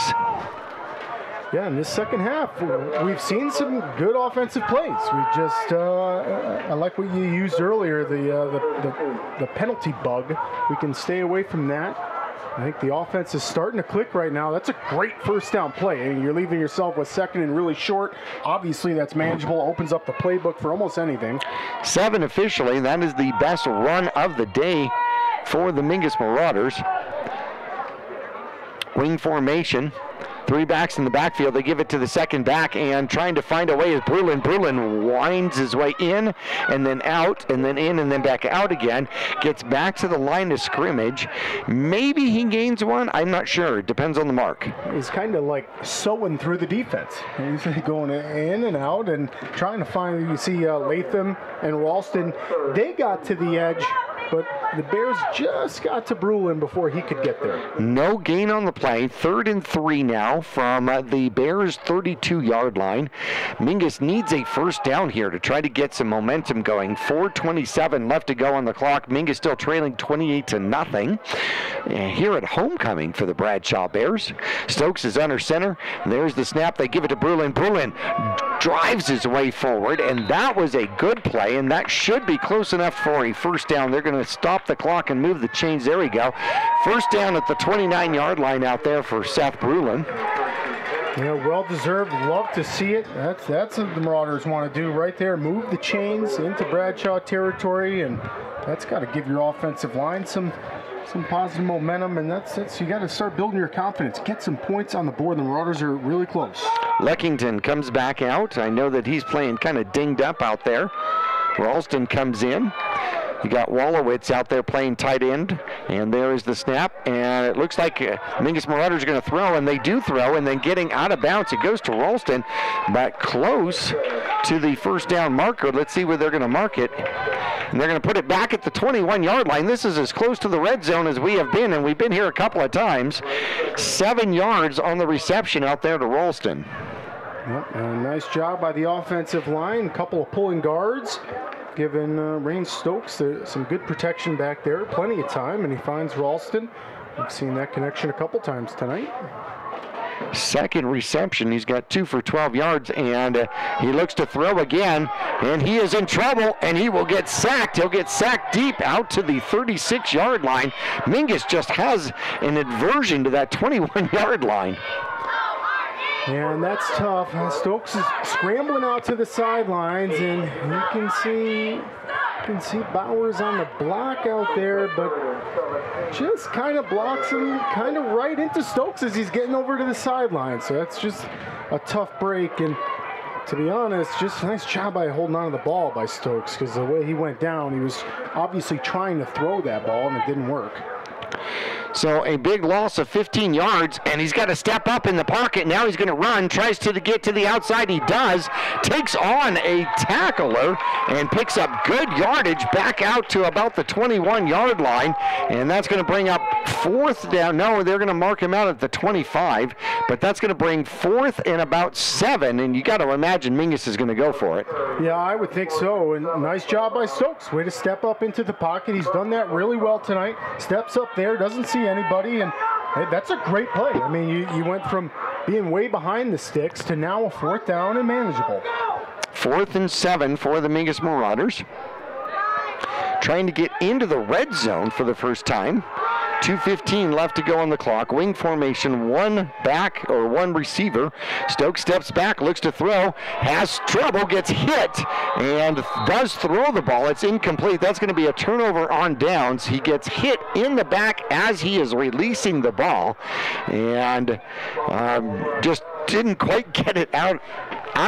Yeah, in this second half, we've seen some good offensive plays. We just, I like what you used earlier, the penalty bug. We can stay away from that. I think the offense is starting to click right now. That's a great first down play. I mean, you're leaving yourself with second and really short. Obviously, that's manageable. Opens up the playbook for almost anything. 7 officially. That is the best run of the day for the Mingus Marauders. Wing formation. 3 backs in the backfield. They give it to the second back, and trying to find a way is Brulin. Brulin winds his way in and then out and then in and then back out again. Gets back to the line of scrimmage. Maybe he gains one. I'm not sure. It depends on the mark. He's kind of like sewing through the defense. He's going in and out and trying to find, you see Latham and Ralston. They got to the edge, but the Bears just got to Brulin before he could get there. No gain on the play. 3rd and 3 now from the Bears' 32-yard line. Mingus needs a first down here to try to get some momentum going. 4:27 left to go on the clock. Mingus still trailing 28-0. Here at homecoming for the Bradshaw Bears. Stokes is under center. There's the snap. They give it to Brulin. Brulin drives his way forward, and that was a good play, and that should be close enough for a first down. They're going to stop the clock and move the chains. There we go. First down at the 29-yard line out there for Seth Brulin. Yeah, well-deserved. Love to see it. That's what the Marauders want to do right there. Move the chains into Bradshaw territory, and that's got to give your offensive line some positive momentum, and that's you got to start building your confidence. Get some points on the board. The Marauders are really close. Leckington comes back out. I know that he's playing kind of dinged up out there. Ralston comes in. You got Wallowitz out there playing tight end, and there is the snap, and it looks like Mingus Marauders are going to throw, and they do throw, and then getting out of bounds, it goes to Ralston, but close to the first down marker. Let's see where they're going to mark it. And they're going to put it back at the 21-yard line. This is as close to the red zone as we have been, and we've been here a couple of times. 7 yards on the reception out there to Ralston. Yep, a nice job by the offensive line. A couple of pulling guards, giving Rain Stokes some good protection back there. Plenty of time, and he finds Ralston. We've seen that connection a couple times tonight. Second reception. He's got 2 for 12 yards, and he looks to throw again, and he is in trouble, and he will get sacked. He'll get sacked deep out to the 36-yard line. Mingus just has an aversion to that 21-yard line. Yeah, and that's tough. Stokes is scrambling out to the sidelines, and you can see Bowers on the block out there, but just kind of blocks him kind of right into Stokes as he's getting over to the sideline. So that's just a tough break, and to be honest, just a nice job by holding on to the ball by Stokes, because the way he went down, he was obviously trying to throw that ball, and it didn't work. So a big loss of 15 yards, and he's got to step up in the pocket. Now he's going to run, tries to get to the outside. He does, takes on a tackler and picks up good yardage back out to about the 21-yard line, and that's going to bring up 4th down. No, they're going to mark him out at the 25, but that's going to bring 4th and about 7, and you got to imagine Mingus is going to go for it. Yeah, I would think so, and nice job by Stokes. Way to step up into the pocket. He's done that really well tonight. Steps up there, doesn't see anybody, and hey, that's a great play. I mean, you went from being way behind the sticks to now a 4th down and manageable. 4th and 7 for the Mingus Marauders. Trying to get into the red zone for the first time. 2:15 left to go on the clock. Wing formation, 1 back or 1 receiver. Stokes steps back, looks to throw, has trouble, gets hit, and does throw the ball. It's incomplete. That's going to be a turnover on downs. He gets hit in the back as he is releasing the ball, and just didn't quite get it out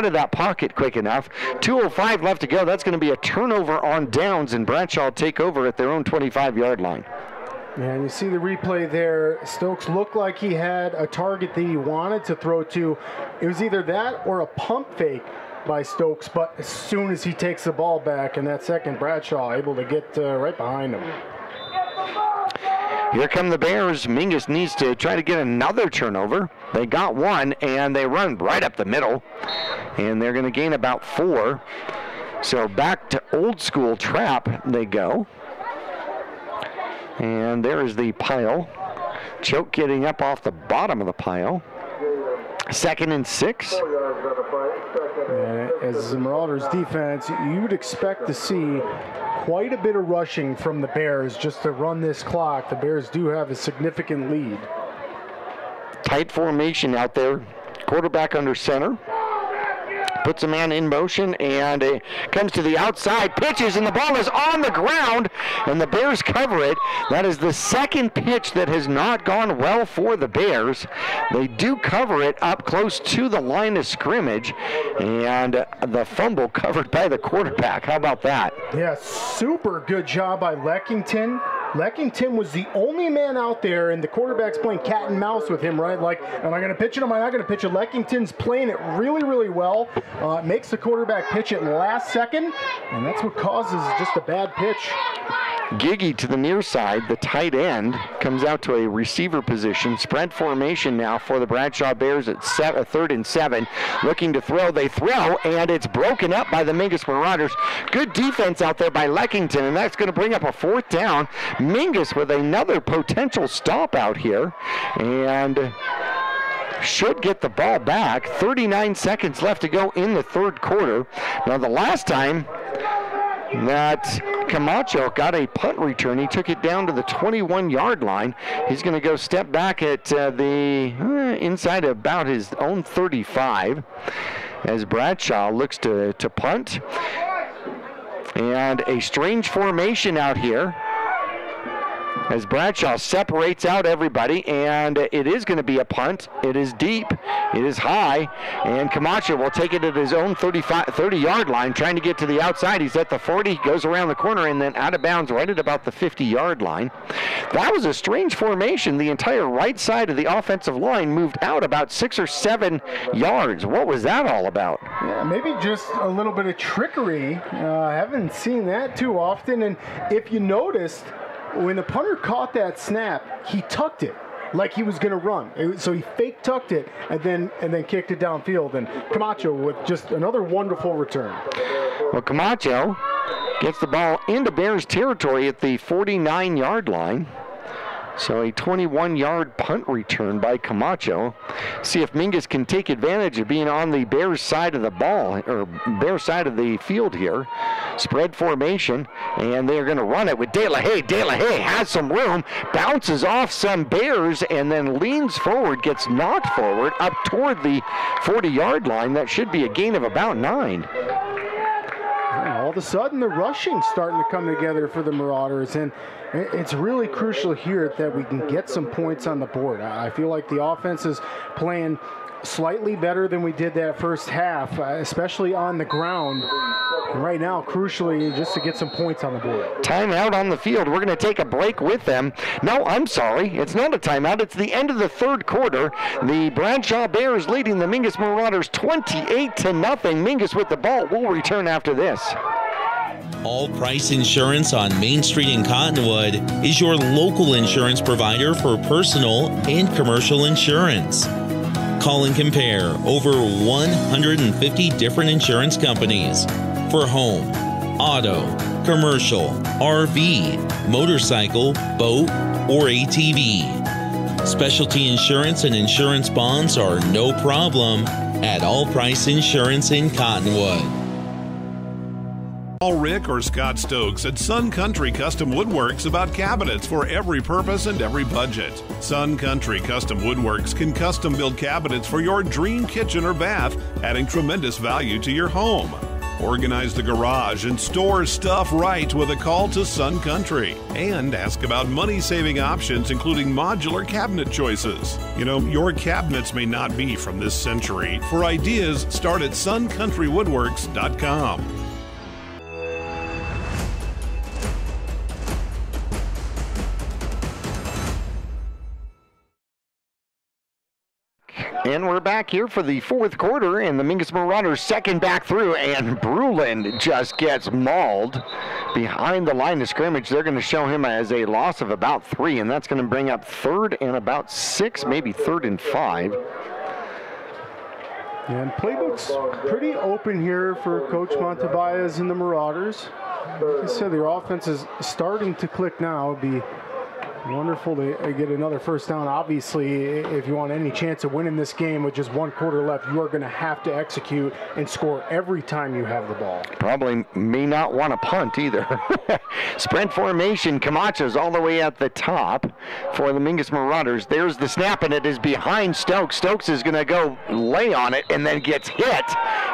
of that pocket quick enough. 2:05 left to go. That's going to be a turnover on downs, and Bradshaw take over at their own 25-yard line. And you see the replay there. Stokes looked like he had a target that he wanted to throw to. It was either that or a pump fake by Stokes, but as soon as he takes the ball back in that second, Bradshaw able to get right behind him. Here come the Bears. Mingus needs to try to get another turnover. They got 1, and they run right up the middle, and they're going to gain about 4. So back to old school trap they go. And there is the pile. Choke getting up off the bottom of the pile. 2nd and 6. As the Marauders defense, you would expect to see quite a bit of rushing from the Bears just to run this clock. The Bears do have a significant lead. Tight formation out there. Quarterback under center. Puts a man in motion and comes to the outside, pitches, and the ball is on the ground, and the Bears cover it. That is the second pitch that has not gone well for the Bears. They do cover it up close to the line of scrimmage, and the fumble covered by the quarterback. How about that? Yeah, super good job by Leckington. Leckington was the only man out there, and the quarterback's playing cat and mouse with him, right? Like, am I going to pitch it? Am I not going to pitch it? Leckington's playing it really, really well. Makes the quarterback pitch it last second, and that's what causes just a bad pitch. Giggy to the near side, the tight end, comes out to a receiver position. Spread formation now for the Bradshaw Bears at 3rd and 7. Looking to throw, they throw, and it's broken up by the Mingus Marauders. Good defense out there by Leckington, and that's going to bring up a 4th down. Mingus with another potential stop out here, and should get the ball back. 39 seconds left to go in the 3rd quarter. Now, the last time that Camacho got a punt return, he took it down to the 21-yard line. He's going to go step back at the inside about his own 35 as Bradshaw looks to punt. And a strange formation out here as Bradshaw separates out everybody, and it is going to be a punt. It is deep, it is high, and Camacho will take it at his own 30-yard line, trying to get to the outside. He's at the 40, goes around the corner, and then out of bounds right at about the 50-yard line. That was a strange formation. The entire right side of the offensive line moved out about 6 or 7 yards. What was that all about? Yeah, maybe just a little bit of trickery. I haven't seen that too often, and if you noticed, when the punter caught that snap, he tucked it like he was going to run. So he fake tucked it and then kicked it downfield. And Camacho with just another wonderful return. Well, Camacho gets the ball into Bears territory at the 49-yard line. So a 21-yard punt return by Camacho. See if Mingus can take advantage of being on the Bears side of the ball, or Bears side of the field here. Spread formation, and they're going to run it with De La Haye. De La Haye has some room, bounces off some Bears, and then leans forward, gets knocked forward up toward the 40-yard line. That should be a gain of about 9. And all of a sudden, the rushing's starting to come together for the Marauders, and it's really crucial here that we can get some points on the board. I feel like the offense is playing slightly better than we did that first half, especially on the ground. And right now, crucially, just to get some points on the board. Timeout on the field. We're going to take a break with them. No, I'm sorry. It's not a timeout. It's the end of the third quarter. The Bradshaw Bears leading the Mingus Marauders 28-0. Mingus with the ball. We'll return after this. All Price Insurance on Main Street in Cottonwood is your local insurance provider for personal and commercial insurance. Call and compare over 150 different insurance companies for home, auto, commercial, RV, motorcycle, boat, or ATV. Specialty insurance and insurance bonds are no problem at All Price Insurance in Cottonwood. Call Rick or Scott Stokes at Sun Country Custom Woodworks about cabinets for every purpose and every budget. Sun Country Custom Woodworks can custom build cabinets for your dream kitchen or bath, adding tremendous value to your home. Organize the garage and store stuff right with a call to Sun Country. And ask about money-saving options, including modular cabinet choices. You know, your cabinets may not be from this century. For ideas, start at suncountrywoodworks.com. And we're back here for the fourth quarter, and the Mingus Marauders second back through, and Bruland just gets mauled behind the line of scrimmage. They're going to show him as a loss of about 3, and that's going to bring up 3rd and about 6, maybe 3rd and 5. And playbook's pretty open here for Coach Montebaez and the Marauders. Like I said, their offense is starting to click now. It'd be wonderful to get another first down. Obviously, if you want any chance of winning this game with just 1 quarter left, you are going to have to execute and score every time you have the ball. Probably may not want to punt either. Sprint formation. Camacho's all the way at the top for the Mingus Marauders. There's the snap, and it is behind Stokes. Stokes is going to go lay on it and then gets hit.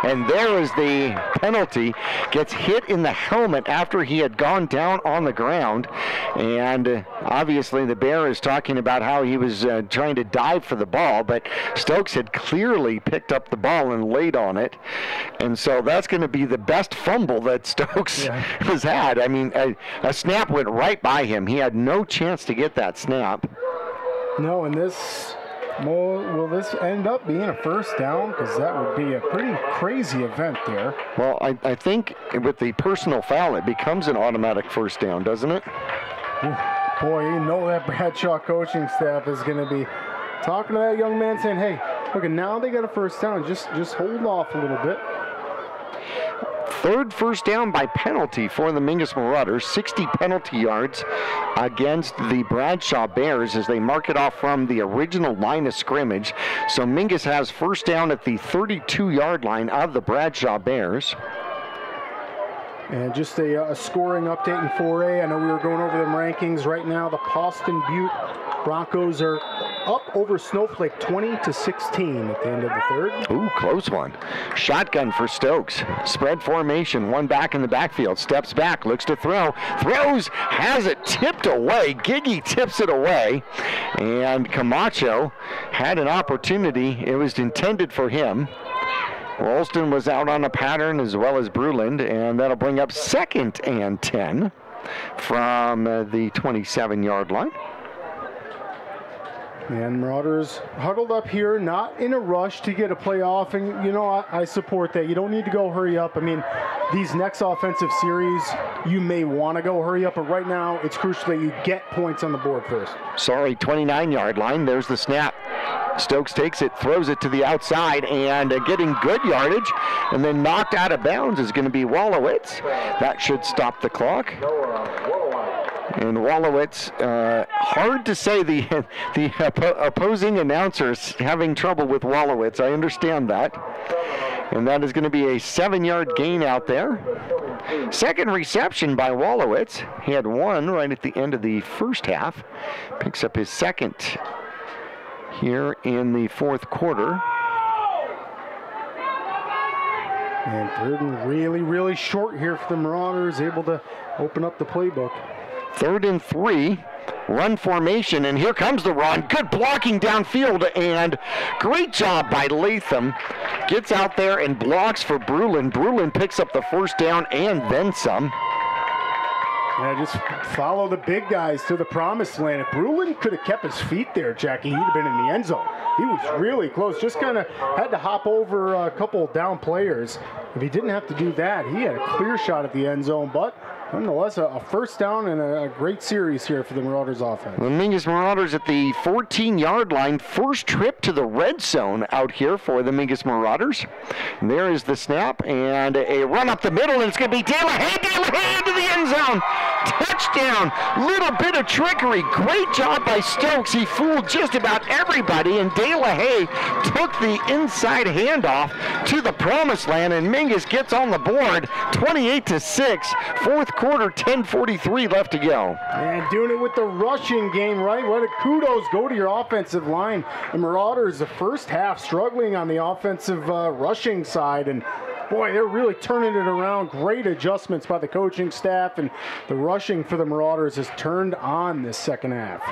And there is the penalty. Gets hit in the helmet after he had gone down on the ground. And obviously the Bear is talking about how he was trying to dive for the ball, but Stokes had clearly picked up the ball and laid on it. And so that's going to be the best fumble that Stokes has had. I mean, a snap went right by him. He had no chance to get that snap. No, and this, will this end up being a first down? Because that would be a pretty crazy event there. Well, I think with the personal foul, it becomes an automatic first down, doesn't it? Ooh. Boy, you know that Bradshaw coaching staff is going to be talking to that young man saying, hey, look, now they got a first down. Just hold off a little bit. 3rd first down by penalty for the Mingus Marauders. 60 penalty yards against the Bradshaw Bears as they mark it off from the original line of scrimmage. So Mingus has first down at the 32-yard line of the Bradshaw Bears. And just a scoring update in 4A. I know we were going over them rankings. Right now, the Paulston Butte Broncos are up over Snowflake 20-16 at the end of the 3rd. Ooh, close one. Shotgun for Stokes. Spread formation. One back in the backfield. Steps back. Looks to throw. Throws. Has it tipped away. Giggy tips it away. And Camacho had an opportunity. It was intended for him. Ralston was out on a pattern as well as Bruland, and that'll bring up 2nd and 10 from the 27-yard line. And Marauders huddled up here, not in a rush to get a play off, and you know, I support that. You don't need to go hurry up. I mean, these next offensive series, you may want to go hurry up, but right now it's crucial that you get points on the board first. Sorry, 29-yard line. There's the snap. Stokes takes it, throws it to the outside, and getting good yardage, and then knocked out of bounds is going to be Wolowitz. That should stop the clock. And Wolowitz, hard to say the opposing announcers having trouble with Wolowitz. I understand that. And that is going to be a 7-yard gain out there. 2nd reception by Wolowitz. He had 1 right at the end of the first half. Picks up his 2nd here in the 4th quarter. And 3rd and really, really short here for the Marauders, able to open up the playbook. 3rd and 3 run formation, and here comes the run. Good blocking downfield, and great job by Latham. Gets out there and blocks for Brulin. Brulin picks up the first down and then some. Yeah, just follow the big guys to the promised land. If Brulin could have kept his feet there, Jackie, he'd have been in the end zone. He was really close. Just kind of had to hop over a couple down players. If he didn't have to do that, he had a clear shot at the end zone. But nonetheless, a first down and a great series here for the Marauders offense. The Mingus Marauders at the 14-yard line. First trip to the red zone out here for the Mingus Marauders. And there is the snap and a run up the middle, and it's going to be De La Haye into the end zone. Touchdown. Little bit of trickery. Great job by Stokes. He fooled just about everybody, and De La Haye took the inside handoff to the promised land, and Mingus gets on the board 28-6. Fourth quarter, 10:43 left to go. And doing it with the rushing game, right? What a kudos go to your offensive line. The Marauders, the first half, struggling on the offensive rushing side, and boy, they're really turning it around. Great adjustments by the coaching staff, and the rushing for the Marauders has turned on this second half.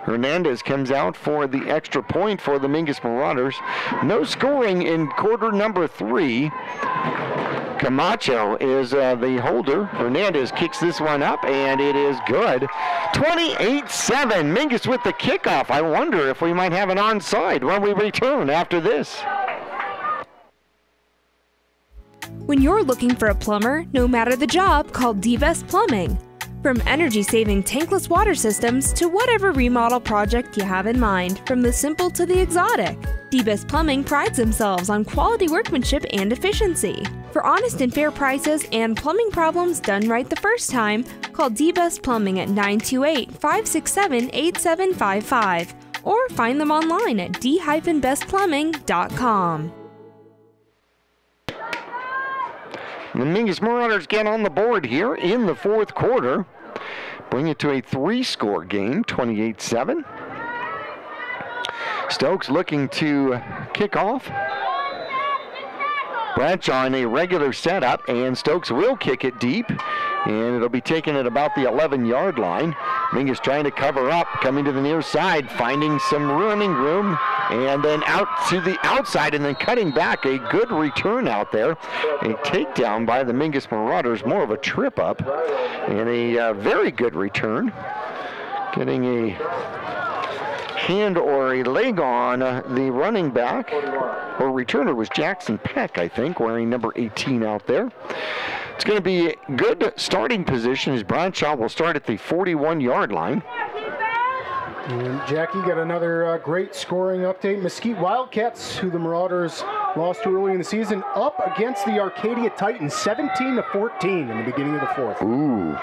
Hernandez comes out for the extra point for the Mingus Marauders. No scoring in quarter number 3. Camacho is the holder. Hernandez kicks this one up, and it is good. 28-7. Mingus with the kickoff. I wonder if we might have an onside when we return after this. When you're looking for a plumber, no matter the job, call D-Best Plumbing. From energy-saving tankless water systems to whatever remodel project you have in mind, from the simple to the exotic, D-Best Plumbing prides themselves on quality workmanship and efficiency. For honest and fair prices and plumbing problems done right the first time, call D-Best Plumbing at 928-567-8755 or find them online at d-bestplumbing.com. The Mingus Marauders get on the board here in the fourth quarter. Bring it to a 3-score game, 28-7. Stokes looking to kick off. Bradshaw in a regular setup, and Stokes will kick it deep, and it'll be taken at about the 11-yard line. Mingus trying to cover up, coming to the near side, finding some running room, and then out to the outside, and then cutting back. A good return out there. A takedown by the Mingus Marauders, more of a trip up, and a very good return. Getting a hand or a leg on the running back, or returner was Jackson Peck, I think, wearing number 18 out there. It's going to be a good starting position as Bradshaw will start at the 41-yard line. And Jackie got another great scoring update. Mesquite Wildcats, who the Marauders lost to early in the season, up against the Arcadia Titans 17-14 in the beginning of the fourth. Ooh,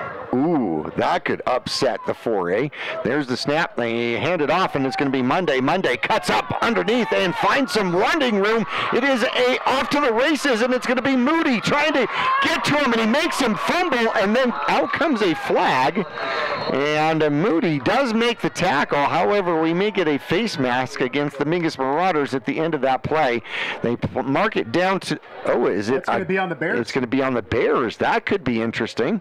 that could upset the 4A. There's the snap. They hand it off, and it's going to be Monday. Monday cuts up underneath and finds some running room. It is off to the races, and it's going to be Moody trying to get to him, and he makes him fumble, and then out comes a flag. And Moody does make the tackle. However, we may get a face mask against the Mingus Marauders at the end of that play. They mark it down to, is it? It's going to be on the Bears. It's going to be on the Bears. That could be interesting.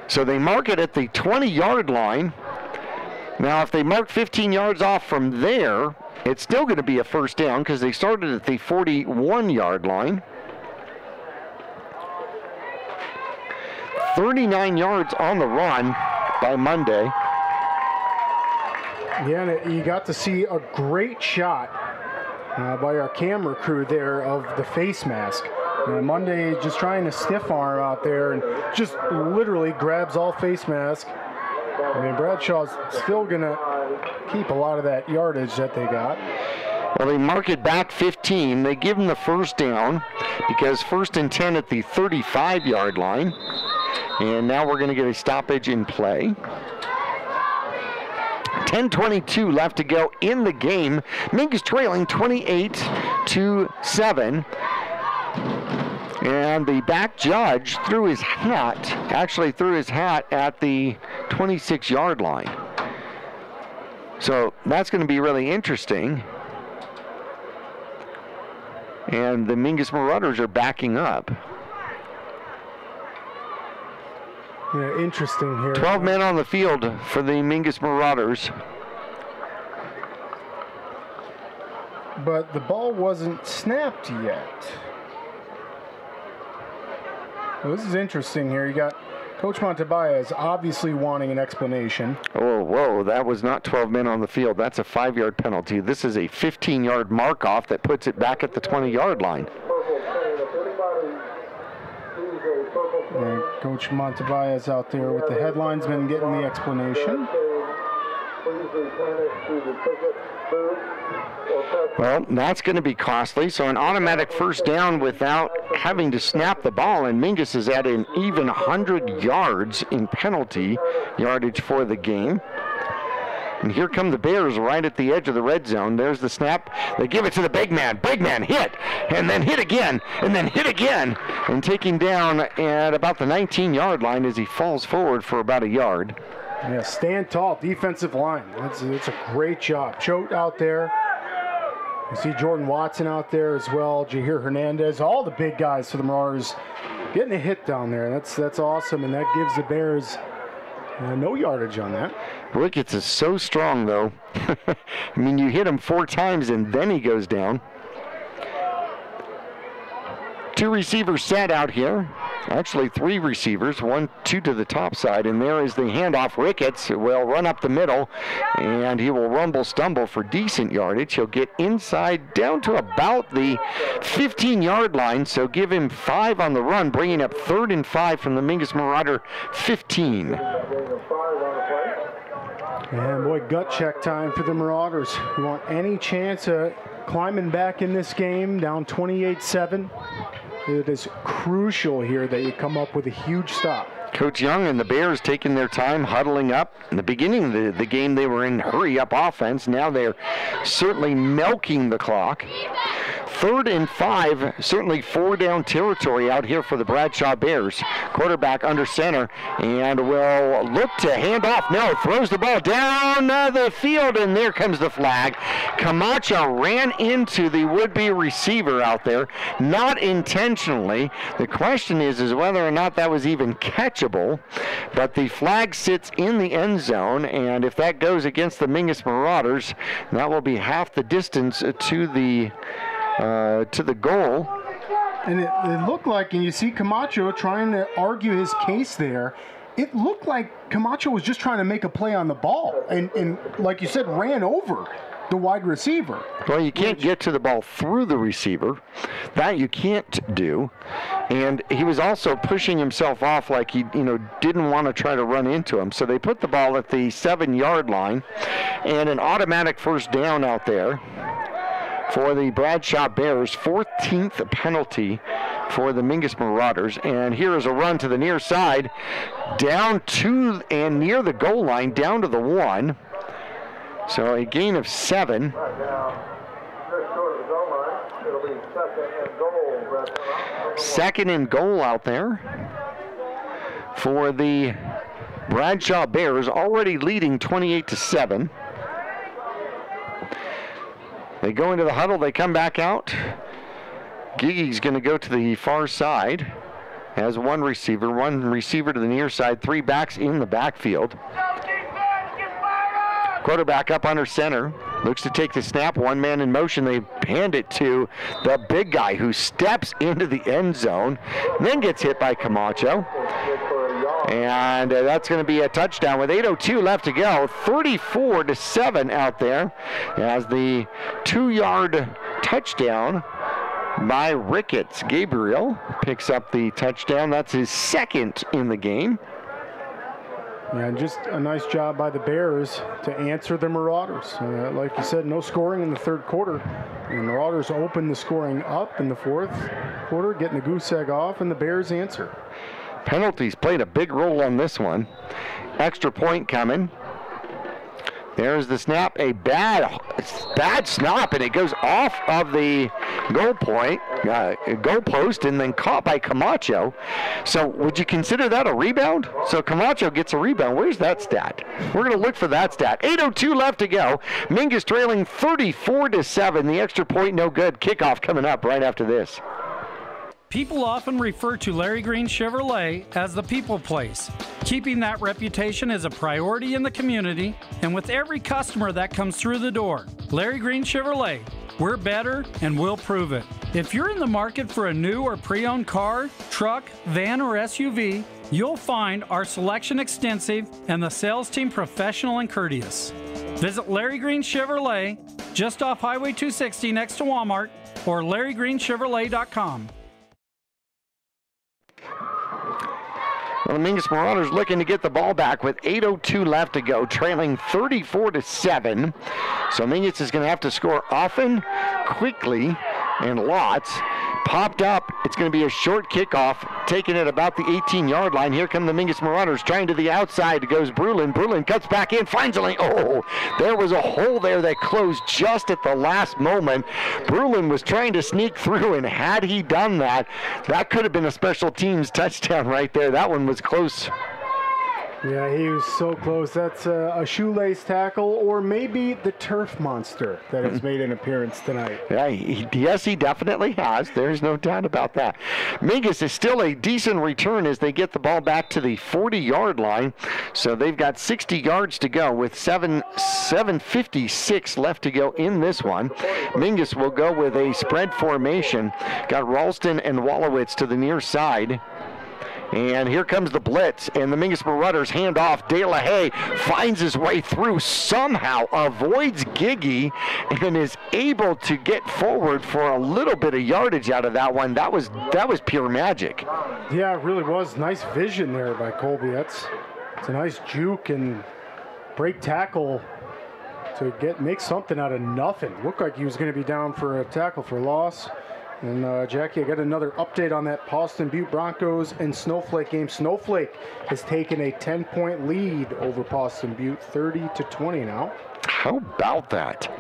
So they mark it at the 20-yard line. Now, if they mark 15 yards off from there, it's still going to be a first down because they started at the 41-yard line. 39 yards on the run by Monday. Yeah, and you got to see a great shot by our camera crew there of the face mask. Monday just trying to stiff arm out there and just literally grabs all face mask. I mean, Bradshaw's still going to keep a lot of that yardage that they got. Well, they mark it back 15. They give them the first down because 1st and 10 at the 35-yard line. And now we're going to get a stoppage in play. 10:22 left to go in the game. Mingus trailing 28-7. And the back judge threw his hat at the 26-yard line. So that's going to be really interesting. And the Mingus Marauders are backing up. Yeah, interesting here. 12 men on the field for the Mingus Marauders. But the ball wasn't snapped yet. Well, this is interesting here. You got Coach Montebaez obviously wanting an explanation. Oh, whoa, that was not 12 men on the field. That's a 5-yard penalty. This is a 15-yard mark-off that puts it back at the 20-yard line. And Coach Montebaez out there with the headlines, been getting the explanation. Well, that's going to be costly. So an automatic first down without having to snap the ball, and Mingus is at an even 100 yards in penalty yardage for the game. And here come the Bears right at the edge of the red zone. There's the snap. They give it to the big man. Big man hit, and then hit again, and then hit again, and taking down at about the 19-yard line as he falls forward for about a yard. Yeah, stand tall, defensive line. It's a great job. Choate out there. You see Jordan Watson out there as well. Jahir Hernandez, all the big guys for the Marauders getting a hit down there. That's awesome, and that gives the Bears no yardage on that. Ricketts is so strong, though. I mean, you hit him 4 times, and then he goes down. 2 receivers set out here. Actually, 3 receivers, 2 to the top side, and there is the handoff. Ricketts will run up the middle, and he will rumble stumble for decent yardage. He'll get inside down to about the 15-yard line, so give him 5 on the run, bringing up 3rd and 5 from the Mingus Marauder 15. And boy, gut check time for the Marauders. You want any chance of climbing back in this game, down 28-7. It is crucial here that you come up with a huge stop. Coach Young and the Bears taking their time, huddling up. In the beginning of the game, they were in hurry-up offense. Now they're certainly milking the clock. 3rd and 5, certainly 4-down territory out here for the Bradshaw Bears. Quarterback under center and will look to hand off. No, throws the ball down the field, and there comes the flag. Camacho ran into the would-be receiver out there, not intentionally. The question is whether or not that was even catchable, but the flag sits in the end zone, and if that goes against the Mingus Marauders, that will be half the distance to the goal. And it looked like, and you see Camacho trying to argue his case there, it looked like Camacho was just trying to make a play on the ball, and like you said, ran over the wide receiver. Well, you can't get to the ball through the receiver. That you can't do. And he was also pushing himself off like he, didn't want to try to run into him. So they put the ball at the 7-yard line, and an automatic first down out there for the Bradshaw Bears, 14th penalty for the Mingus Marauders. And here is a run to the near side, down to and near the goal line, down to the 1. So a gain of 7. Second and goal out there for the Bradshaw Bears, already leading 28-7. They go into the huddle, they come back out. Gigi's going to go to the far side. Has one receiver to the near side, 3 backs in the backfield. Quarterback up under center, looks to take the snap, 1 man in motion. They hand it to the big guy who steps into the end zone, then gets hit by Camacho. And that's going to be a touchdown with 8:02 left to go. 34-7 out there as the 2-yard touchdown by Ricketts. Gabriel picks up the touchdown. That's his 2nd in the game. Yeah, just a nice job by the Bears to answer the Marauders. Like you said, no scoring in the 3rd quarter. The Marauders open the scoring up in the 4th quarter, getting the goose egg off, and the Bears answer. Penalties played a big role on this one. Extra point coming. There's the snap, a bad snap, and it goes off of the goal post and then caught by Camacho. So would you consider that a rebound? So Camacho gets a rebound. Where's that stat? We're going to look for that stat. 8:02 left to go. Mingus trailing 34-7. The extra point no good. Kickoff coming up right after this. People often refer to Larry Green Chevrolet as the people place. Keeping that reputation is a priority in the community and with every customer that comes through the door. Larry Green Chevrolet, we're better and we'll prove it. If you're in the market for a new or pre-owned car, truck, van, or SUV, you'll find our selection extensive and the sales team professional and courteous. Visit Larry Green Chevrolet just off Highway 260 next to Walmart or LarryGreenChevrolet.com. Well, the Mingus Marauders looking to get the ball back with 8:02 left to go, trailing 34-7. So Mingus is going to have to score often, quickly, and lots. Popped up. It's going to be a short kickoff, taking it about the 18-yard line. Here come the Mingus Marauders, trying to the outside. Goes Brulin. Brulin cuts back in, finds a lane. Oh, there was a hole there that closed just at the last moment. Brulin was trying to sneak through, and had he done that, that could have been a special teams touchdown right there. That one was close. Yeah, he was so close. That's a shoelace tackle, or maybe the turf monster that has made an appearance tonight. Yeah, yes, he definitely has. There's no doubt about that. Mingus is still a decent return as they get the ball back to the 40-yard line. So they've got 60 yards to go with 7:56 left to go in this one. Mingus will go with a spread formation. Got Ralston and Wallowitz to the near side. And here comes the blitz, and the Mingus Marauders hand off. De La Haye finds his way through, somehow avoids Giggy, and is able to get forward for a little bit of yardage out of that one. That was pure magic. Yeah, it really was. Nice vision there by Colby. It's a nice juke and break tackle to make something out of nothing. Looked like he was going to be down for a tackle for loss. And Jackie, I got another update on that Boston Butte Broncos and Snowflake game. Snowflake has taken a 10-point lead over Boston Butte, 30-20 now. How about that?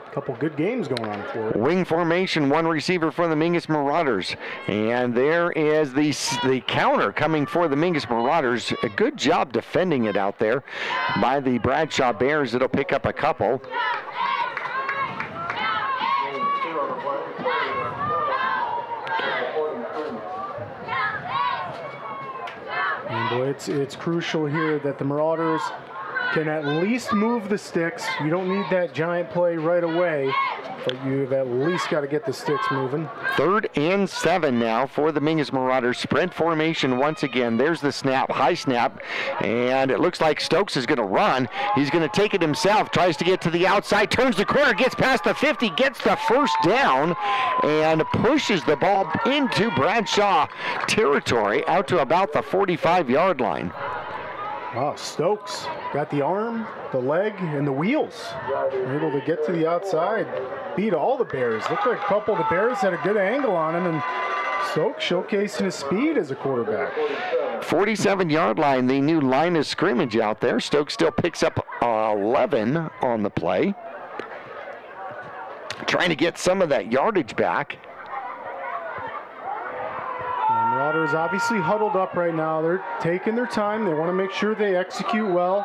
A couple good games going on for it. Wing formation, one receiver for the Mingus Marauders. And there is the counter coming for the Mingus Marauders. A good job defending it out there by the Bradshaw Bears. It'll pick up a couple. And boy, it's crucial here that the Marauders can at least move the sticks. You don't need that giant play right away, but you've at least got to get the sticks moving. 3rd and 7 now for the Mingus Marauders. Spread formation once again. There's the snap, high snap, and it looks like Stokes is going to run. He's going to take it himself, tries to get to the outside, turns the corner, gets past the 50, gets the first down, and pushes the ball into Bradshaw territory out to about the 45-yard line. Wow, Stokes got the arm, the leg, and the wheels. Able to get to the outside, beat all the Bears. Looked like a couple of the Bears had a good angle on him, and Stokes showcasing his speed as a quarterback. 47-yard line, the new line of scrimmage out there. Stokes still picks up 11 on the play. Trying to get some of that yardage back. Marauders obviously huddled up right now. They're taking their time. They want to make sure they execute well.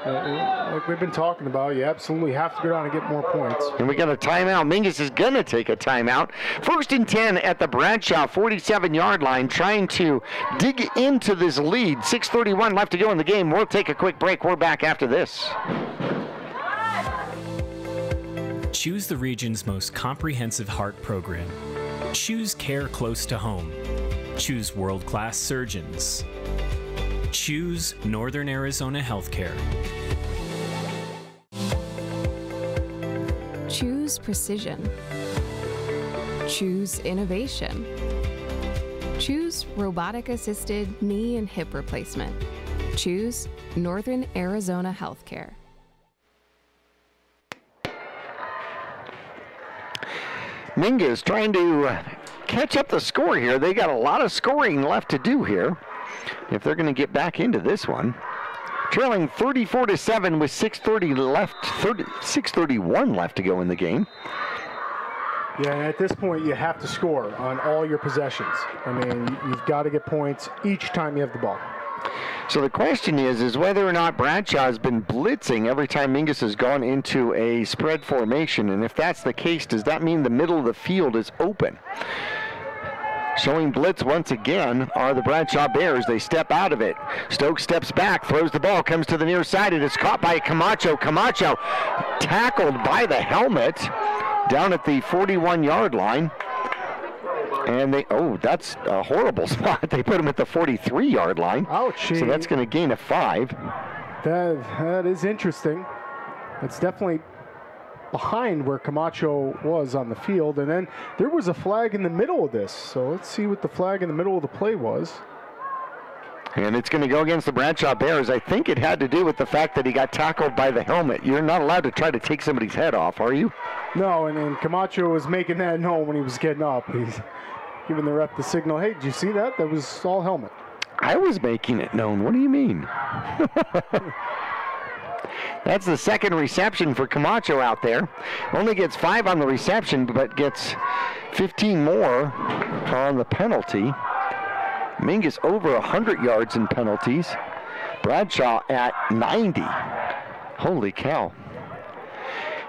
Like we've been talking about, you absolutely have to go down and get more points. And we got a timeout. Mingus is going to take a timeout. 1st and 10 at the Bradshaw 47-yard line, trying to dig into this lead. 6:31 left to go in the game. We'll take a quick break. We're back after this. Choose the region's most comprehensive heart program. Choose care close to home. Choose world-class surgeons. Choose Northern Arizona Healthcare. Choose precision. Choose innovation. Choose robotic-assisted knee and hip replacement. Choose Northern Arizona Healthcare. Mingus trying to catch up the score here. They got a lot of scoring left to do here if they're going to get back into this one. Trailing 34-7 with 6:31 left to go in the game. Yeah, and at this point, you have to score on all your possessions. I mean, you've got to get points each time you have the ball. So the question is whether or not Bradshaw has been blitzing every time Mingus has gone into a spread formation. And if that's the case, does that mean the middle of the field is open? Showing blitz once again are the Bradshaw Bears. They step out of it. Stokes steps back, throws the ball, comes to the near side. It is caught by Camacho. Camacho tackled by the helmet down at the 41-yard line. And that's a horrible spot. They put him at the 43-yard line. Ouch. So that's going to gain a 5. That is interesting. It's definitely behind where Camacho was on the field. And then there was a flag in the middle of this. So let's see what the flag in the middle of the play was. And it's going to go against the Bradshaw Bears. I think it had to do with the fact that he got tackled by the helmet. You're not allowed to try to take somebody's head off, are you? No, and Camacho was making that known when he was getting up. He's giving the ref the signal, hey, did you see that? That was all helmet. I was making it known. What do you mean? That's the second reception for Camacho out there. Only gets 5 on the reception, but gets 15 more on the penalty. Mingus over 100 yards in penalties. Bradshaw at 90. Holy cow.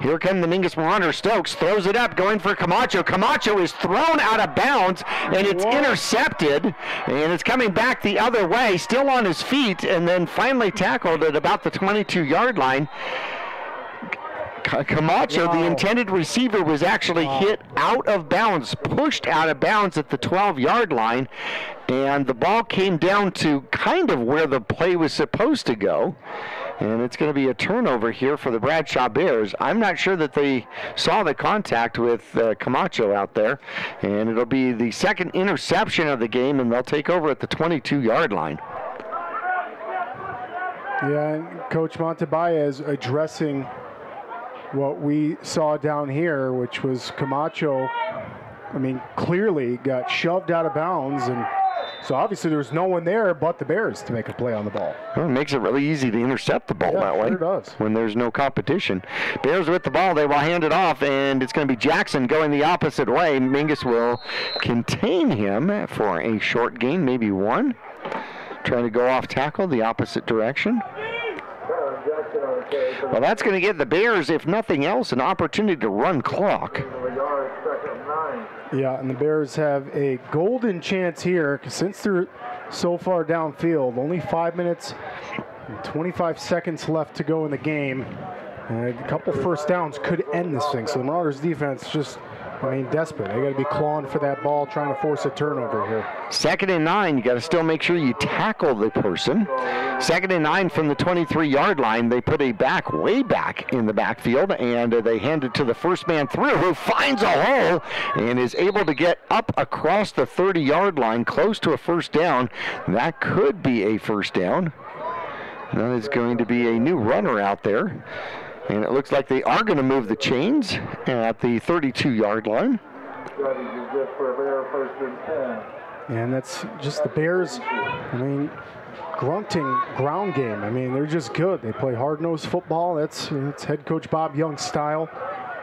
Here come the Mingus Marauders. Stokes throws it up, going for Camacho. Camacho is thrown out of bounds, and it's intercepted, and it's coming back the other way, still on his feet, and then finally tackled at about the 22-yard line. Camacho, the intended receiver, was actually hit out of bounds, pushed out of bounds at the 12-yard line, and the ball came down to kind of where the play was supposed to go. And it's going to be a turnover here for the Bradshaw Bears. I'm not sure that they saw the contact with Camacho out there. And it'll be the second interception of the game, and they'll take over at the 22-yard line. Yeah, and Coach Montebaez addressing what we saw down here, which was Camacho, clearly got shoved out of bounds, and so obviously there was no one there but the Bears to make a play on the ball. Well, it makes it really easy to intercept the ball that way. Sure does. When there's no competition. Bears with the ball, they will hand it off, and it's going to be Jackson going the opposite way. Mingus will contain him for a short gain, maybe 1. Trying to go off tackle the opposite direction. Well, that's going to give the Bears, if nothing else, an opportunity to run clock. Yeah, and the Bears have a golden chance here, because since they're so far downfield, only 5 minutes and 25 seconds left to go in the game. A couple first downs could end this thing. So the Marauders defense just, desperate. They got to be clawing for that ball, trying to force a turnover here. 2nd and 9. You got to still make sure you tackle the person. 2nd and 9 from the 23-yard line. They put a back way back in the backfield, and they hand it to the first man through, who finds a hole and is able to get up across the 30-yard line, close to a first down. That could be a first down. That is going to be a new runner out there. And it looks like they are going to move the chains at the 32-yard line. And that's just the Bears, grunting ground game. They're just good. They play hard-nosed football. That's head coach Bob Young's style.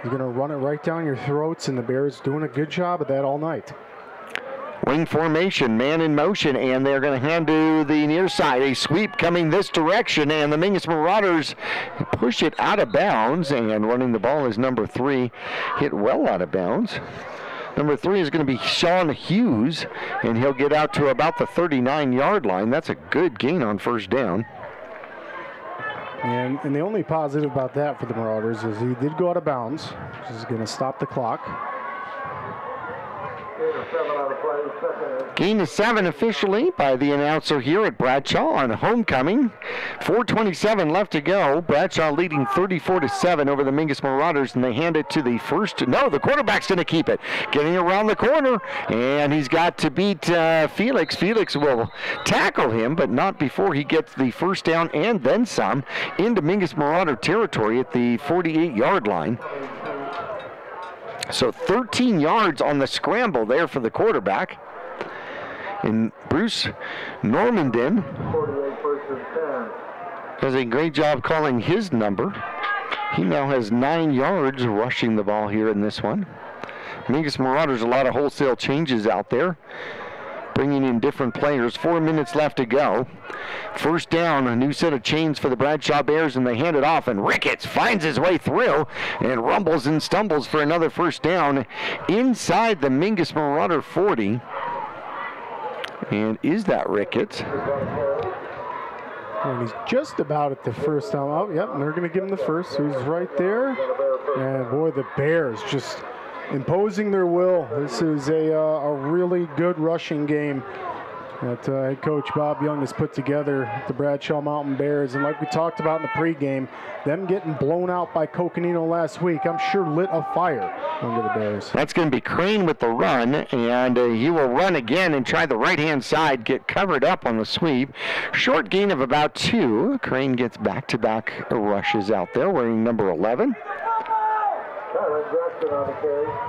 You're going to run it right down your throats, and the Bears doing a good job of that all night. Wing formation, man in motion, and they're going to hand to the near side. A sweep coming this direction, and the Mingus Marauders push it out of bounds, and running the ball is number 3, hit well out of bounds. Number 3 is going to be Sean Hughes, and he'll get out to about the 39-yard line. That's a good gain on first down. And the only positive about that for the Marauders is he did go out of bounds, which is going to stop the clock. Gain of 7 officially by the announcer here at Bradshaw on homecoming. 4:27 left to go. Bradshaw leading 34-7 over the Mingus Marauders, and they hand it to the first. No, the quarterback's going to keep it. Getting around the corner, and he's got to beat Felix. Felix will tackle him, but not before he gets the first down and then some into Mingus Marauder territory at the 48-yard line. So 13 yards on the scramble there for the quarterback. And Bruce Normandin does a great job calling his number. He now has 9 yards rushing the ball here in this one. Mingus Marauders, a lot of wholesale changes out there, bringing in different players. 4 minutes left to go. First down, a new set of chains for the Bradshaw Bears, and they hand it off, and Ricketts finds his way through and rumbles and stumbles for another first down inside the Mingus Marauder 40. And is that Ricketts? And he's just about at the first down. Oh, yep, and they're going to give him the first. So he's right there. And boy, the Bears just imposing their will. This is a really good rushing game that head coach Bob Young has put together at the Bradshaw Mountain Bears. And like we talked about in the pregame, them getting blown out by Coconino last week, I'm sure lit a fire under the Bears. That's going to be Crane with the run, and he will run again and try the right-hand side, get covered up on the sweep. Short gain of about 2. Crane gets back-to-back rushes out there, wearing number 11.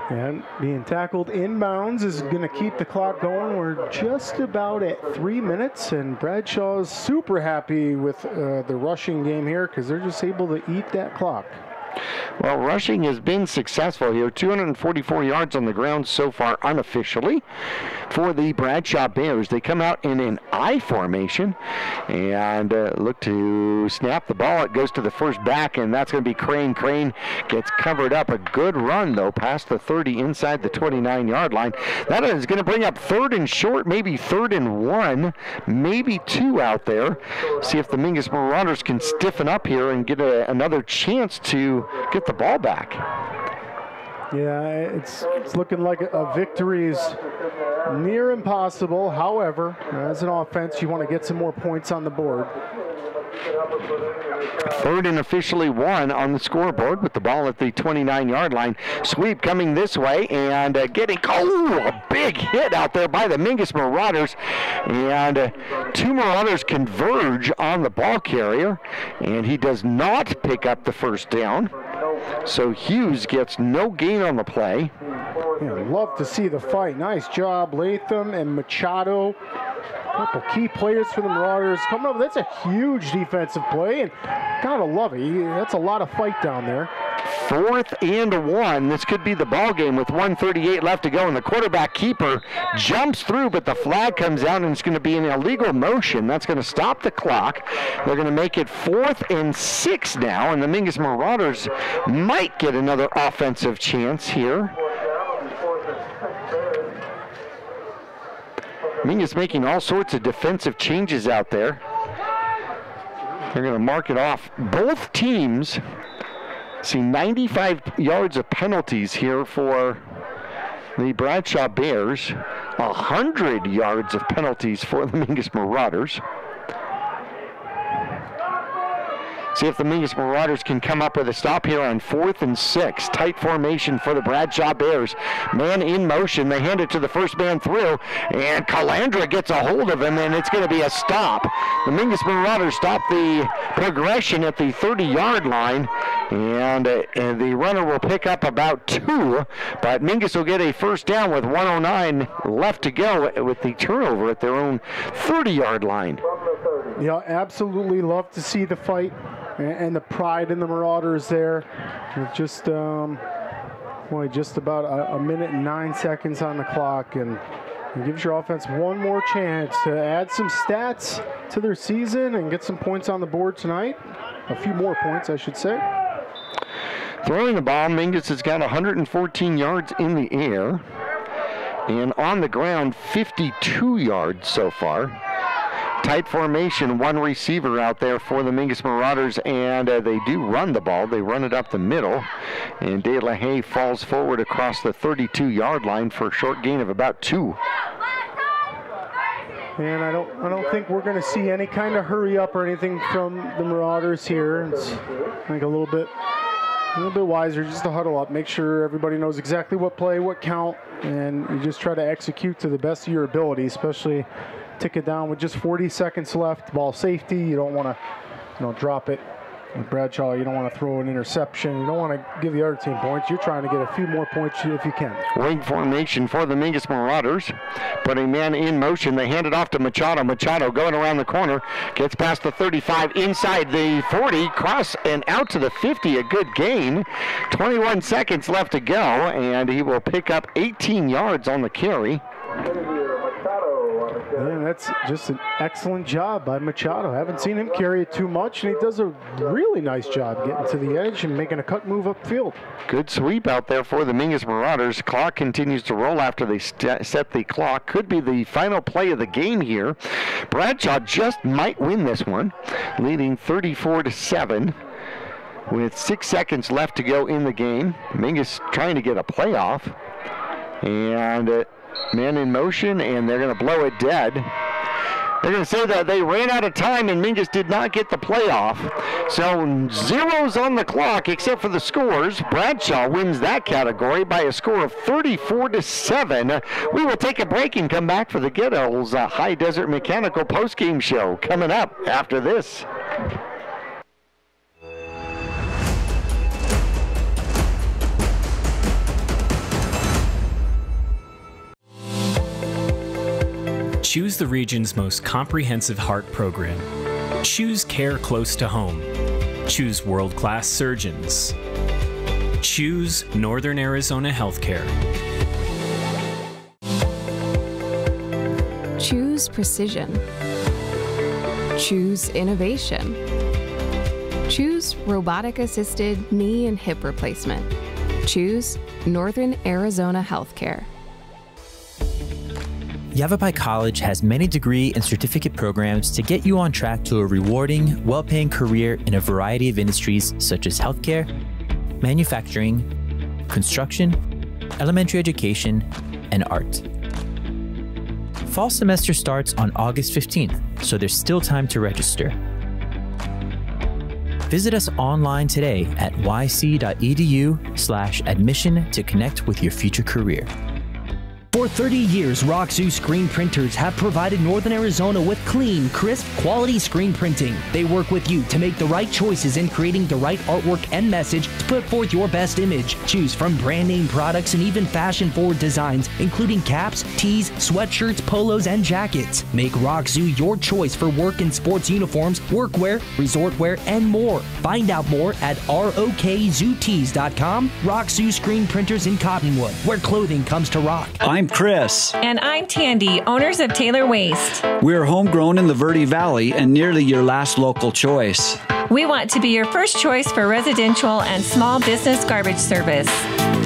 And being tackled inbounds is going to keep the clock going. We're just about at 3 minutes, and Bradshaw's super happy with the rushing game here because they're just able to eat that clock. Well, rushing has been successful here. 244 yards on the ground so far unofficially for the Bradshaw Bears. They come out in an I formation and look to snap the ball. It goes to the first back, and that's going to be Crane. Crane gets covered up. A good run, though, past the 30 inside the 29-yard line. That is going to bring up 3rd and short, maybe 3rd and 1, maybe 2 out there. See if the Mingus Marauders can stiffen up here and get another chance to get the ball back. Yeah, it's looking like a victory is near impossible. However, as an offense, you want to get some more points on the board. 3rd and officially 1 on the scoreboard with the ball at the 29-yard line. Sweep coming this way and getting a big hit out there by the Mingus Marauders. And 2 Marauders converge on the ball carrier, and he does not pick up the first down. So Hughes gets no gain on the play. Yeah, love to see the fight. Nice job, Latham and Machado. A couple key players for the Marauders coming up. That's a huge defensive play, and gotta love it. That's a lot of fight down there. 4th and 1. This could be the ball game with 1:38 left to go, and the quarterback keeper jumps through, but the flag comes out, and it's going to be an illegal motion. That's going to stop the clock. They're going to make it 4th and 6 now, and the Mingus Marauders might get another offensive chance here. Mingus making all sorts of defensive changes out there. They're going to mark it off. Both teams see 95 yards of penalties here for the Bradshaw Bears, 100 yards of penalties for the Mingus Marauders. See if the Mingus Marauders can come up with a stop here on 4th and 6. Tight formation for the Bradshaw Bears. Man in motion. They hand it to the first man through, and Calandra gets a hold of him, and it's going to be a stop. The Mingus Marauders stop the progression at the 30-yard line, and the runner will pick up about 2, but Mingus will get a first down with 1:09 left to go with the turnover at their own 30-yard line. Yeah, absolutely love to see the fight and the pride in the Marauders there. Just, just about a minute and 9 seconds on the clock, and it gives your offense one more chance to add some stats to their season and get some points on the board tonight. A few more points, I should say. Throwing the ball, Mingus has got 114 yards in the air, and on the ground, 52 yards so far. Tight formation, 1 receiver out there for the Mingus Marauders, and they do run the ball. They run it up the middle, and De La Haye falls forward across the 32-yard line for a short gain of about 2. And I don't think we're going to see any kind of hurry up or anything from the Marauders here. It's, I think, a little bit wiser just to huddle up, make sure everybody knows exactly what play, what count, and you just try to execute to the best of your ability, especially tick it down with just 40 seconds left. Ball safety, you don't want to drop it. With Bradshaw, you don't want to throw an interception. You don't want to give the other team points. You're trying to get a few more points if you can. Wing formation for the Mingus Marauders. Putting man in motion. They hand it off to Machado. Machado going around the corner. Gets past the 35, inside the 40, cross and out to the 50. A good gain. 21 seconds left to go, and he will pick up 18 yards on the carry. And that's just an excellent job by Machado. I haven't seen him carry it too much, and he does a really nice job getting to the edge and making a cut move upfield. Good sweep out there for the Mingus Marauders. Clock continues to roll after they set the clock. Could be the final play of the game here. Bradshaw just might win this one, leading 34-7. With 6 seconds left to go in the game. Mingus trying to get a playoff. And man in motion, and they're going to blow it dead. They're going to say that they ran out of time and Mingus did not get the playoff. So zeros on the clock except for the scores. Bradshaw wins that category by a score of 34-7. We will take a break and come back for the Gettles High Desert Mechanical postgame show coming up after this. Choose the region's most comprehensive heart program. Choose care close to home. Choose world-class surgeons. Choose Northern Arizona Healthcare. Choose precision. Choose innovation. Choose robotic-assisted knee and hip replacement. Choose Northern Arizona Healthcare. Yavapai College has many degree and certificate programs to get you on track to a rewarding, well-paying career in a variety of industries such as healthcare, manufacturing, construction, elementary education, and art. Fall semester starts on August 15th, so there's still time to register. Visit us online today at yc.edu/admission to connect with your future career. For 30 years, Roxu screen printers have provided Northern Arizona with clean, crisp, quality screen printing. They work with you to make the right choices in creating the right artwork and message to put forth your best image. Choose from brand name products and even fashion-forward designs, including caps, tees, sweatshirts, polos, and jackets. Make Roxu your choice for work and sports uniforms, workwear, resort wear, and more. Find out more at rokzootees.com. Roxu screen printers in Cottonwood, where clothing comes to rock. I'm Chris. And I'm Tandy, owners of Taylor Waste. We're homegrown in the Verde Valley and nearly your last local choice. We want to be your first choice for residential and small business garbage service.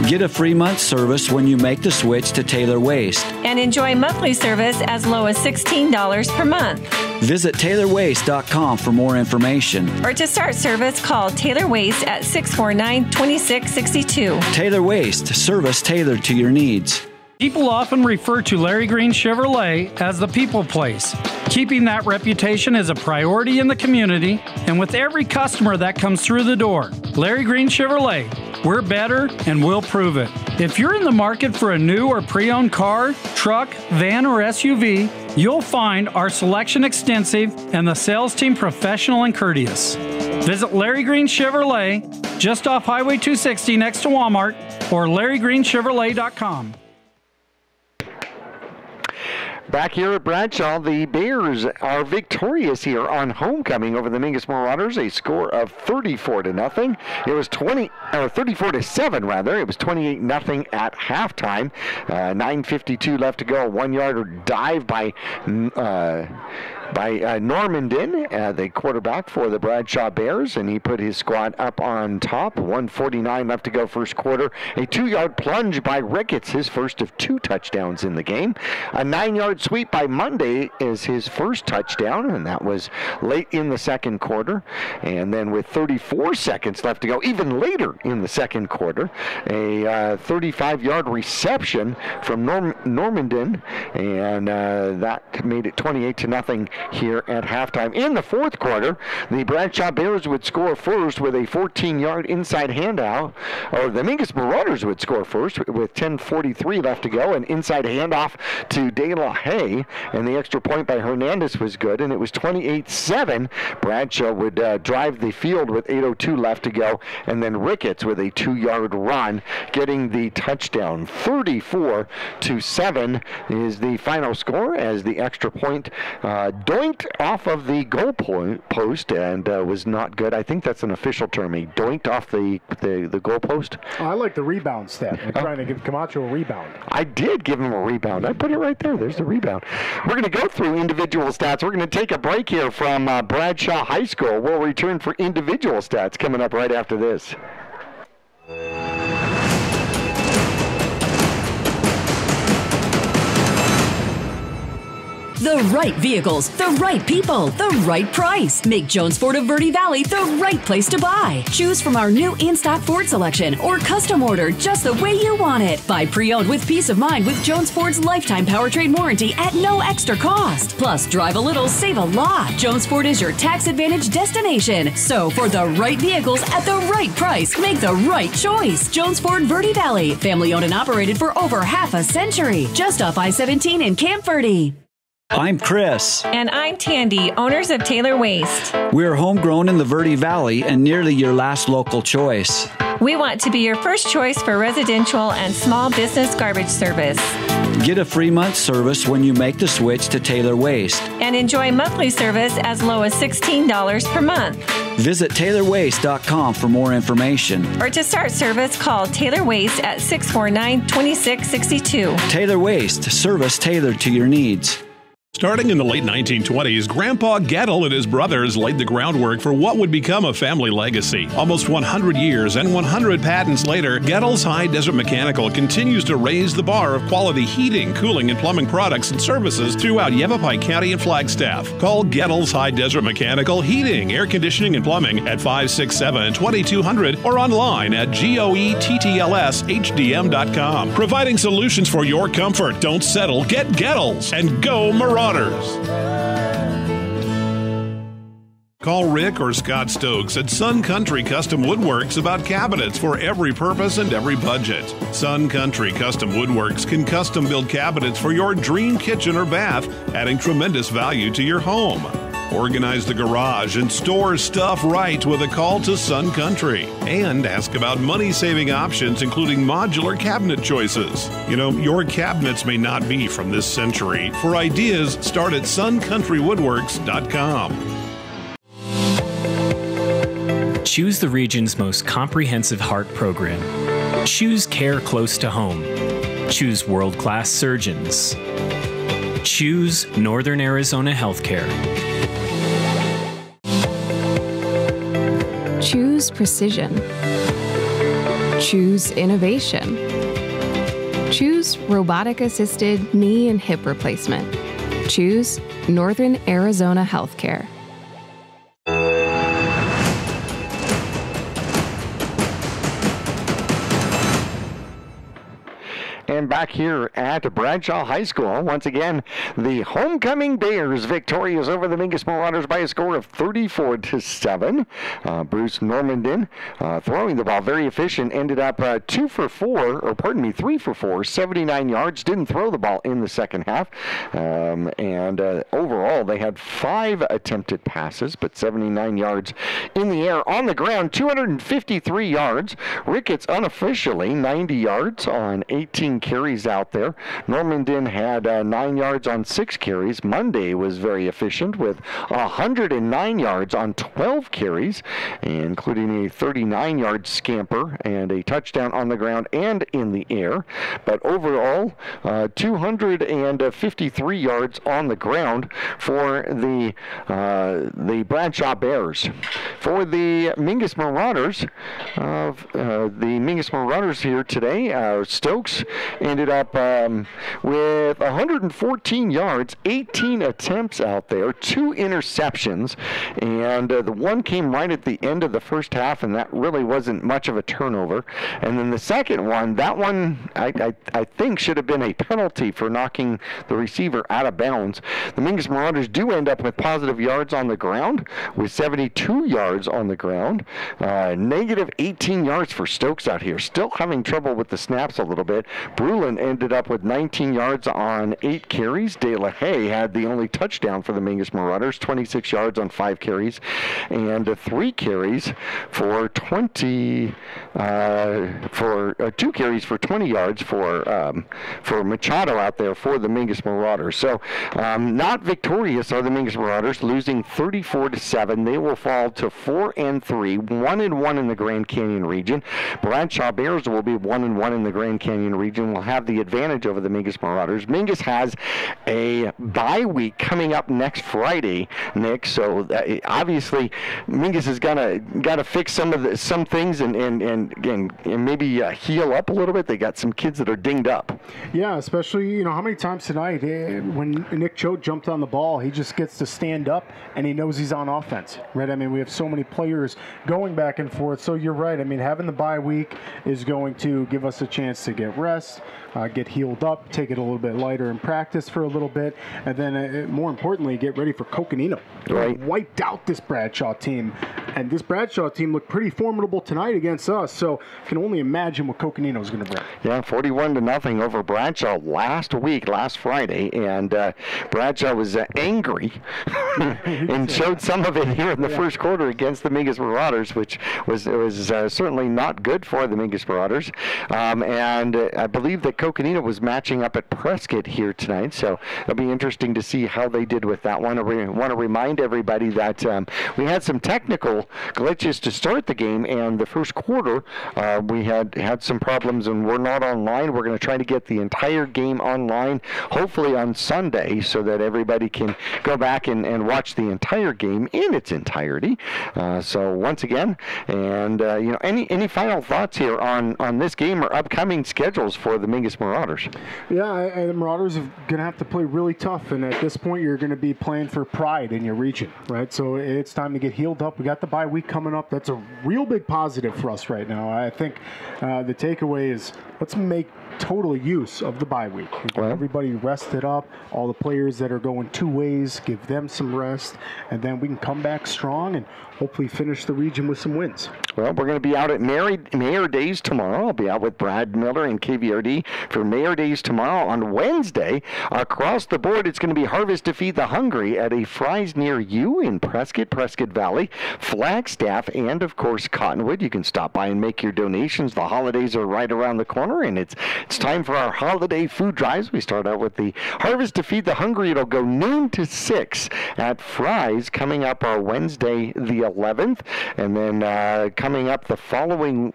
Get a free month service when you make the switch to Taylor Waste. And enjoy monthly service as low as $16 per month. Visit TaylorWaste.com for more information. Or to start service, call Taylor Waste at 649-2662. Taylor Waste, service tailored to your needs. People often refer to Larry Green Chevrolet as the people place. Keeping that reputation is a priority in the community and with every customer that comes through the door. Larry Green Chevrolet, we're better and we'll prove it. If you're in the market for a new or pre-owned car, truck, van, or SUV, you'll find our selection extensive and the sales team professional and courteous. Visit Larry Green Chevrolet just off Highway 260 next to Walmart or LarryGreenChevrolet.com. Back here at Bradshaw, the Bears are victorious here on homecoming over the Mingus Marauders, a score of 34-0. It was 34-7 rather. It was 28-0 at halftime. 9:52 left to go. A 1-yard dive by Normandin, the quarterback for the Bradshaw Bears, and he put his squad up on top. 1:49 left to go first quarter. A 2-yard plunge by Ricketts, his first of 2 touchdowns in the game. A 9-yard sweep by Monday is his first touchdown, and that was late in the second quarter. And then with 34 seconds left to go, even later in the second quarter, a 35-yard reception from Normandin, and that made it 28-0 here at halftime. In the fourth quarter, the Bradshaw Bears would score first with a 14-yard inside handout, or the Mingus Marauders would score first with 10:43 left to go, an inside handoff to De La Haye, and the extra point by Hernandez was good, and it was 28-7. Bradshaw would drive the field with 8:02 left to go, and then Ricketts with a 2-yard run getting the touchdown. 34-7 is the final score as the extra point doinked off of the goal post and was not good. I think that's an official term. He doinked off the goal post. Oh, I like the rebound stat. I'm trying to give Camacho a rebound. I did give him a rebound. I put it right there. There's the rebound. We're going to go through individual stats. We're going to take a break here from Bradshaw High School. We'll return for individual stats coming up right after this. The right vehicles, the right people, the right price. Make Jones Ford of Verde Valley the right place to buy. Choose from our new in-stock Ford selection or custom order just the way you want it. Buy pre-owned with peace of mind with Jones Ford's lifetime powertrain warranty at no extra cost. Plus, drive a little, save a lot. Jones Ford is your tax advantage destination. So, for the right vehicles at the right price, make the right choice. Jones Ford Verde Valley, family owned and operated for over half a century. Just off I-17 in Camp Verde. I'm Chris. And I'm Tandy, owners of Taylor Waste. We're homegrown in the Verde Valley and nearly your last local choice. We want to be your first choice for residential and small business garbage service. Get a free month service when you make the switch to Taylor Waste. And enjoy monthly service as low as $16 per month. Visit TaylorWaste.com for more information. Or to start service, call Taylor Waste at 649-2662. Taylor Waste, service tailored to your needs. Starting in the late 1920s, Grandpa Gettle and his brothers laid the groundwork for what would become a family legacy. Almost 100 years and 100 patents later, Gettle's High Desert Mechanical continues to raise the bar of quality heating, cooling, and plumbing products and services throughout Yavapai County and Flagstaff. Call Gettle's High Desert Mechanical Heating, Air Conditioning, and Plumbing at 567-2200 or online at goettlshdm.com. Providing solutions for your comfort. Don't settle. Get Gettle's and go Marauders. Call Rick or Scott Stokes at Sun Country Custom Woodworks about cabinets for every purpose and every budget. Sun Country Custom Woodworks can custom build cabinets for your dream kitchen or bath, adding tremendous value to your home. Organize the garage and store stuff right with a call to Sun Country. And ask about money-saving options, including modular cabinet choices. You know, your cabinets may not be from this century. For ideas, start at suncountrywoodworks.com. Choose the region's most comprehensive heart program. Choose care close to home. Choose world-class surgeons. Choose Northern Arizona Healthcare. Choose precision. Choose innovation. Choose robotic-assisted knee and hip replacement. Choose Northern Arizona Healthcare. And back here at Bradshaw High School, once again, the homecoming Bears victorious over the Mingus Marauders by a score of 34-7. Bruce Normandin throwing the ball very efficient, ended up 3 for 4, 79 yards, didn't throw the ball in the second half. And overall, they had 5 attempted passes, but 79 yards in the air. On the ground, 253 yards. Ricketts unofficially 90 yards on 18 carries out there. Normandin had 9 yards on 6 carries. Monday was very efficient with 109 yards on 12 carries, including a 39-yard scamper and a touchdown on the ground and in the air. But overall, 253 yards on the ground for the Bradshaw Bears. For the Mingus Marauders, here today, Stokes ended up with 114 yards, 18 attempts out there, 2 interceptions, and the one came right at the end of the first half, and that really wasn't much of a turnover. And then the second one, that one I think should have been a penalty for knocking the receiver out of bounds. The Mingus Marauders do end up with positive yards on the ground, with 72 yards on the ground. Negative 18 yards for Stokes out here. Still having trouble with the snaps a little bit. Brulin ended up with 19 yards on 8 carries. De La Haye had the only touchdown for the Mingus Marauders, 26 yards on 5 carries, and 3 carries for 20 for 2 carries for 20 yards for Machado out there for the Mingus Marauders. So not victorious are the Mingus Marauders, losing 34-7. They will fall to 4-3, 1-1 in the Grand Canyon region. Bradshaw Bears will be 1-1 in the Grand Canyon region. Will have the advantage over the Mingus Marauders. Mingus has a bye week coming up next Friday, Nick. So obviously, Mingus is gotta fix some things and maybe heal up a little bit. They got some kids that are dinged up. Yeah, especially how many times tonight when Nick Choate jumped on the ball, he just gets to stand up and he knows he's on offense, right? I mean, we have so many players going back and forth. So you're right. I mean, having the bye week is going to give us a chance to get rest, get healed up, take it a little bit lighter in practice for a little bit, and then more importantly, get ready for Coconino. Right. Wiped out this Bradshaw team, and this Bradshaw team looked pretty formidable tonight against us. So I can only imagine what Coconino is going to bring. Yeah, 41-0 over Bradshaw last Friday, and Bradshaw was angry and showed some of it here in the first quarter against the Mingus Marauders, which was certainly not good for the Mingus Marauders. And I believe that Coconino was matching up at Prescott here tonight, so it'll be interesting to see how they did with that one. I want to remind everybody that we had some technical glitches to start the game, and the first quarter we had some problems and we're not online. We're going to try to get the entire game online, hopefully on Sunday, so that everybody can go back and watch the entire game in its entirety. So once again, and any final thoughts here on this game or upcoming schedules for the Mingus Marauders? Yeah, the Marauders are going to have to play really tough, and at this point you're going to be playing for pride in your region, right? So it's time to get healed up. We got the bye week coming up. That's a real big positive for us right now. I think the takeaway is let's make total use of the bye week. Everybody rested up. All the players that are going 2 ways, give them some rest, and then we can come back strong and hopefully finish the region with some wins. Well, we're going to be out at Mayor Days tomorrow. I'll be out with Brad Miller and KVRD for Mayor Days tomorrow. On Wednesday, across the board, it's going to be Harvest to Feed the Hungry at a Fry's near you in Prescott Valley, Flagstaff, and of course Cottonwood. You can stop by and make your donations. The holidays are right around the corner, and it's time for our holiday food drives. We start out with the Harvest to Feed the Hungry. It'll go noon to 6 at Fry's coming up Wednesday the 11th, and then coming up that following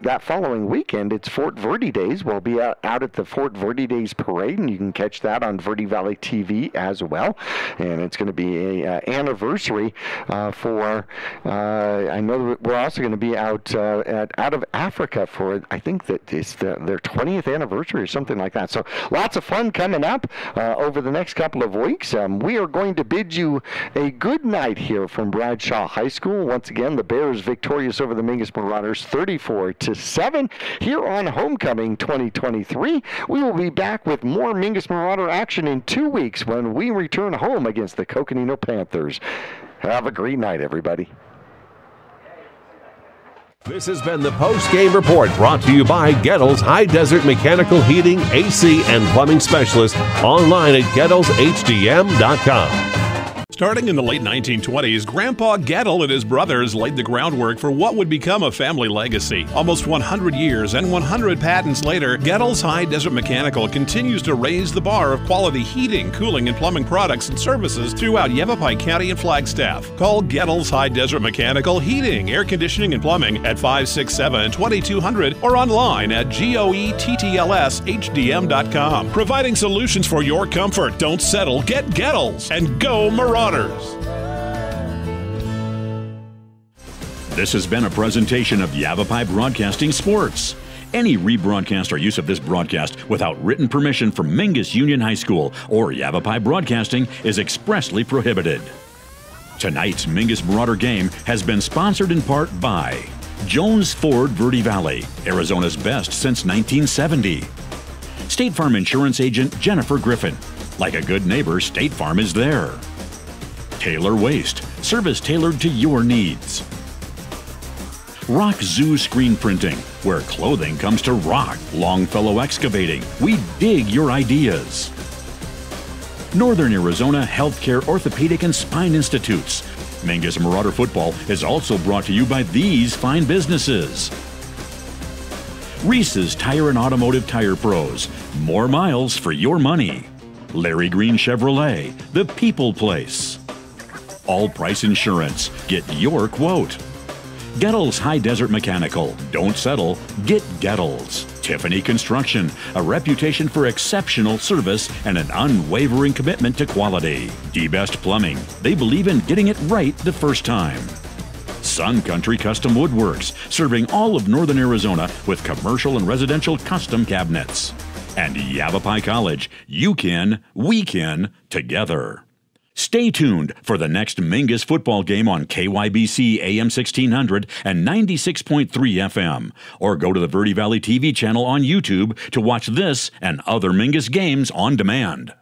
weekend, it's Fort Verde Days. We'll be out at the Fort Verde Days Parade, and you can catch that on Verde Valley TV as well. And it's going to be a anniversary for. I know that we're also going to be out of Africa for. I think that it's their 20th anniversary or something like that. So lots of fun coming up over the next couple of weeks. We are going to bid you a good night here from Bradshaw High School. Once again, the Bears victorious over the Mingus Marauders 34-7 here on Homecoming 2023. We will be back with more Mingus Marauder action in 2 weeks when we return home against the Coconino Panthers. Have a great night, everybody. This has been the post-game report brought to you by Gettles High Desert Mechanical Heating, AC, and Plumbing Specialist online at GettlesHDM.com. Starting in the late 1920s, Grandpa Gettle and his brothers laid the groundwork for what would become a family legacy. Almost 100 years and 100 patents later, Gettles High Desert Mechanical continues to raise the bar of quality heating, cooling, and plumbing products and services throughout Yavapai County and Flagstaff. Call Gettles High Desert Mechanical Heating, Air Conditioning, and Plumbing at 567-2200 or online at GOETTLSHDM.com. Providing solutions for your comfort. Don't settle. Get Gettles and go Marauders. This has been a presentation of Yavapai Broadcasting Sports. Any rebroadcast or use of this broadcast without written permission from Mingus Union High School or Yavapai Broadcasting is expressly prohibited. Tonight's Mingus Marauder game has been sponsored in part by Jones Ford Verde Valley, Arizona's best since 1970. State Farm Insurance Agent Jennifer Griffin. Like a good neighbor, State Farm is there. Taylor Waste, service tailored to your needs. Rock Zoo Screen Printing, where clothing comes to rock. Longfellow Excavating, we dig your ideas. Northern Arizona Healthcare Orthopedic and Spine Institutes. Mingus Marauder Football is also brought to you by these fine businesses. Reese's Tire and Automotive Tire Pros, more miles for your money. Larry Green Chevrolet, the people place. All Price Insurance, get your quote. Gettles High Desert Mechanical, don't settle, get Gettles. Tiffany Construction, a reputation for exceptional service and an unwavering commitment to quality. D-Best Plumbing, they believe in getting it right the first time. Sun Country Custom Woodworks, serving all of Northern Arizona with commercial and residential custom cabinets. And Yavapai College, you can, we can, together. Stay tuned for the next Mingus football game on KYBC AM 1600 and 96.3 FM, or go to the Verde Valley TV channel on YouTube to watch this and other Mingus games on demand.